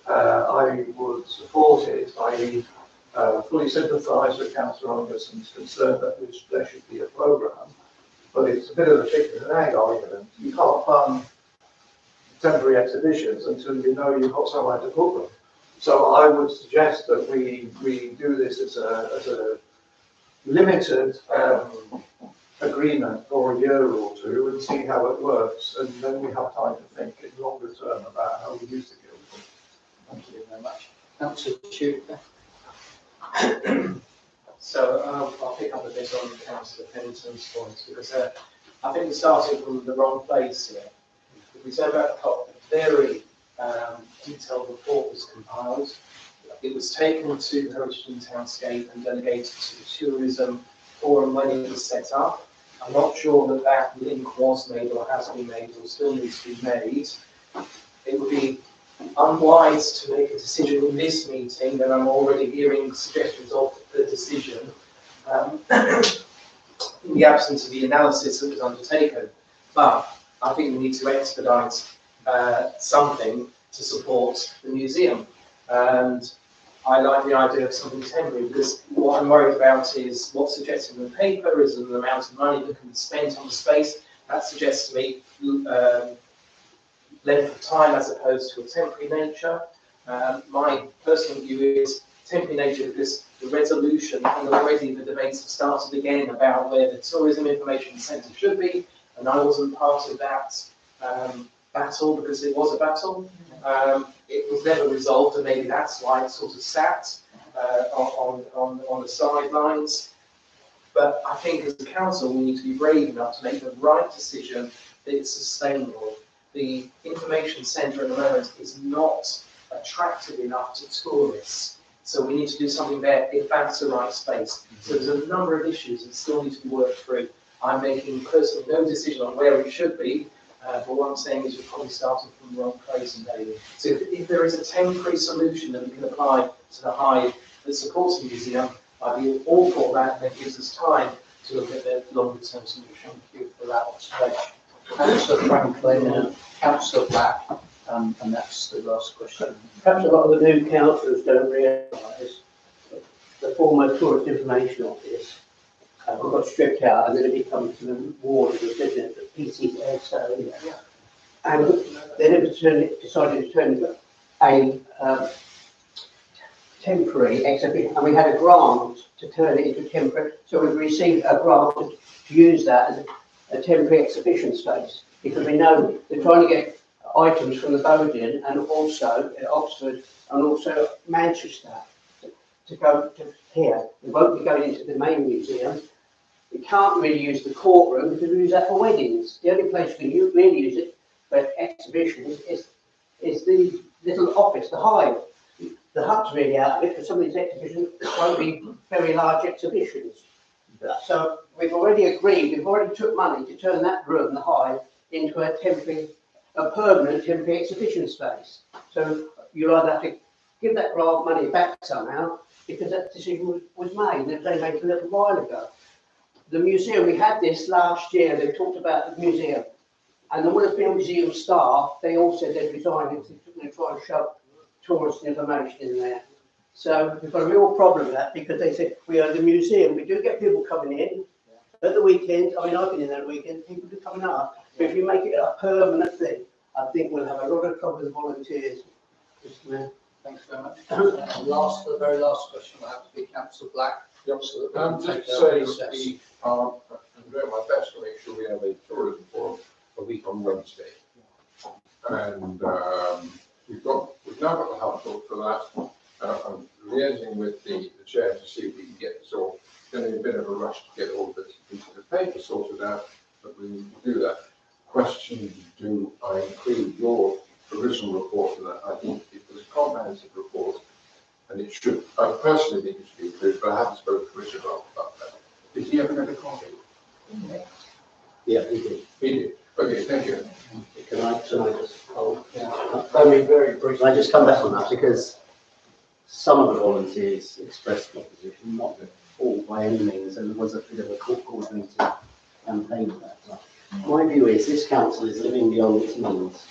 S11: I would support it. I fully sympathise with Councillor Anderson's concern that there should be a programme, but it's a bit of a chicken and egg argument. You can't fund temporary exhibitions until you know you've got somewhere to put them. So I would suggest that we do this as a limited agreement for a year or two and see how it works, and then we have time to think in longer term about how we use the Guildhall.
S1: Thank you very much. Councillor Jupiter.
S6: So I'll pick up a bit on Councillor Pennington's points, because I think we're starting from the wrong place here. If we say about COP, a very detailed report was compiled it was taken to Heritage and Townscape and delegated to the Tourism Forum when it was set up. I'm not sure that that link was made or has been made or still needs to be made. It would be unwise to make a decision in this meeting, and I'm already hearing suggestions of the decision in the absence of the analysis that was undertaken. But I think we need to expedite something to support the museum. And I like the idea of something temporary, because what I'm worried about is what's suggested in the paper is an amount of money that can be spent on the space. That suggests to me length of time as opposed to a temporary nature. My personal view is temporary nature because the resolution and already the debates have started again about where the Tourism Information Centre should be, and I wasn't part of that battle because it was a battle. It was never resolved, and maybe that's why it sort of sat on the sidelines. But I think as a council, we need to be brave enough to make the right decision that it's sustainable. The information centre at the moment is not attractive enough to tourists. So we need to do something there if that's the right space. So there's a number of issues that still need to be worked through. I'm making personally no decision on where it should be, but what I'm saying is we're probably starting from the wrong place in Daily. So if there is a temporary solution that we can apply to the Hive that supports the museum, I'd be all for that, and it gives us time to look at the longer term solution. Thank you for that observation.
S1: Councillor Franklin and Councillor Black, and that's the last question.
S10: Perhaps a lot of the new councillors don't realise that the former Tourist Information Office got stripped out, and then it becomes the ward of the business, the PCSO. And they never decided to turn it a temporary exhibition, and we had a grant to turn it into temporary, so we've received a grant to use that as a temporary exhibition space, because we know they're trying to get items from the Bowden and also Oxford and also Manchester to go to here. They won't be going into the main museum. We can't really use the courtroom because we use that for weddings. The only place we can really use it for exhibitions is the little office, the Hive. The hub's really out of it, because some of these exhibitions won't be very large exhibitions. So we've already agreed, we've already took money to turn that room, the Hive, into a permanent temporary exhibition space. So you'll either have to give that grant money back somehow, because that decision was made, and it was only made a little while ago. The museum, we had this last year, they talked about the museum, and all of the museum staff, they all said they'd resign if they try and shove tourist information in there. So we've got a real problem with that, because they said, we are the museum, we do get people coming in at the weekend. I mean, I've been in there at the weekend, people do coming up, but if you make it a permanent thing, I think we'll have a lot of trouble with volunteers.
S1: Thanks very much. The very last question will have to be Councillor Black.
S3: Yep.
S1: So that we
S3: Just
S1: take
S3: to
S1: our
S3: say,
S1: recess.
S3: we are doing my best to make sure we have a tourism forum a week on Wednesday. And we've now got the hub book for that. I'm liaising with the chair to see if we can get this all. It's going to be a bit of a rush to get all this pieces of paper sorted out, but we need to do that. Question, do I include your original report in that? I think it was a comprehensive report, and it should, I personally think it should be included, but I haven't spoken to Richard about that. Did he ever get a copy?
S4: Yeah, he did.
S3: He did. Okay, thank you.
S4: Can I just,
S1: Very, very briefly.
S4: can I just come back on that, because some of the volunteers expressed opposition, not all by any means, and there was a bit of a coordinated campaign at that time. My view is this council is living beyond its means.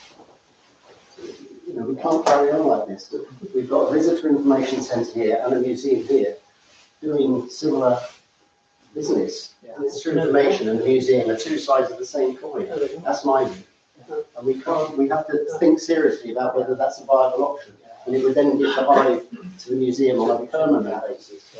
S4: You know, we can't carry on like this. We've got a visitor information centre here and a museum here doing similar business. Visitor information and the museum are two sides of the same coin. That's my view. And we have to think seriously about whether that's a viable option. And it would then give the Hive to the museum on a permanent basis.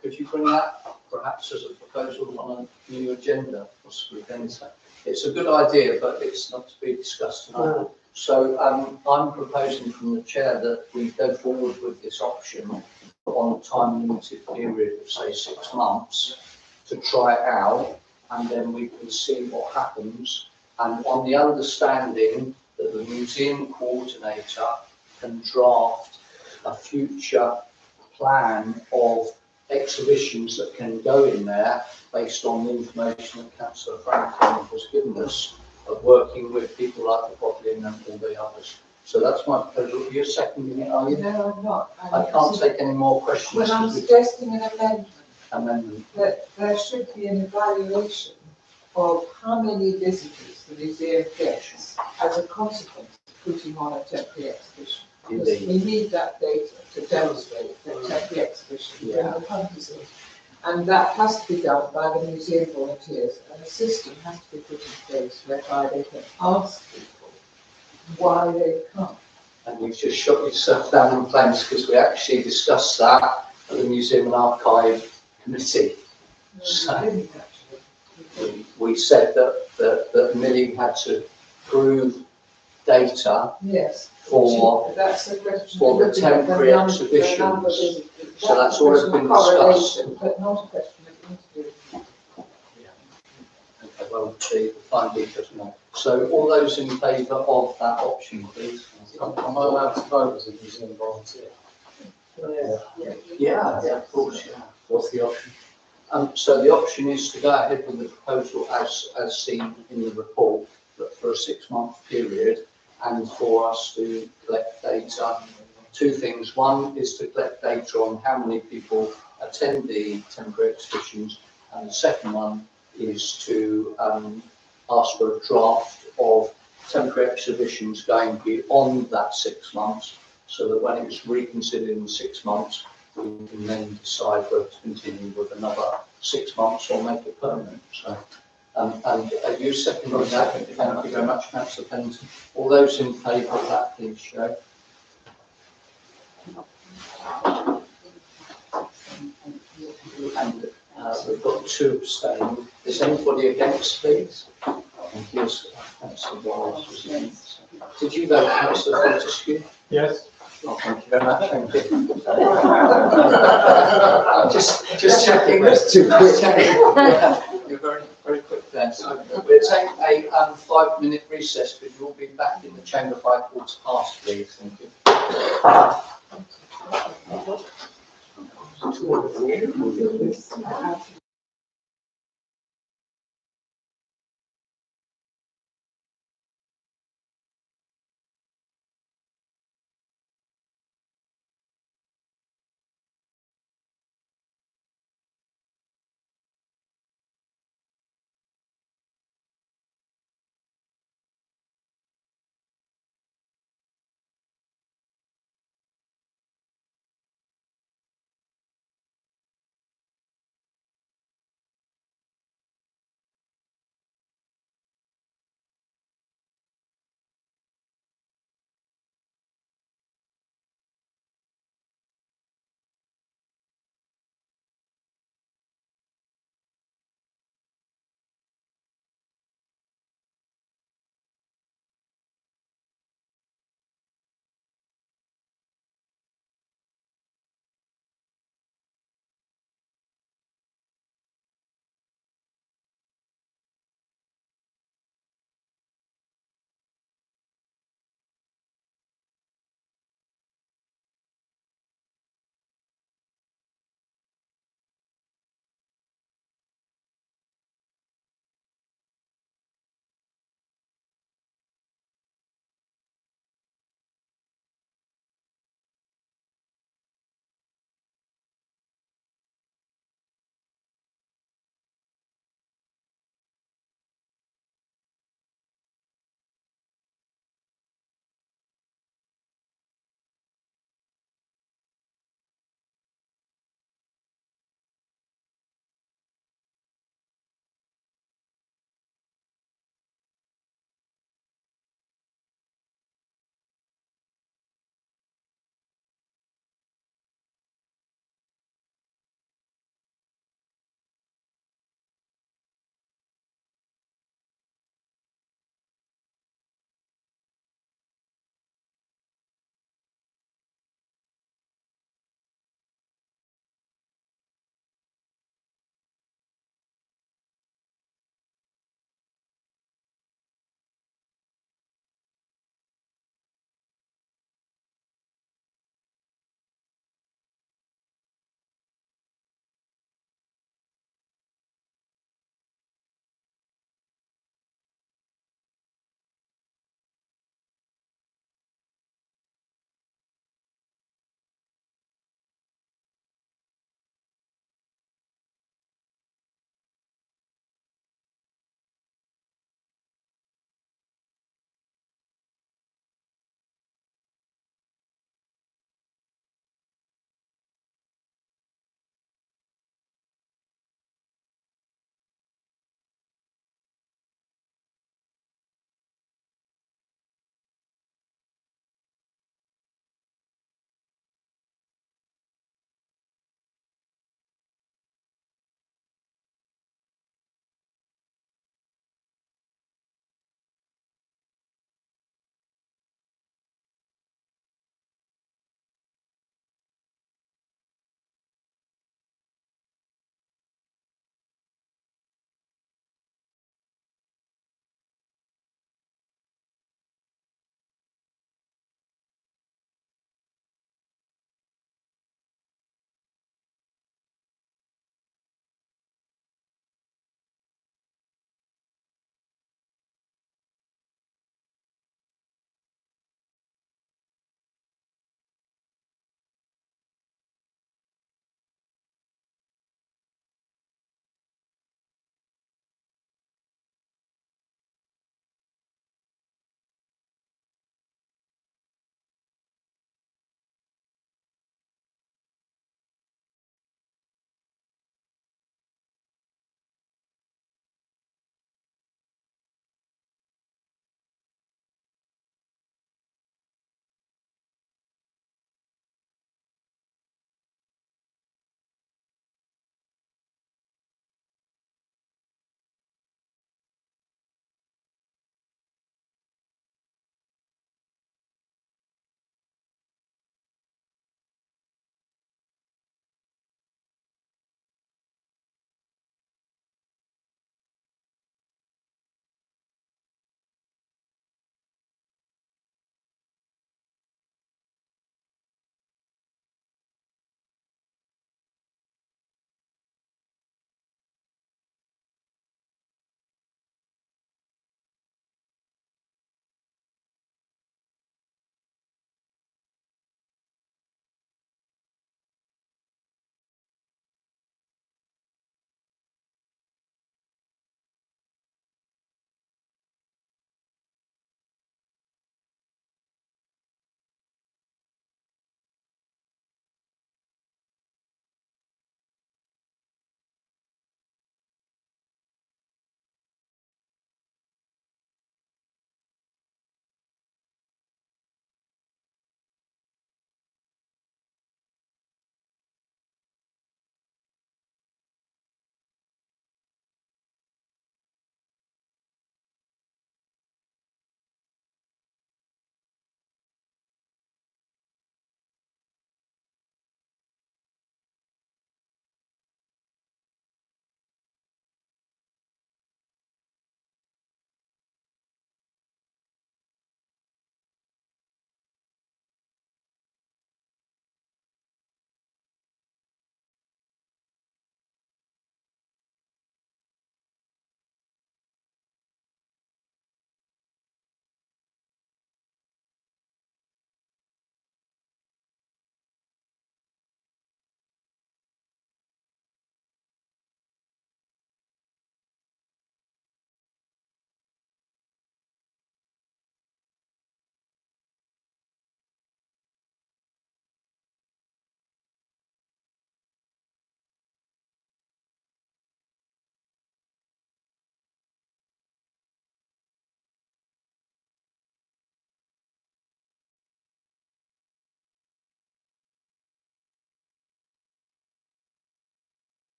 S1: Could you bring that perhaps as a proposal on a new agenda, possibly Wednesday? It's a good idea, but it's not to be discussed tonight. So I'm proposing from the chair that we go forward with this option on a time limited period of say 6 months to try it out, and then we can see what happens. And on the understanding that the museum coordinator can draft a future plan of exhibitions that can go in there based on the information that Councillor Franklin has given us of working with people like the Bodleian and all the others. So that's my proposal. You're seconding it, are you?
S9: No, I'm not.
S1: I can't take any more questions.
S9: Well, I'm suggesting an
S1: Amendment.
S9: that there should be an evaluation of how many visitors the museum gets as a consequence of putting on a temporary exhibition. Because
S1: Indeed.
S9: we need that data to demonstrate that temporary exhibitions bring the funds in. And that has to be done by the museum volunteers, and a system has to be put in place whereby they can ask people why they come.
S1: And you've just shot yourself down in flames because we actually discussed that at the Museum and Archive Committee. So we said that Millie had to prove data
S9: Yes.
S1: for
S9: That's the question.
S1: for the temporary exhibitions. So that's already been discussed.
S9: But not a question of interview.
S1: Okay, well, the fine details not. So all those in favour of that option, please.
S8: Am I allowed to vote as a museum volunteer?
S1: Yeah, of course, yeah.
S8: What's the option?
S1: So the option is to go ahead with the proposal as seen in the report, but for a 6-month period, and for us to collect data. Two things. One is to collect data on how many people attend the temporary exhibitions, and the second one is to ask for a draft of temporary exhibitions going beyond that 6 months, so that when it's reconsidered in 6 months, we can then decide whether to continue with another 6 months or make it permanent. So, and are you seconding that? Thank you very much, Councillor Pennington. All those in favour of that, please show. And we've got 2 abstaining. Is anybody against, please? Thank you, Councillor Wallace was against. Did you vote, Councillor Fortescue?
S12: Yes.
S1: Oh, thank you very much. Thank you. just checking.
S4: That's too quick.
S1: Yeah, you're very, very quick there. So we'll take a 5-minute recess, but you'll be back in the chamber by 15:15, please. Thank you.